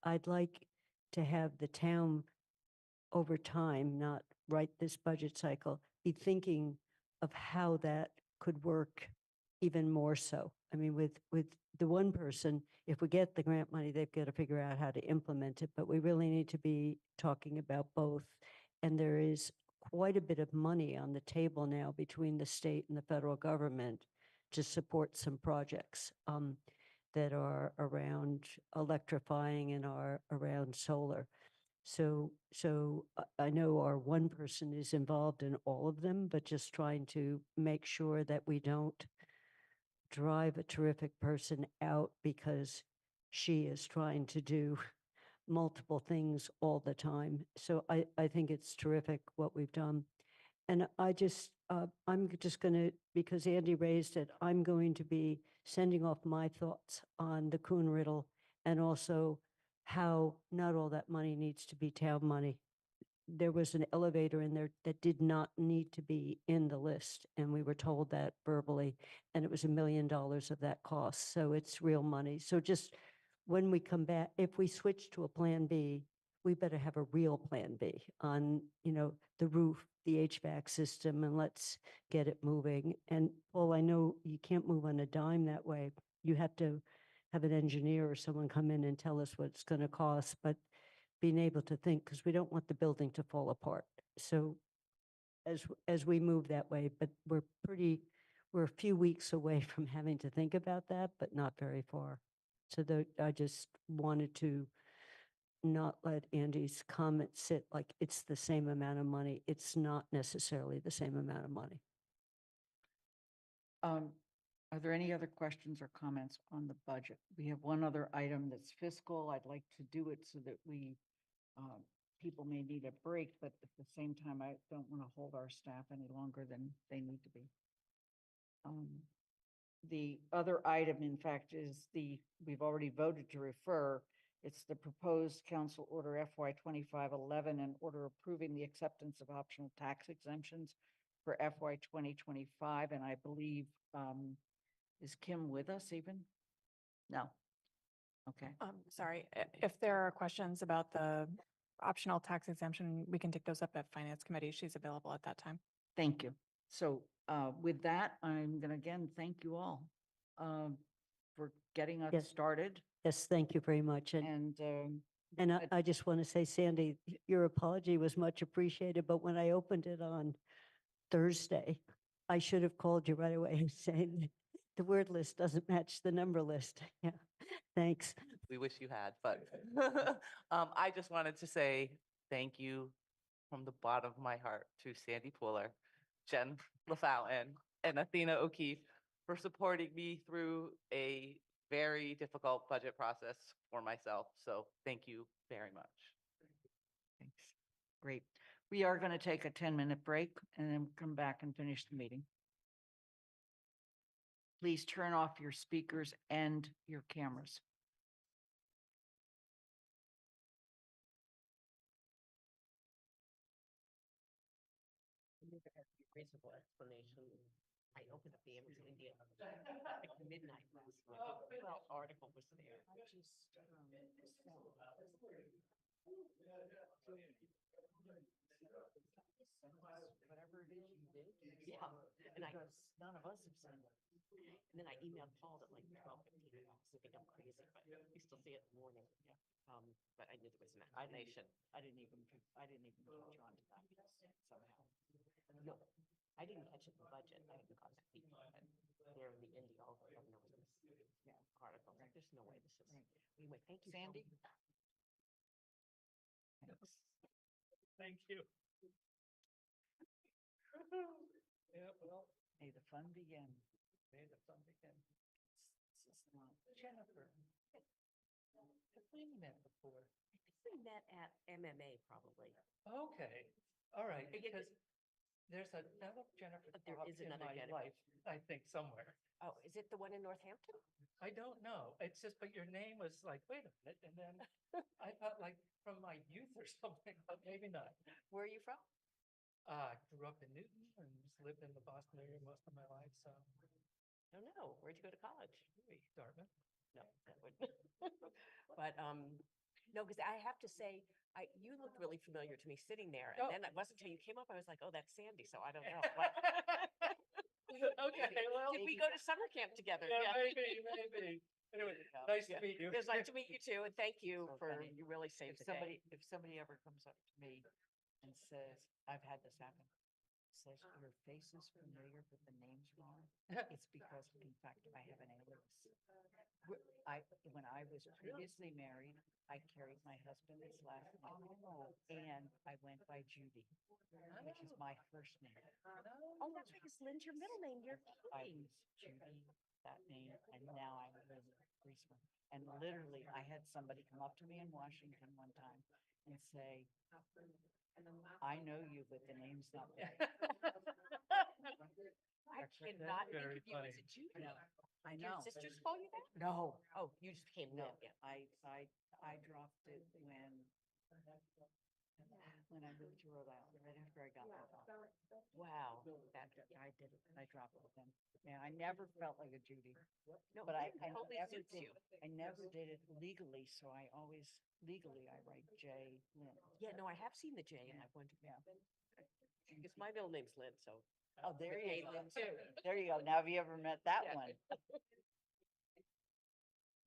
I'd like to have the town over time, not right this budget cycle, be thinking of how that could work even more so. I mean, with the one person, if we get the grant money, they've got to figure out how to implement it, but we really need to be talking about both. And there is quite a bit of money on the table now between the state and the federal government to support some projects that are around electrifying and are around solar. So I know our one person is involved in all of them, but just trying to make sure that we don't drive a terrific person out because she is trying to do multiple things all the time. So I think it's terrific what we've done. And I'm just going to, because Andy raised it, I'm going to be sending off my thoughts on the Kuhn Riddle and also how not all that money needs to be town money. There was an elevator in there that did not need to be in the list, and we were told that verbally, and it was $1 million of that cost. So it's real money. So just when we come back, if we switch to a plan B, we better have a real plan B on, the roof, the HVAC system, and let's get it moving. And Paul, I know you can't move on a dime that way. You have to have an engineer or someone come in and tell us what it's going to cost, but being able to think, because we don't want the building to fall apart. So as we move that way, but we're a few weeks away from having to think about that, but not very far. So I just wanted to not let Andy's comment sit like it's the same amount of money. It's not necessarily the same amount of money. Are there any other questions or comments on the budget? We have one other item that's fiscal. I'd like to do it so that people may need a break, but at the same time, I don't want to hold our staff any longer than they need to be. The other item, in fact, is we've already voted to refer. It's the proposed council order FY 2511 and order approving the acceptance of optional tax exemptions for FY 2025. And I believe, is Kim with us even? No. Okay. Sorry, if there are questions about the optional tax exemption, we can take those up at Finance Committee. She's available at that time. Thank you. So with that, I'm going to again thank you all for getting us Yes. started. Yes, thank you very much. And but- I just want to say, Sandy, your apology was much appreciated, but when I opened it on Thursday, I should have called you right away and saying the word list doesn't match the number list. Yeah, thanks. We wish you had, but I just wanted to say thank you from the bottom of my heart to Sandy Pooler, Jen LaFountain, and Athena O'Keefe for supporting me through a very difficult budget process for myself. So thank you very much. Thanks. Great. We are going to take a 10-minute break and then come back and finish the meeting. Please turn off your speakers and your cameras. Reasonable explanation. I opened up the Amherst India like midnight last night. That article was there. Whatever it is you did. Yeah, and none of us have seen it. And then I emailed Paul at like 12:15. you think I'm crazy, but you still see it in the morning. Yeah. But I knew there was an I didn't- explanation. I didn't even catch on to that somehow. No, I didn't catch it in the budget. I hadn't got that deep. But there in the Indy, all the governor was this article. I was like, there's no way this is. Anyway, thank you. Sandy? Thank you. Yeah, well, May the fun begin. may the fun begin. This is not. Jennifer, have we met before? I think we met at MMA probably. Okay, all right, Yeah, because there's another Jennifer There Cobb is in another my Jennifer. life, I think somewhere. Oh, is it the one in Northampton? I don't know. It's just, but your name was like, wait a minute, and then I thought like from my youth or something, but maybe not. Where are you from? Grew up in Newton and just lived in the Boston area most of my life, so I don't know. Where'd you go to college? Dartmouth. No, that would. But, no, because I have to say, you looked really familiar to me sitting there. Oh. And then it wasn't until you came up, I was like, oh, that's Sandy. So I don't know. Okay, well. Did we go to summer camp together? Yeah, maybe. Anyway, nice to meet you. It was nice to meet you too. And thank you So for, funny. you really saved If the day. somebody ever comes up to me and says, I've had this happen, says your face is familiar, but the name's wrong, it's because in fact, I have an alias. When I was previously married, I carried my husband's last name and I went by Judy, which is my first name. Oh, that's right, because Lynn's your middle name. You're I kidding. was Judy, that name, and now I'm Lynn Griezmann. And literally, I had somebody come up to me in Washington one time and say, I know you, but the name's not right. I cannot think very of you as funny. a Judy. I Do your know. sisters call you that? No, Oh, you just became no, Lynn, yeah. I dropped it when I moved to Rhode Island, right after I got my dog. Wow, that, I did it. I dropped it then. Yeah, I never felt like a Judy. no, But I Lynn totally never suits did- you. I never did it legally, so I always, legally, I write J. Lynn. Yeah, no, I have seen the J and I've wondered. Yeah. Because my middle name's Lynn, so. Oh, there the you J go. Lynn too. There you go. Now, have you ever met that Yeah. one?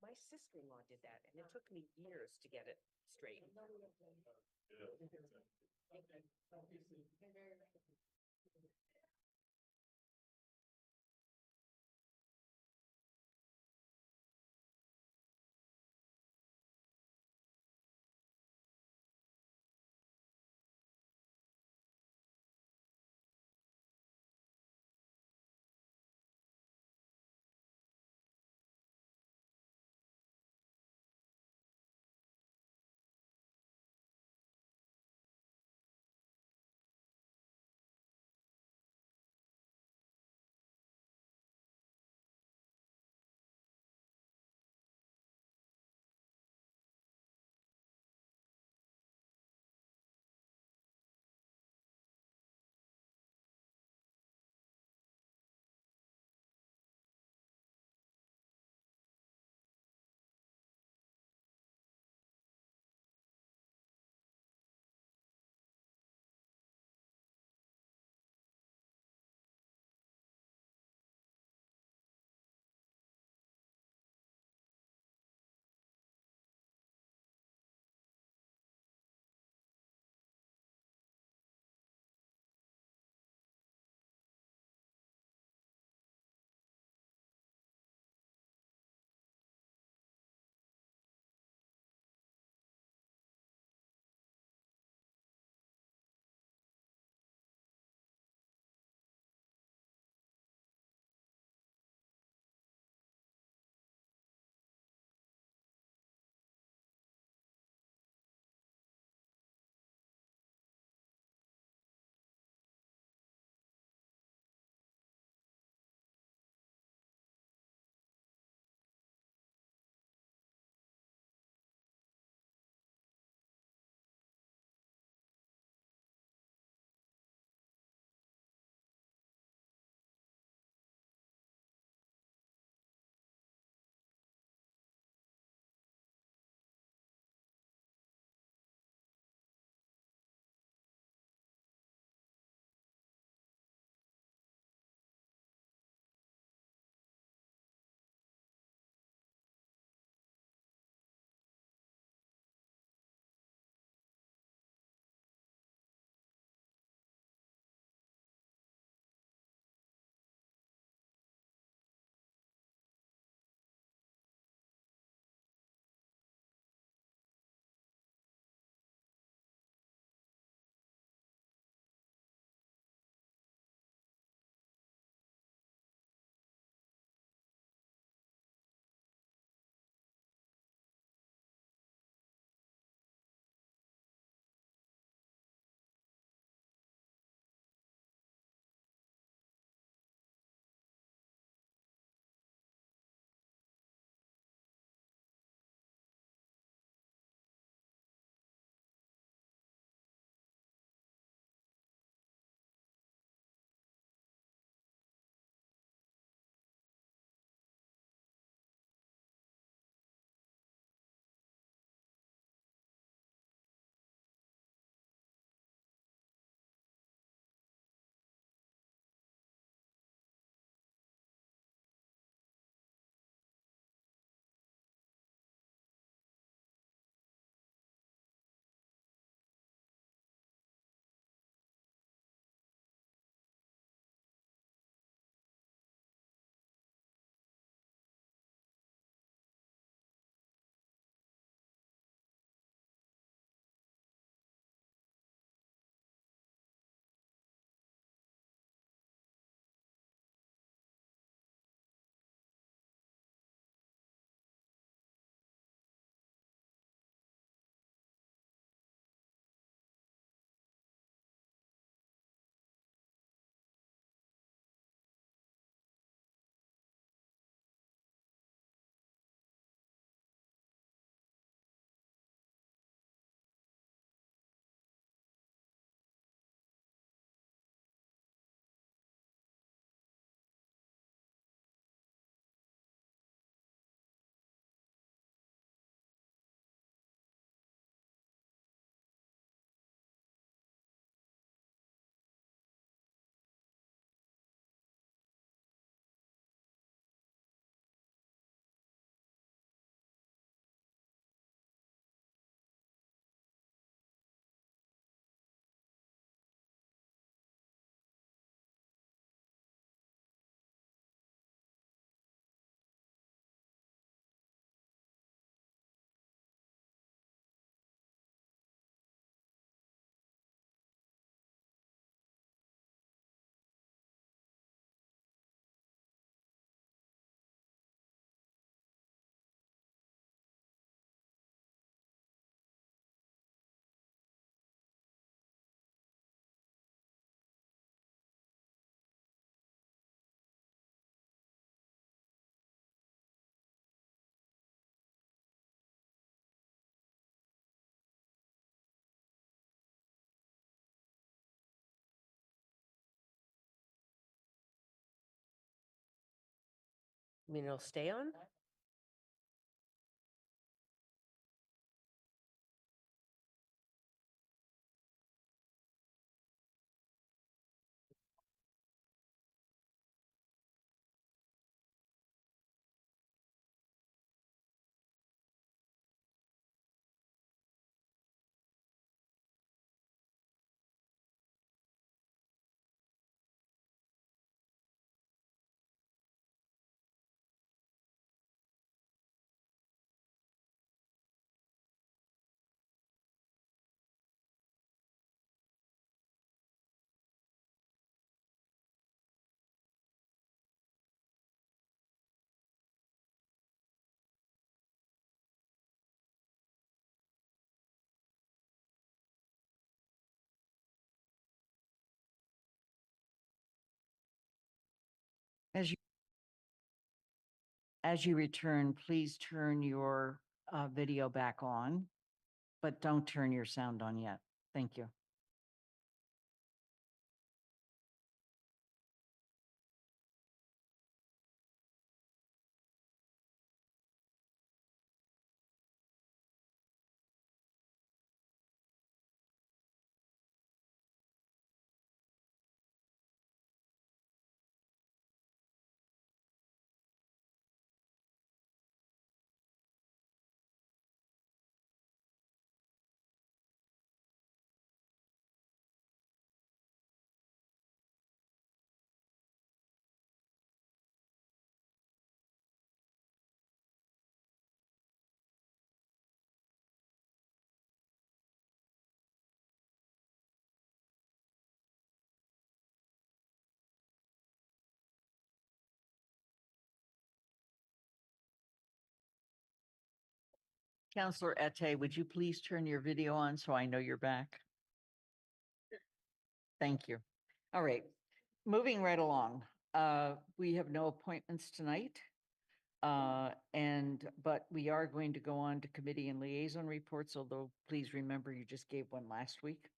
My sister-in-law did that and it took me years to get it straight. I mean, it'll stay on? As you return, please turn your video back on, but don't turn your sound on yet. Thank you. Counselor Ette, would you please turn your video on so I know you're back? Thank you. All right, moving right along. We have no appointments tonight. But we are going to go on to committee and liaison reports, although please remember you just gave one last week.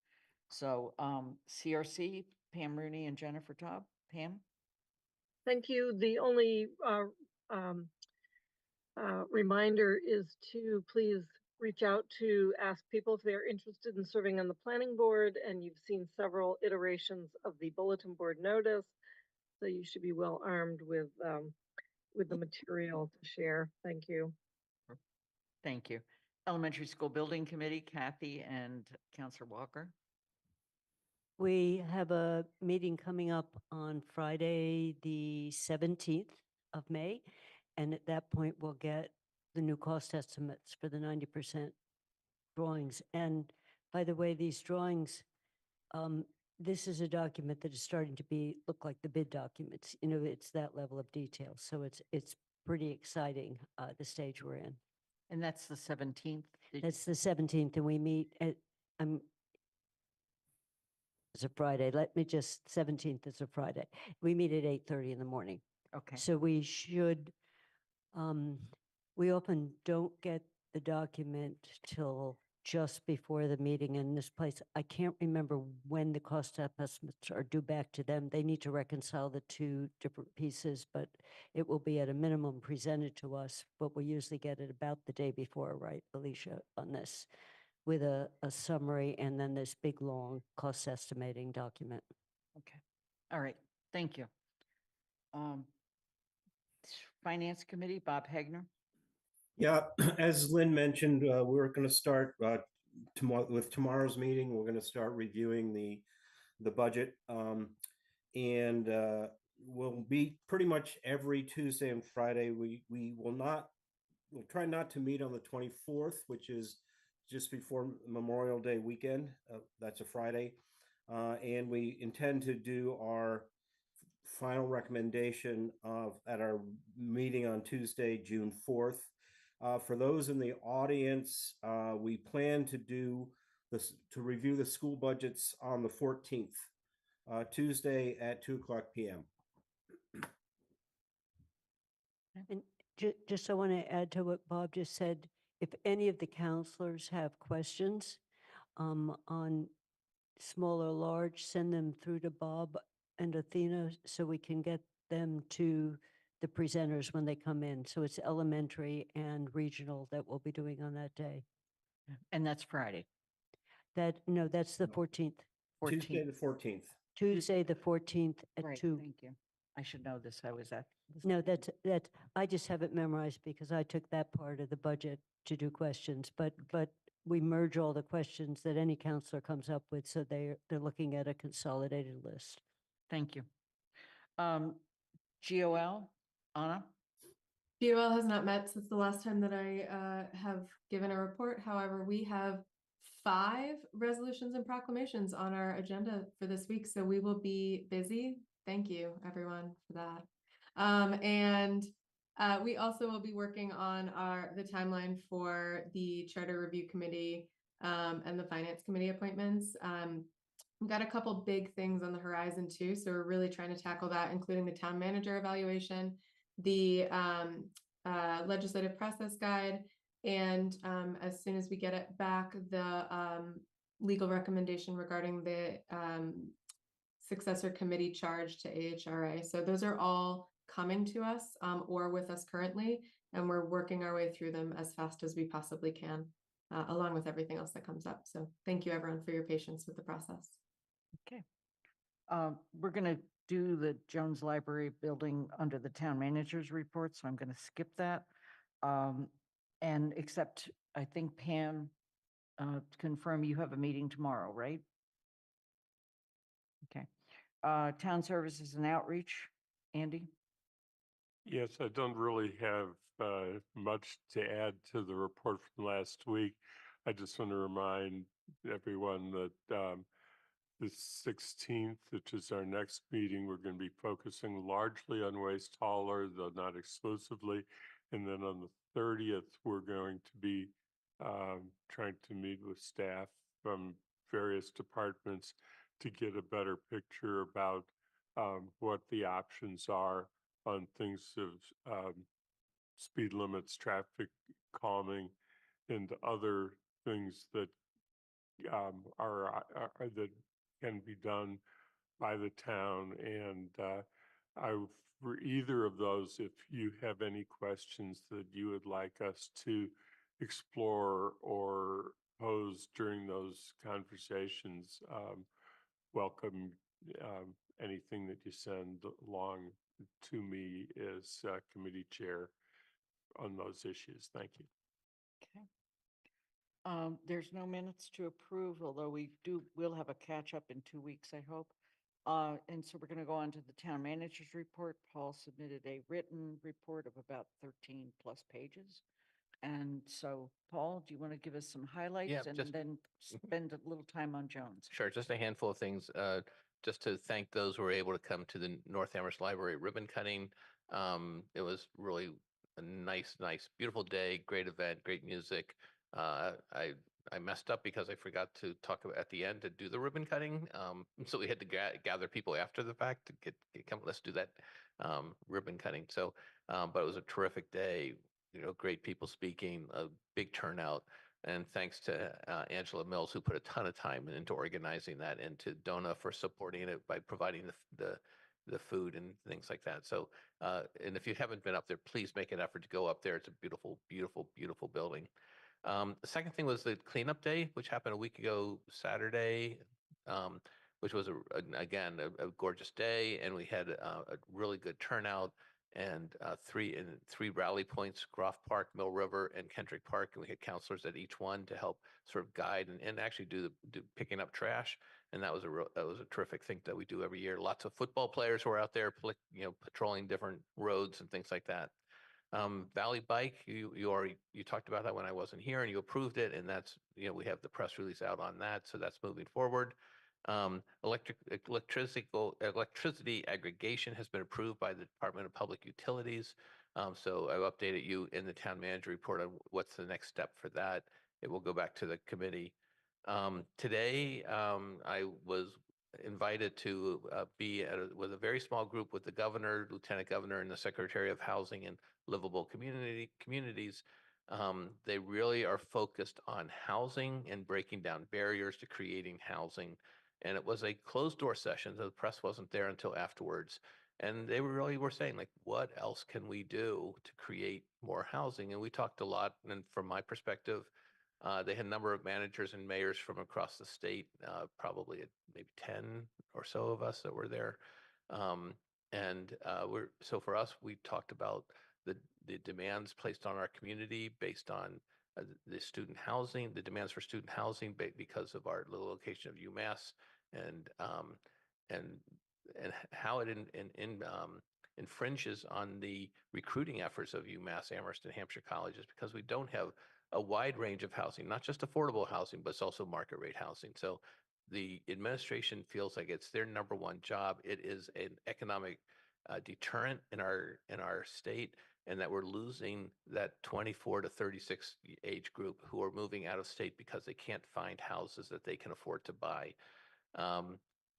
So CRC, Pam Rooney and Jennifer Taub. Pam? Thank you. The only reminder is to please reach out to ask people if they're interested in serving on the planning board, and you've seen several iterations of the bulletin board notice, so you should be well armed with the material to share. Thank you. Thank you. Elementary School Building Committee, Kathy and Counselor Walker. We have a meeting coming up on Friday, the 17th of May. And at that point, we'll get the new cost estimates for the 90% drawings. And by the way, these drawings, this is a document that is starting to look like the bid documents. You know, it's that level of detail. So it's pretty exciting, the stage we're in. And that's the 17th. That's the 17th, and we meet at, it's a Friday. 17th is a Friday. We meet at 8:30 in the morning. Okay. So we should, we often don't get the document till just before the meeting in this place. I can't remember when the cost estimates are due back to them. They need to reconcile the two different pieces, but it will be at a minimum presented to us, but we usually get it about the day before, right, Alicia, on this, with a summary and then this big, long cost estimating document. Okay. All right. Thank you. Finance Committee, Bob Hagner. Yeah, as Lynn mentioned, we're going to start with tomorrow's meeting. We're going to start reviewing the budget, and we'll be pretty much every Tuesday and Friday. We'll try not to meet on the 24th, which is just before Memorial Day weekend. That's a Friday, and we intend to do our final recommendation at our meeting on Tuesday, June 4th. For those in the audience, we plan to do this, to review the school budgets on the 14th, Tuesday at 2:00 p.m. And just I want to add to what Bob just said, if any of the counselors have questions on small or large, send them through to Bob and Athena so we can get them to the presenters when they come in. So it's elementary and regional that we'll be doing on that day. And that's Friday, No, that's the 14th. Tuesday, 14th. the 14th. Tuesday, the 14th at Right, 2. thank you. I should know this. I was at. No, I just have it memorized because I took that part of the budget to do questions, but we merge all the questions that any counselor comes up with, so they're looking at a consolidated list. Thank you. GOL, Anna? GOL has not met since the last time that I have given a report. However, we have 5 resolutions and proclamations on our agenda for this week, so we will be busy. Thank you, everyone, for that. We also will be working on the timeline for the Charter Review Committee and the Finance Committee appointments. We've got a couple big things on the horizon too, so we're really trying to tackle that, including the town manager evaluation, the legislative process guide, and as soon as we get it back, the legal recommendation regarding the successor committee charge to AHRA. So those are all coming to us or with us currently, and we're working our way through them as fast as we possibly can, along with everything else that comes up. So thank you, everyone, for your patience with the process. Okay. We're going to do the Jones Library building under the town manager's report, so I'm going to skip that. And except, I think Pam, to confirm you have a meeting tomorrow, right? Okay. Town services and outreach, Andy? Yes, I don't really have much to add to the report from last week. I just want to remind everyone that the 16th, which is our next meeting, we're going to be focusing largely on waste hauler, though not exclusively. And then on the 30th, we're going to be trying to meet with staff from various departments to get a better picture about what the options are on things of speed limits, traffic calming, and other things that that can be done by the town. And for either of those, if you have any questions that you would like us to explore or pose during those conversations, welcome anything that you send along to me as committee chair on those issues. Thank you. Okay. There's no minutes to approve, although we'll have a catch up in 2 weeks, I hope. And so we're going to go on to the town manager's report. Paul submitted a written report of about 13 plus pages. And so, Paul, do you want to give us some highlights and then spend a little time on Jones? Sure, just a handful of things. Just to thank those who were able to come to the North Amherst Library ribbon cutting. It was really a nice, beautiful day, great event, great music. I messed up because I forgot to talk about at the end to do the ribbon cutting. So we had to gather people after the fact to come, let's do that ribbon cutting. So, but it was a terrific day, great people speaking, a big turnout. And thanks to Angela Mills, who put a ton of time into organizing that, and to Donna for supporting it by providing the food and things like that. So, and if you haven't been up there, please make an effort to go up there. It's a beautiful, beautiful, beautiful building. The second thing was the cleanup day, which happened a week ago Saturday, which was again a gorgeous day, and we had a really good turnout. And three rally points: Groff Park, Mill River, and Kendrick Park, and we had counselors at each one to help sort of guide and actually do picking up trash. And that was a terrific thing that we do every year. Lots of football players were out there, patrolling different roads and things like that. Valley Bike, you talked about that when I wasn't here, and you approved it, and that's we have the press release out on that, so that's moving forward. Electricity aggregation has been approved by the Department of Public Utilities. So I've updated you in the town manager report on what's the next step for that. It will go back to the committee. Today, I was invited to be with a very small group with the governor, lieutenant governor, and the secretary of housing and livable communities. They really are focused on housing and breaking down barriers to creating housing. And it was a closed door session, so the press wasn't there until afterwards. And they really were saying, like, what else can we do to create more housing? And we talked a lot, and from my perspective, they had a number of managers and mayors from across the state, probably maybe 10 or so of us that were there. So for us, we talked about the demands placed on our community based on the student housing, the demands for student housing because of our little location of UMass, and and and how it infringes on the recruiting efforts of UMass, Amherst, and Hampshire colleges, because we don't have a wide range of housing, not just affordable housing, but it's also market rate housing. So the administration feels like it's their number one job. It is an economic deterrent in our state, and that we're losing that 24 to 36 age group who are moving out of state because they can't find houses that they can afford to buy.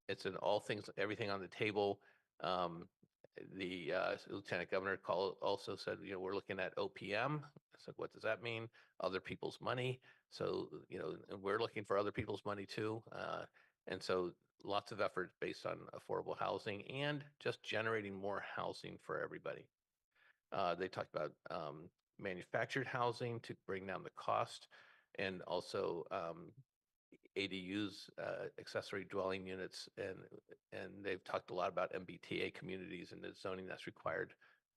It's an all things, everything on the table. The Lieutenant Governor also said, we're looking at OPM. I said, what does that mean? Other people's money. So, and we're looking for other people's money too. And so lots of effort based on affordable housing and just generating more housing for everybody. They talked about manufactured housing to bring down the cost, and also ADUs, accessory dwelling units, and they've talked a lot about MBTA communities and the zoning that's required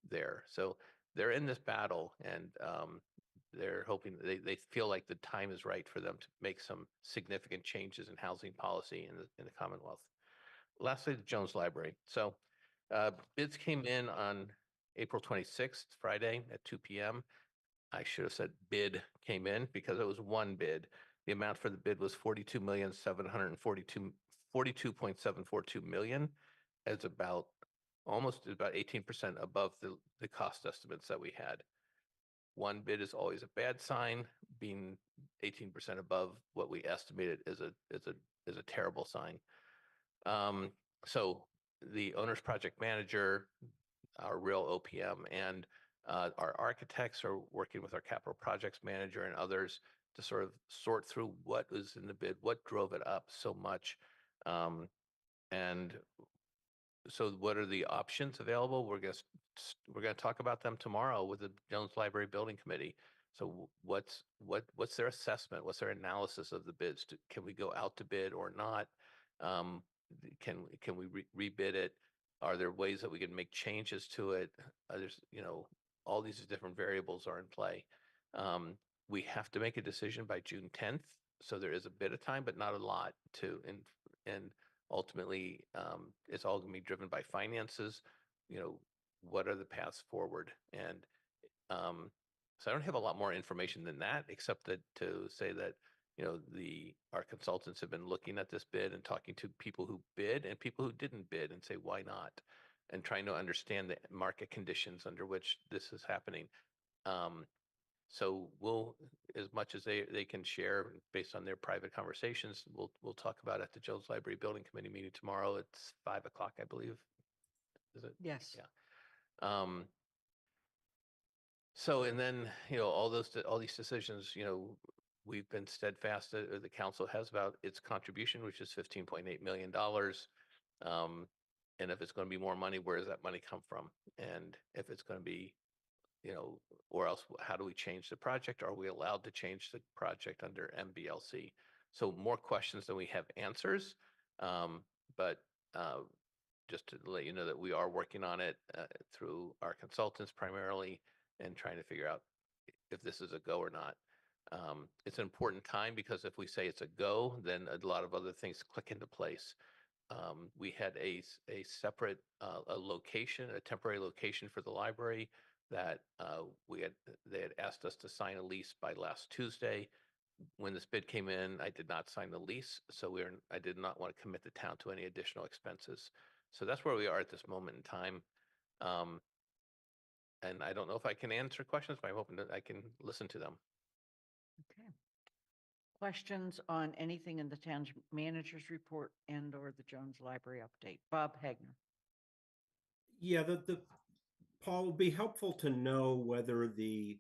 there. So they're in this battle, and they're hoping they feel like the time is right for them to make some significant changes in housing policy in the Commonwealth. Lastly, the Jones Library. So bids came in on April 26th, Friday at 2 p.m. I should have said bid came in because it was one bid. The amount for the bid was 42.742 million. It's about 18% above the cost estimates that we had. One bid is always a bad sign. Being 18% above what we estimated is a terrible sign. So the owner's project manager, our real OPM, and our architects are working with our capital projects manager and others to sort of sort through what was in the bid, what drove it up so much. And so what are the options available? We're going to talk about them tomorrow with the Jones Library Building Committee. So what's their assessment? What's their analysis of the bids? Can we go out to bid or not? Can we rebid it? Are there ways that we can make changes to it? There's, all these different variables are in play. We have to make a decision by June 10th. So there is a bit of time, but not a lot and ultimately, it's all going to be driven by finances. What are the paths forward? And so I don't have a lot more information than that, except that to say that our consultants have been looking at this bid and talking to people who bid and people who didn't bid and say why not, and trying to understand the market conditions under which this is happening. So we'll, as much as they can share based on their private conversations, we'll talk about at the Jones Library Building Committee meeting tomorrow. It's 5 o'clock, I believe. Is it? Yes. Yeah. So, and then, all these decisions, we've been steadfast, the council has about its contribution, which is $15.8 million. And if it's going to be more money, where does that money come from? And if it's going to be, or else how do we change the project? Are we allowed to change the project under MBLC? So more questions than we have answers. But just to let you know that we are working on it through our consultants primarily, and trying to figure out if this is a go or not. It's an important time because if we say it's a go, then a lot of other things click into place. We had a separate location, a temporary location for the library that they had asked us to sign a lease by last Tuesday. When this bid came in, I did not sign the lease, so I did not want to commit the town to any additional expenses. So that's where we are at this moment in time. And I don't know if I can answer questions, but I'm hoping that I can listen to them. Okay. Questions on anything in the town's manager's report and or the Jones Library update? Bob Hagner. Yeah, Paul, it would be helpful to know whether the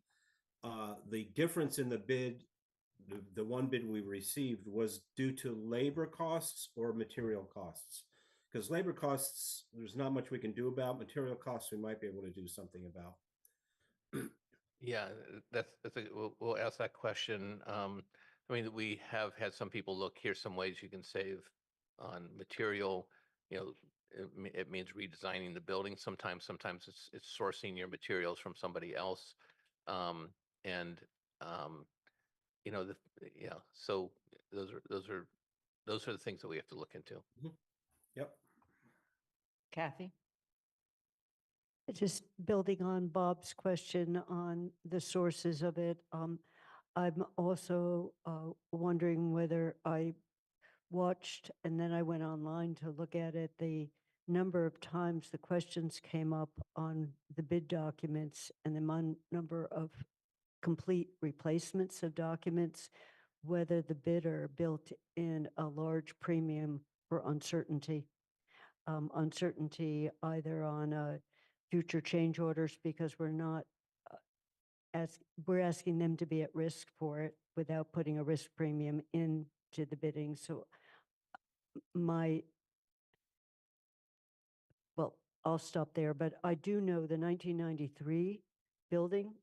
difference in the bid, the one bid we received, was due to labor costs or material costs. Because labor costs, there's not much we can do about. Material costs, we might be able to do something about. Yeah, we'll ask that question. I mean, we have had some people look, here's some ways you can save on material. You know, it means redesigning the building. Sometimes it's sourcing your materials from somebody else. And, you know, so those are the things that we have to look into. Yep. Kathy? Just building on Bob's question on the sources of it, I'm also wondering whether I watched and then I went online to look at it, the number of times the questions came up on the bid documents and the number of complete replacements of documents, whether the bidder built in a large premium for uncertainty. Uncertainty either on future change orders because we're not we're asking them to be at risk for it without putting a risk premium into the bidding. So well, I'll stop there, but I do know the 1993 building,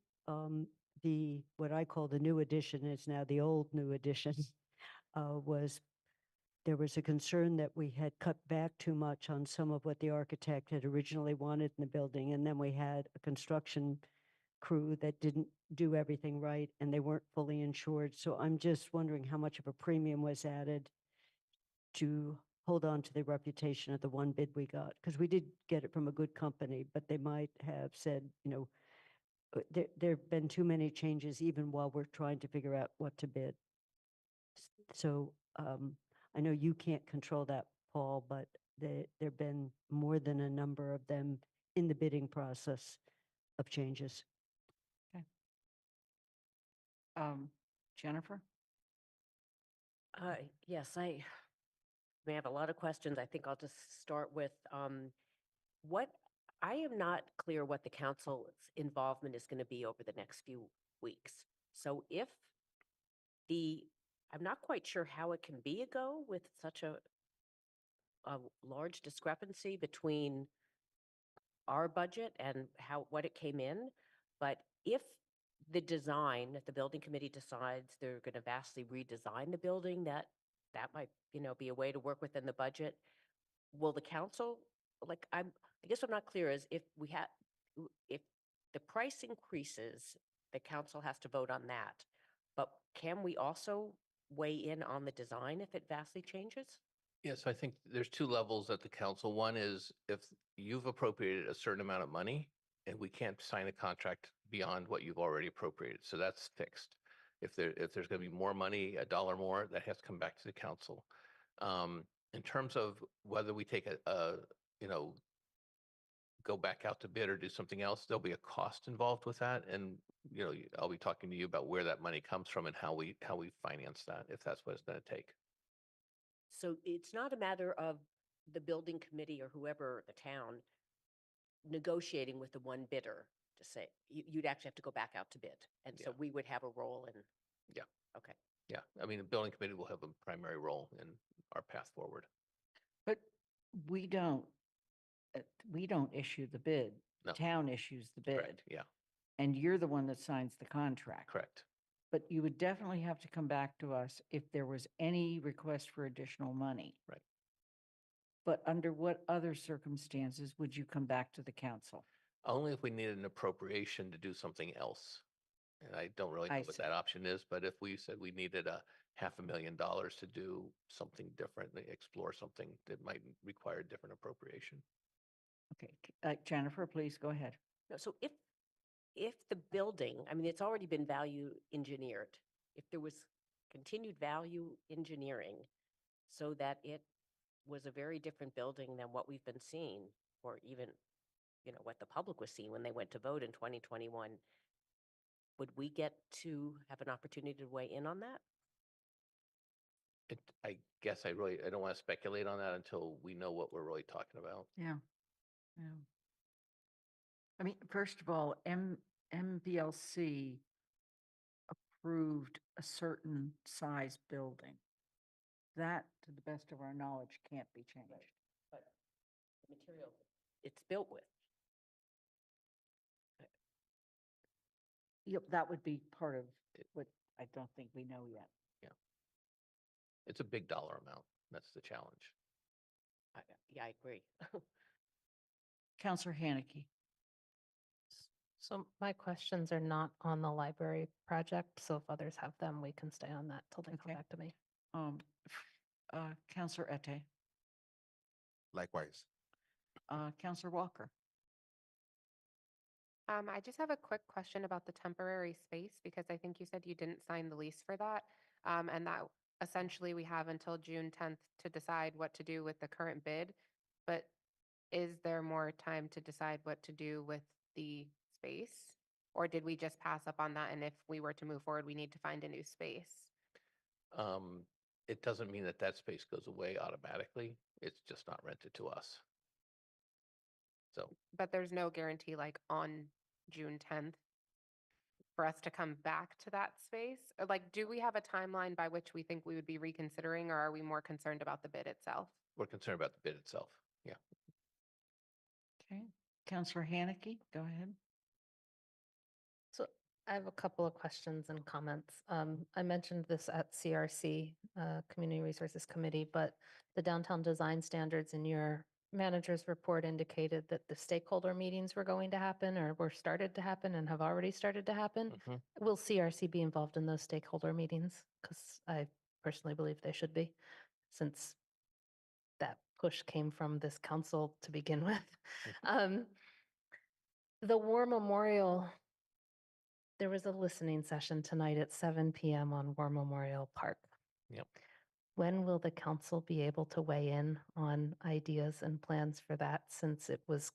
what I call the new edition, is now the old new edition, there was a concern that we had cut back too much on some of what the architect had originally wanted in the building. And then we had a construction crew that didn't do everything right and they weren't fully insured. So I'm just wondering how much of a premium was added to hold on to the reputation of the one bid we got. Because we did get it from a good company, but they might have said, you know, there have been too many changes even while we're trying to figure out what to bid. So I know you can't control that, Paul, but there have been more than a number of them in the bidding process of changes. Okay. Jennifer? Yes, I may have a lot of questions. I think I'll just start with what I am not clear what the council's involvement is going to be over the next few weeks. So if I'm not quite sure how it can be a go with such a large discrepancy between our budget and what it came in. But if the building committee decides they're going to vastly redesign the building, that might, be a way to work within the budget. Will the council, I guess I'm not clear is if the price increases, the council has to vote on that. But can we also weigh in on the design if it vastly changes? Yes, I think there's two levels at the council. One is if you've appropriated a certain amount of money and we can't sign a contract beyond what you've already appropriated. So that's fixed. If there's going to be more money, $1 more, that has to come back to the council. In terms of whether we take go back out to bid or do something else, there'll be a cost involved with that. And, I'll be talking to you about where that money comes from and how we finance that, if that's what it's going to take. So it's not a matter of the building committee or whoever, the town, negotiating with the one bidder to say, you'd actually have to go back out to bid. And so we would have a role in. Yeah. Okay. Yeah. I mean, the building committee will have a primary role in our path forward. But we don't issue the bid. No. The town issues the bid. Correct. Yeah. And you're the one that signs the contract. Correct. But you would definitely have to come back to us if there was any request for additional money. Right. But under what other circumstances would you come back to the council? Only if we needed an appropriation to do something else. And I don't really know what that option is, but if we said we needed $500,000 to do something different, explore something that might require a different appropriation. Okay, Jennifer, please go ahead. No, so if the building, I mean, it's already been value engineered, if there was continued value engineering so that it was a very different building than what we've been seeing, or even, what the public was seeing when they went to vote in 2021, would we get to have an opportunity to weigh in on that? I guess I don't want to speculate on that until we know what we're really talking about. Yeah. Yeah. I mean, first of all, MPLC approved a certain size building. That, to the best of our knowledge, can't be changed. But material it's built with. Yep, that would be part of what I don't think we know yet. It's a big dollar amount. That's the challenge. Yeah, I agree. Counselor Haneke. So my questions are not on the library project, so if others have them, we can stay on that till they come Okay. back to me. Counselor Ete, Likewise. Counselor Walker. I just have a quick question about the temporary space, because I think you said you didn't sign the lease for that. And that essentially we have until June 10th to decide what to do with the current bid. But is there more time to decide what to do with the space? Or did we just pass up on that? And if we were to move forward, we need to find a new space? It doesn't mean that that space goes away automatically. It's just not rented to us. So, But there's no guarantee like on June 10th for us to come back to that space? Or, like, do we have a timeline by which we think we would be reconsidering, or are we more concerned about the bid itself? we're concerned about the bid itself. Yeah. Okay. Counselor Haneke, go ahead. So I have a couple of questions and comments. I mentioned this at CRC, Community Resources Committee, but the downtown design standards in your manager's report indicated that the stakeholder meetings were going to happen or were started to happen and have already started to happen. Will CRC be involved in those stakeholder meetings? Because I personally believe they should be, since that push came from this council to begin with. The War Memorial, there was a listening session tonight at 7 p.m. on War Memorial Park. Yep. When will the council be able to weigh in on ideas and plans for that, since it was,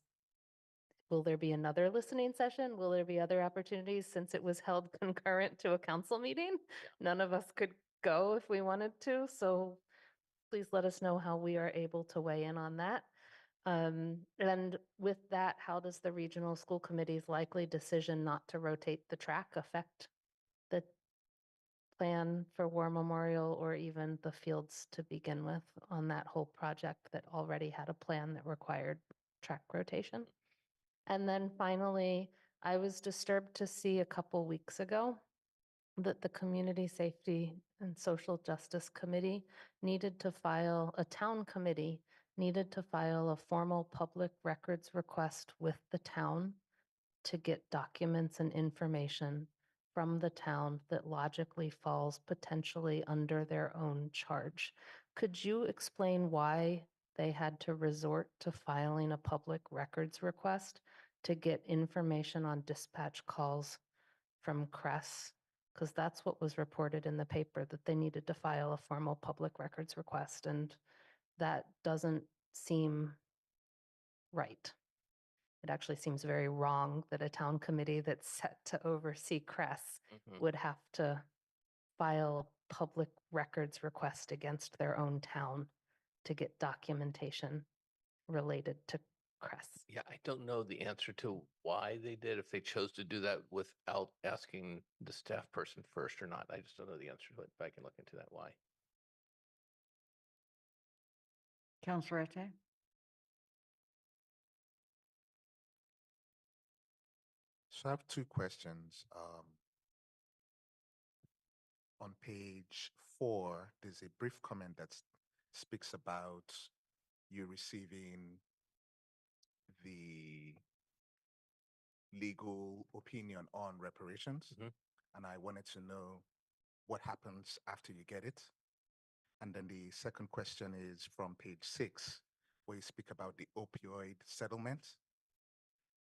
will there be another listening session? Will there be other opportunities since it was held concurrent to a council meeting? None of us could go if we wanted to, so please let us know how we are able to weigh in on that. And with that, how does the regional school committee's likely decision not to rotate the track affect the plan for War Memorial or even the fields to begin with on that whole project that already had a plan that required track rotation? And then finally, I was disturbed to see a couple weeks ago that the Community Safety and Social Justice Committee needed to file, a town committee needed to file a formal public records request with the town to get documents and information from the town that logically falls potentially under their own charge. Could you explain why they had to resort to filing a public records request to get information on dispatch calls from Cress? Because that's what was reported in the paper, that they needed to file a formal public records request, and that doesn't seem right. It actually seems very wrong that a town committee that's set to oversee Cress would have to file a public records request against their own town to get documentation related to Cress. Yeah, I don't know the answer to why they did, if they chose to do that without asking the staff person first or not. I just don't know the answer to it, but I can look into that why. Counselor Ete? So I have two questions. On page 4, there's a brief comment that speaks about you receiving the legal opinion on reparations. And I wanted to know what happens after you get it. And then the second question is from page 6, where you speak about the opioid settlement.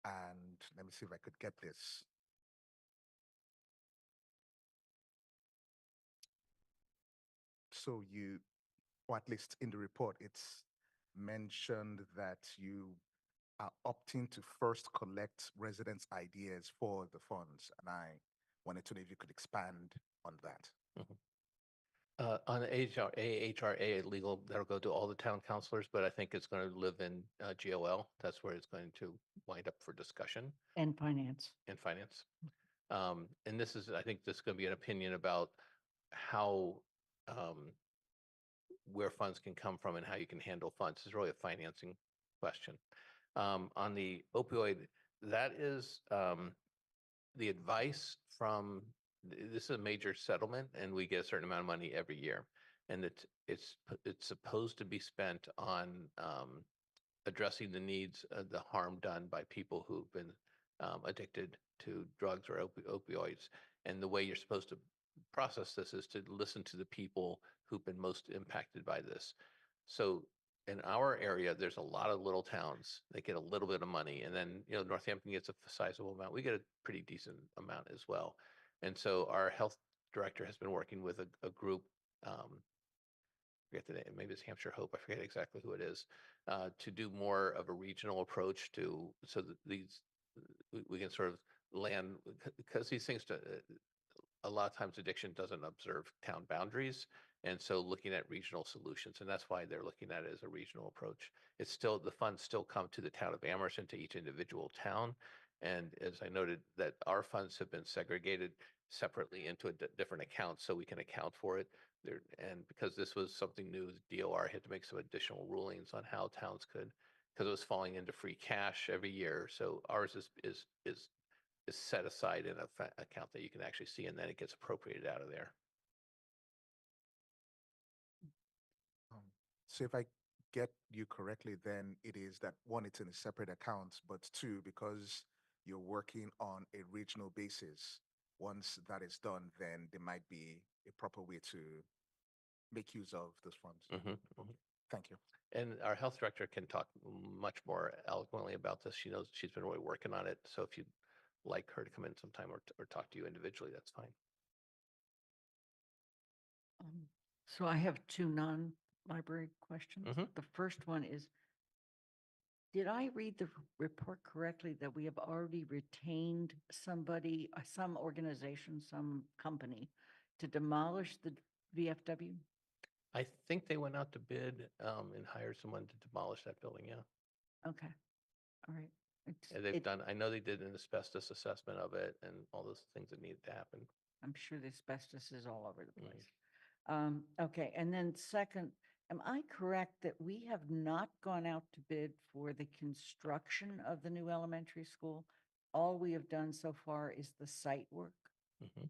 And let me see if I could get this. So you, or at least in the report, it's mentioned that you are opting to first collect residents' ideas for the funds. And I wanted to know if you could expand on that. On HRA legal, that'll go to all the town councilors, but I think it's going to live in GOL. That's where it's going to wind up for discussion. And finance. And finance. And this is, I think this is going to be an opinion about how, where funds can come from and how you can handle funds. It's really a financing question. On the opioid, that is the advice from, this is a major settlement and we get a certain amount of money every year. And it's supposed to be spent on addressing the needs of the harm done by people who've been addicted to drugs or opioids. And the way you're supposed to process this is to listen to the people who've been most impacted by this. So in our area, there's a lot of little towns that get a little bit of money, and then, you know, Northampton gets a sizable amount. We get a pretty decent amount as well. And so our health director has been working with a group, forget the name, maybe it's Hampshire Hope, I forget exactly who it is, to do more of a regional approach to, so that these, we can sort of land, because these things, a lot of times addiction doesn't observe town boundaries. And so looking at regional solutions, and that's why they're looking at it as a regional approach. It's still, the funds still come to the town of Amherst and to each individual town. And as I noted, that our funds have been segregated separately into a different accounts so we can account for it. There, and because this was something new, the DOR had to make some additional rulings on how towns could, because it was falling into free cash every year. So ours is set aside in a account that you can actually see, and then it gets appropriated out of there. So if I get you correctly, then it is that one, it's in a separate account, but two, because you're working on a regional basis, once that is done, then there might be a proper way to make use of those funds. Okay, thank you. And our health director can talk much more eloquently about this. She knows, she's been really working on it. So if you'd like her to come in sometime or talk to you individually, that's fine. So I have two non-library questions. Mhm. The first one is, did I read the report correctly that we have already retained somebody, some organization, some company to demolish the VFW? I think they went out to bid and hired someone to demolish that building, yeah. Okay, all right. And they've done, I know they did an asbestos assessment of it and all those things that needed to happen. I'm sure the asbestos is all over the place. Okay, and then second, am I correct that we have not gone out to bid for the construction of the new elementary school? All we have done so far is the site work? Mhm.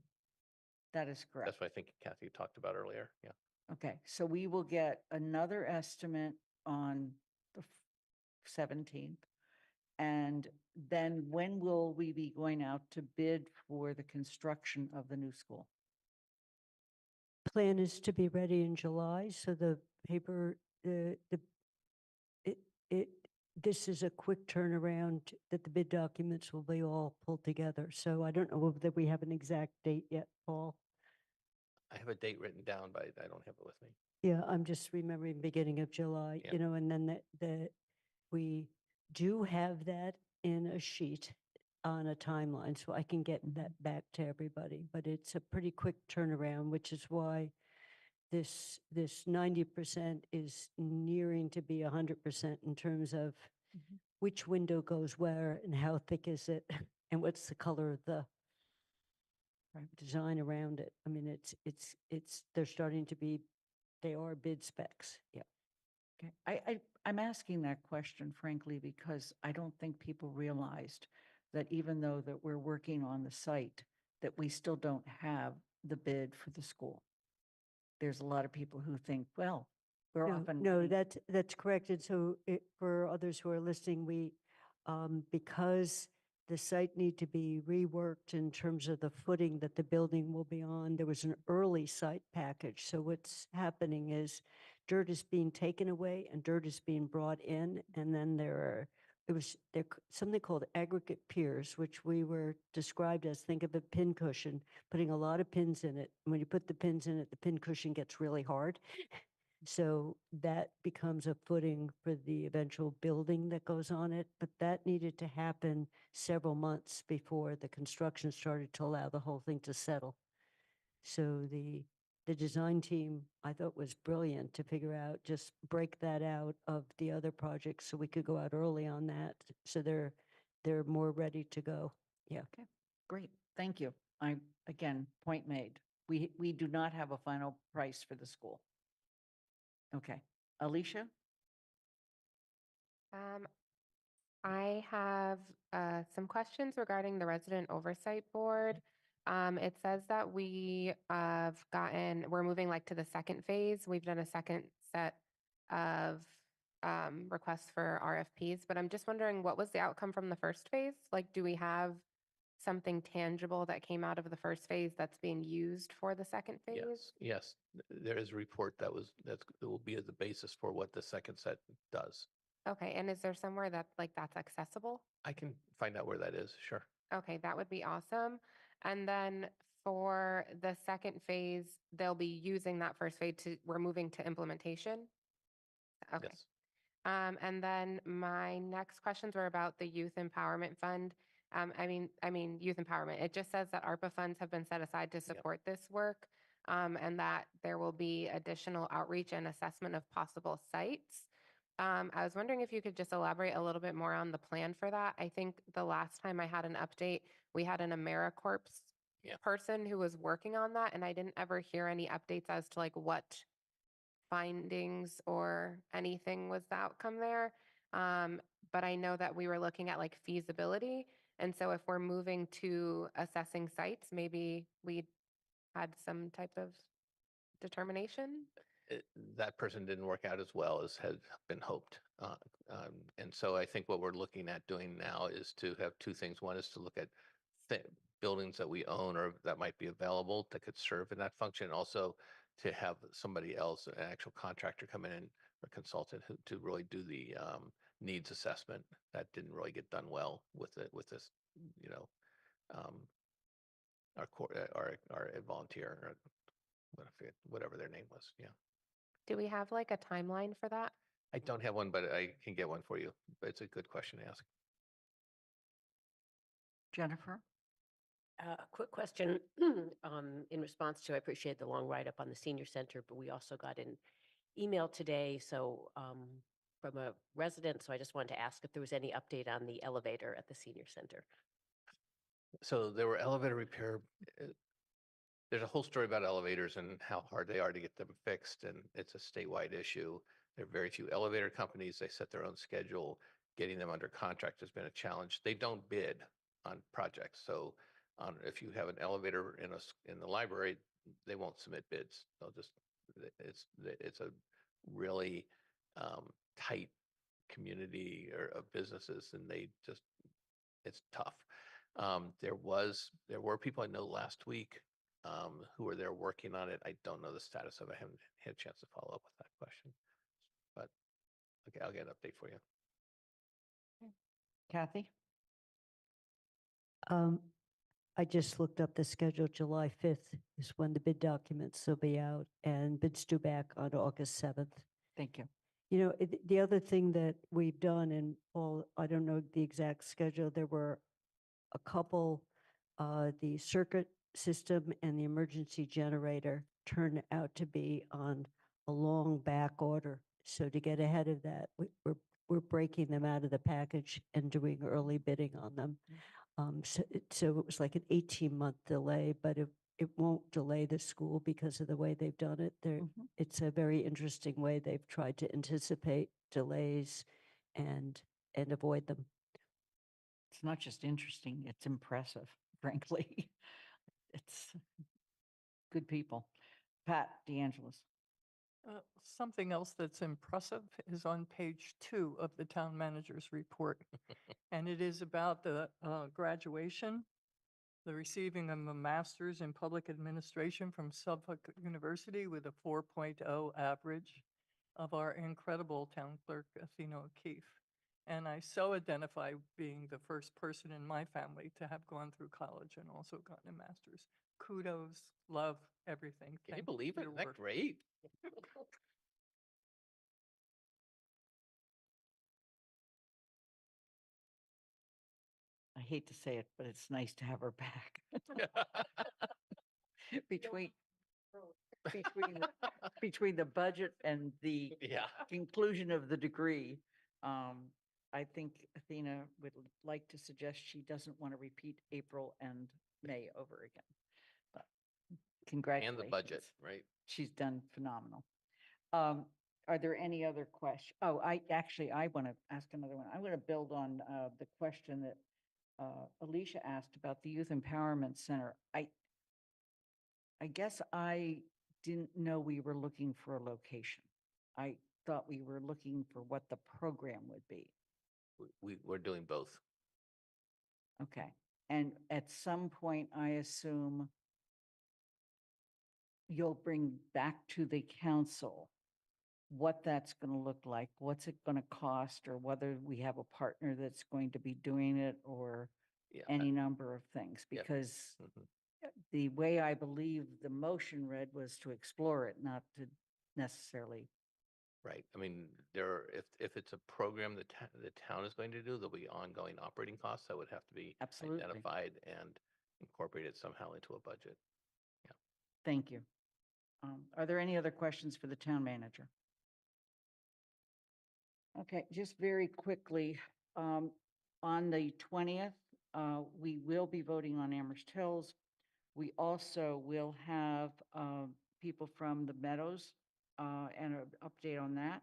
That is correct. That's what I think Kathy talked about earlier, yeah. Okay, so we will get another estimate on the 17th. And then when will we be going out to bid for the construction of the new school? Plan is to be ready in July, so the paper, this is a quick turnaround that the bid documents will be all pulled together. So I don't know that we have an exact date yet, Paul. I have a date written down, but I don't have it with me. Yeah, I'm just remembering beginning of July, Yeah. you know, and then we do have that in a sheet on a timeline, so I can get that back to everybody. But it's a pretty quick turnaround, which is why this 90% is nearing to be 100% in terms of which window goes where and how thick is it and what's the color of the design around it. I mean, they're starting to be, they are bid specs. Yeah. Okay, I'm asking that question frankly, because I don't think people realized that even though that we're working on the site, that we still don't have the bid for the school. There's a lot of people who think, well, we're No, often. no, that's correct. And so for others who are listening, we, because the site need to be reworked in terms of the footing that the building will be on, there was an early site package. So what's happening is dirt is being taken away and dirt is being brought in. And then there something called aggregate piers, which we were described as, think of a pin cushion, putting a lot of pins in it. And when you put the pins in it, the pin cushion gets really hard. So that becomes a footing for the eventual building that goes on it. But that needed to happen several months before the construction started to allow the whole thing to settle. So the design team, I thought, was brilliant to figure out, just break that out of the other projects so we could go out early on that. So they're more ready to go. Yeah. Okay, great. Thank you. Again, point made. We do not have a final price for the school. Okay, Alicia? I have some questions regarding the Resident Oversight Board. It says that we're moving like to the second phase. We've done a second set of requests for RFPs, but I'm just wondering, what was the outcome from the first phase? Like, do we have something tangible that came out of the first phase that's being used for the second phase? Yes, there is a report that will be the basis for what the second set does. Okay, and is there somewhere that that's accessible? I can find out where that is, sure. Okay, that would be awesome. And then for the second phase, they'll be using that first phase we're moving to implementation. Okay. Yes. And then my next questions were about the Youth Empowerment Fund. I mean, youth empowerment. It just says that ARPA funds have been set aside to support this work, and that there will be additional outreach and assessment of possible sites. I was wondering if you could just elaborate a little bit more on the plan for that. I think the last time I had an update, we had an AmeriCorps person who was working on that, and I didn't ever hear any updates as to what findings or anything was the outcome there. But I know that we were looking at feasibility. And so if we're moving to assessing sites, maybe we had some type of determination. That person didn't work out as well as had been hoped. And so I think what we're looking at doing now is to have two things. One is to look at buildings that we own or that might be available that could serve in that function. Also to have somebody else, an actual contractor, come in, or consultant, to really do the needs assessment. That didn't really get done well with this, our volunteer, or whatever their name was. Yeah. Do we have a timeline for that? I don't have one, but I can get one for you. But it's a good question to ask. Jennifer? A quick question in response to, I appreciate the long write-up on the senior center, but we also got an email today, from a resident, so I just wanted to ask if there was any update on the elevator at the senior center. So there were elevator repair. There's a whole story about elevators and how hard they are to get them fixed, and it's a statewide issue. There are very few elevator companies. They set their own schedule. Getting them under contract has been a challenge. They don't bid on projects, so if you have an elevator in the library, they won't submit bids. They'll just it's a really tight community of businesses, and it's tough. There were people I know last week who were there working on it. I don't know the status of it. I haven't had a chance to follow up with that question, but okay, I'll get an update for you. Kathy? I just looked up the schedule. July 5th is when the bid documents will be out, and bids due back on August 7th. Thank you. You know, the other thing that we've done, and Paul, I don't know the exact schedule, there were a couple, the circuit system and the emergency generator turned out to be on a long back order. So to get ahead of that, we're breaking them out of the package and doing early bidding on them. So it was like an 18-month delay, but it won't delay the school because of the way they've done it. It's a very interesting way they've tried to anticipate delays and avoid them. It's not just interesting, it's impressive, frankly. It's good people. Pat DeAngelis. Something else that's impressive is on page 2 of the town manager's report. And it is about the graduation, the receiving of a master's in public administration from Suffolk University with a 4.0 average of our incredible town clerk, Athena O'Keefe. And I so identify being the first person in my family to have gone through college and also gotten a master's. Kudos, love, everything. Can you Thank believe for it? your Isn't that work. great? I hate to say it, but it's nice to have her back. Between between the budget and the conclusion of the degree, I think Athena would like to suggest she doesn't want to repeat April and May over again. But congratulations. And the budget, right? She's done phenomenal. Are there any other questions? Oh, I want to ask another one. I'm going to build on the question that Alicia asked about the Youth Empowerment Center. I guess I didn't know we were looking for a location. I thought we were looking for what the program would be. We're doing both. Okay. And at some point, I assume you'll bring back to the council what that's going to look like, what's it going to cost, or whether we have a partner that's going to be doing it, or Yeah. any number of things. Yeah. Because Mhm. the way I believe the motion read was to explore it, not to necessarily. Right. I mean, if it's a program that the town is going to do, there'll be ongoing operating costs that would have to be Absolutely. identified and incorporated somehow into a budget. Thank you. Are there any other questions for the town manager? Okay, just very quickly, on the 20th, we will be voting on Amherst Hills. We also will have people from the Meadows and an update on that.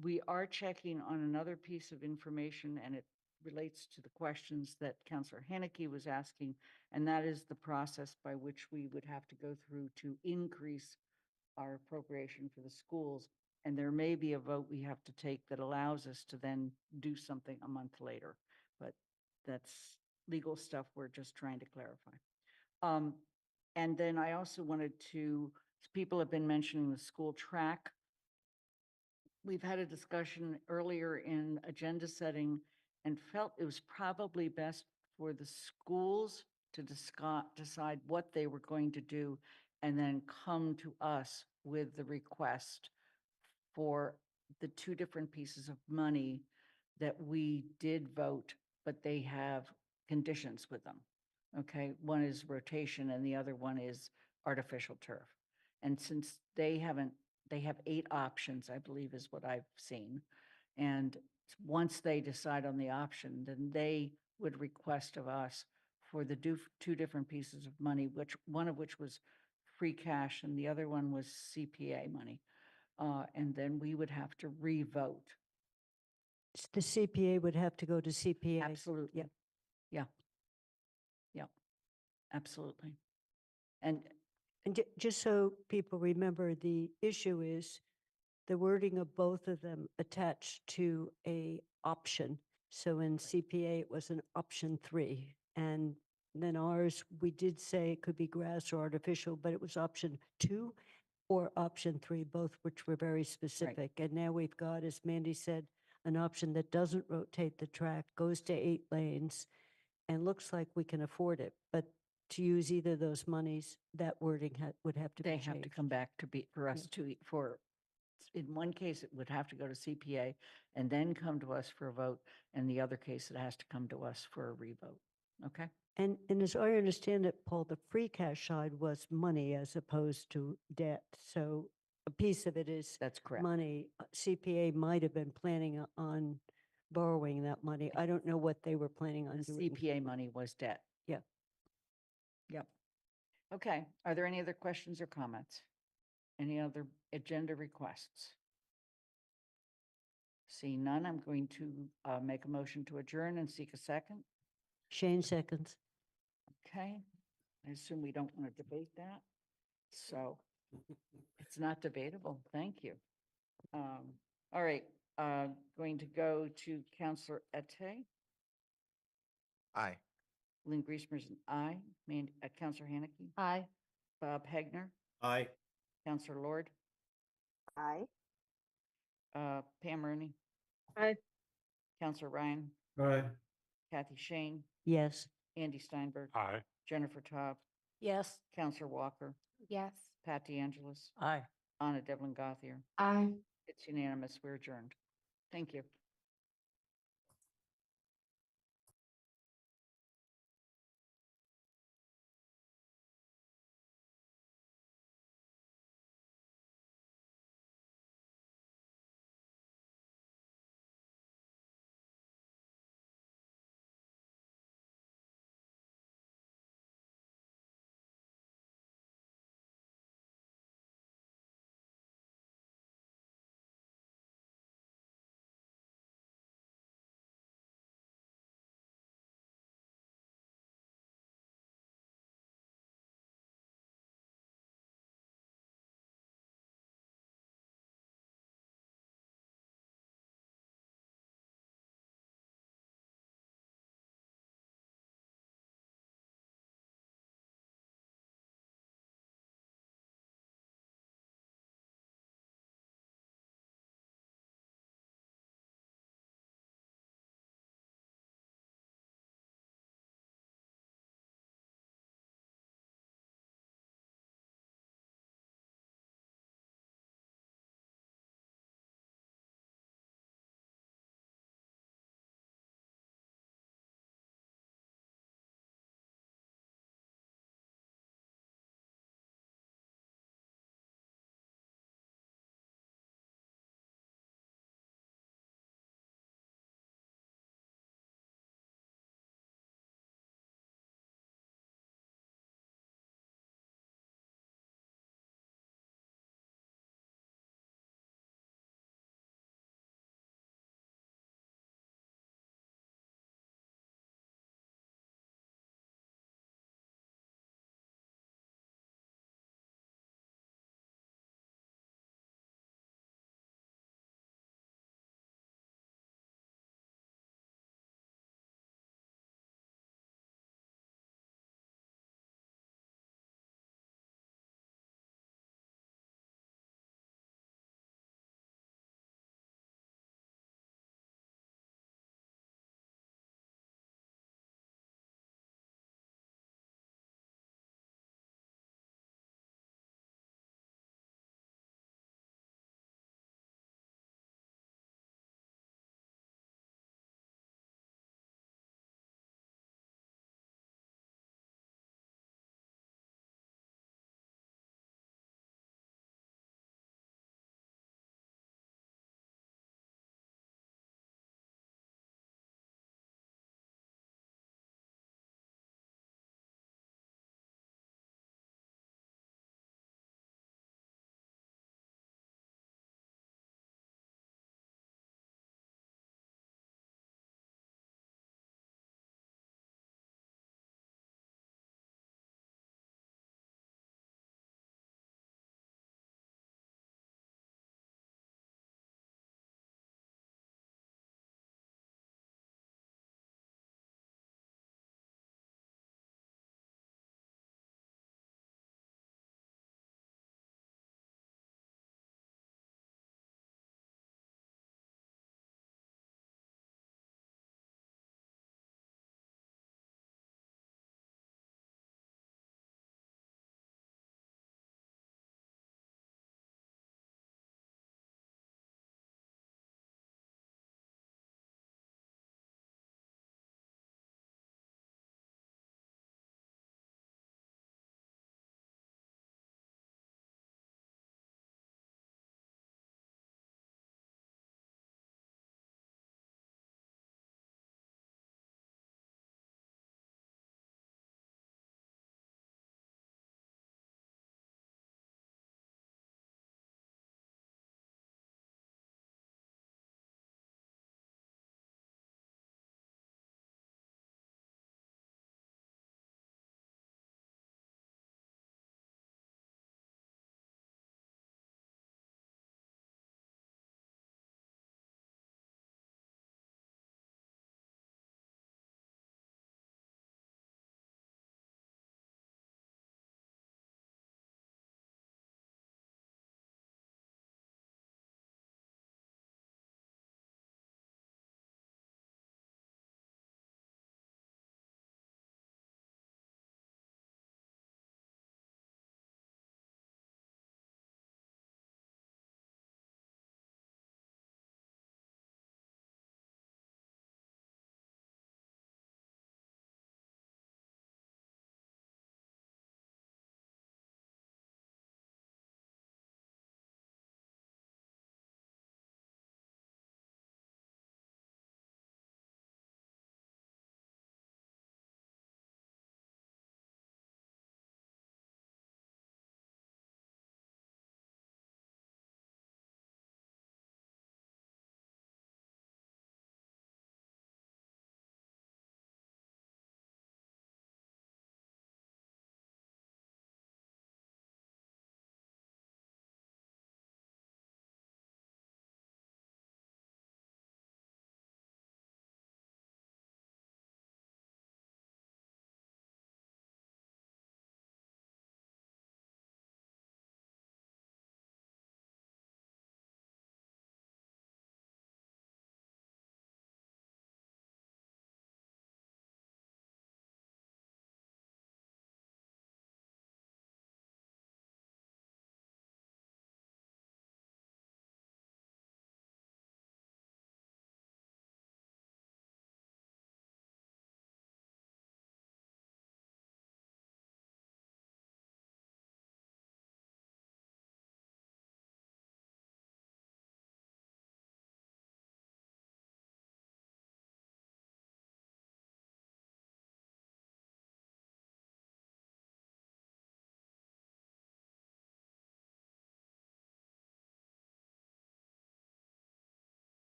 We are checking on another piece of information, and it relates to the questions that Councillor Haneke was asking, and that is the process by which we would have to go through to increase our appropriation for the schools. And there may be a vote we have to take that allows us to then do something a month later. But that's legal stuff we're just trying to clarify. And then I also wanted to, people have been mentioning the school track. We've had a discussion earlier in agenda setting and felt it was probably best for the schools to decide what they were going to do and then come to us with the request for the two different pieces of money that we did vote, but they have conditions with them. Okay, one is rotation and the other one is artificial turf. And since they have 8 options, I believe is what I've seen. And once they decide on the option, then they would request of us for the two different pieces of money, one of which was free cash and the other one was CPA money. And then we would have to re-vote. The CPA would have to go to CPA. Absolutely. Yep. Yeah. Yeah, absolutely. And Just so people remember, the issue is the wording of both of them attached to a option. So in CPA, it was an option 3. And then ours, we did say it could be grass or artificial, but it was option 2 or option 3, both which were very specific. And now we've got, as Mandy said, an option that doesn't rotate the track, goes to 8 lanes, and looks like we can afford it. But to use either of those monies, that wording would have to be they changed. have to come back for us to, in one case, it would have to go to CPA and then come to us for a vote. And the other case, it has to come to us for a revote. Okay? And as I understand it, Paul, the free cash side was money as opposed to debt. So a piece of it is That's correct. money. CPA might have been planning on borrowing that money. I don't know what they were planning on The doing. CPA money was debt. Yeah. Yep. Okay. Are there any other questions or comments? Any other agenda requests? See none, I'm going to make a motion to adjourn and seek a second. Shane seconds. Okay. I assume we don't want to debate that. So it's not debatable. Thank you. All right. Going to go to Councillor Ette. Aye. Lynn Griesmer's an aye. Councillor Haneke. Aye. Bob Hegner. Aye. Councillor Lord. Aye. Pam Rooney. Aye. Councillor Ryan. Aye. Kathy Shane. Yes. Andy Steinberg. Aye. Jennifer Taub. Yes. Councillor Walker. Yes. Pat DeAngelis. Aye. Anna Devlin Gothier. Aye. It's unanimous. We're adjourned. Thank you.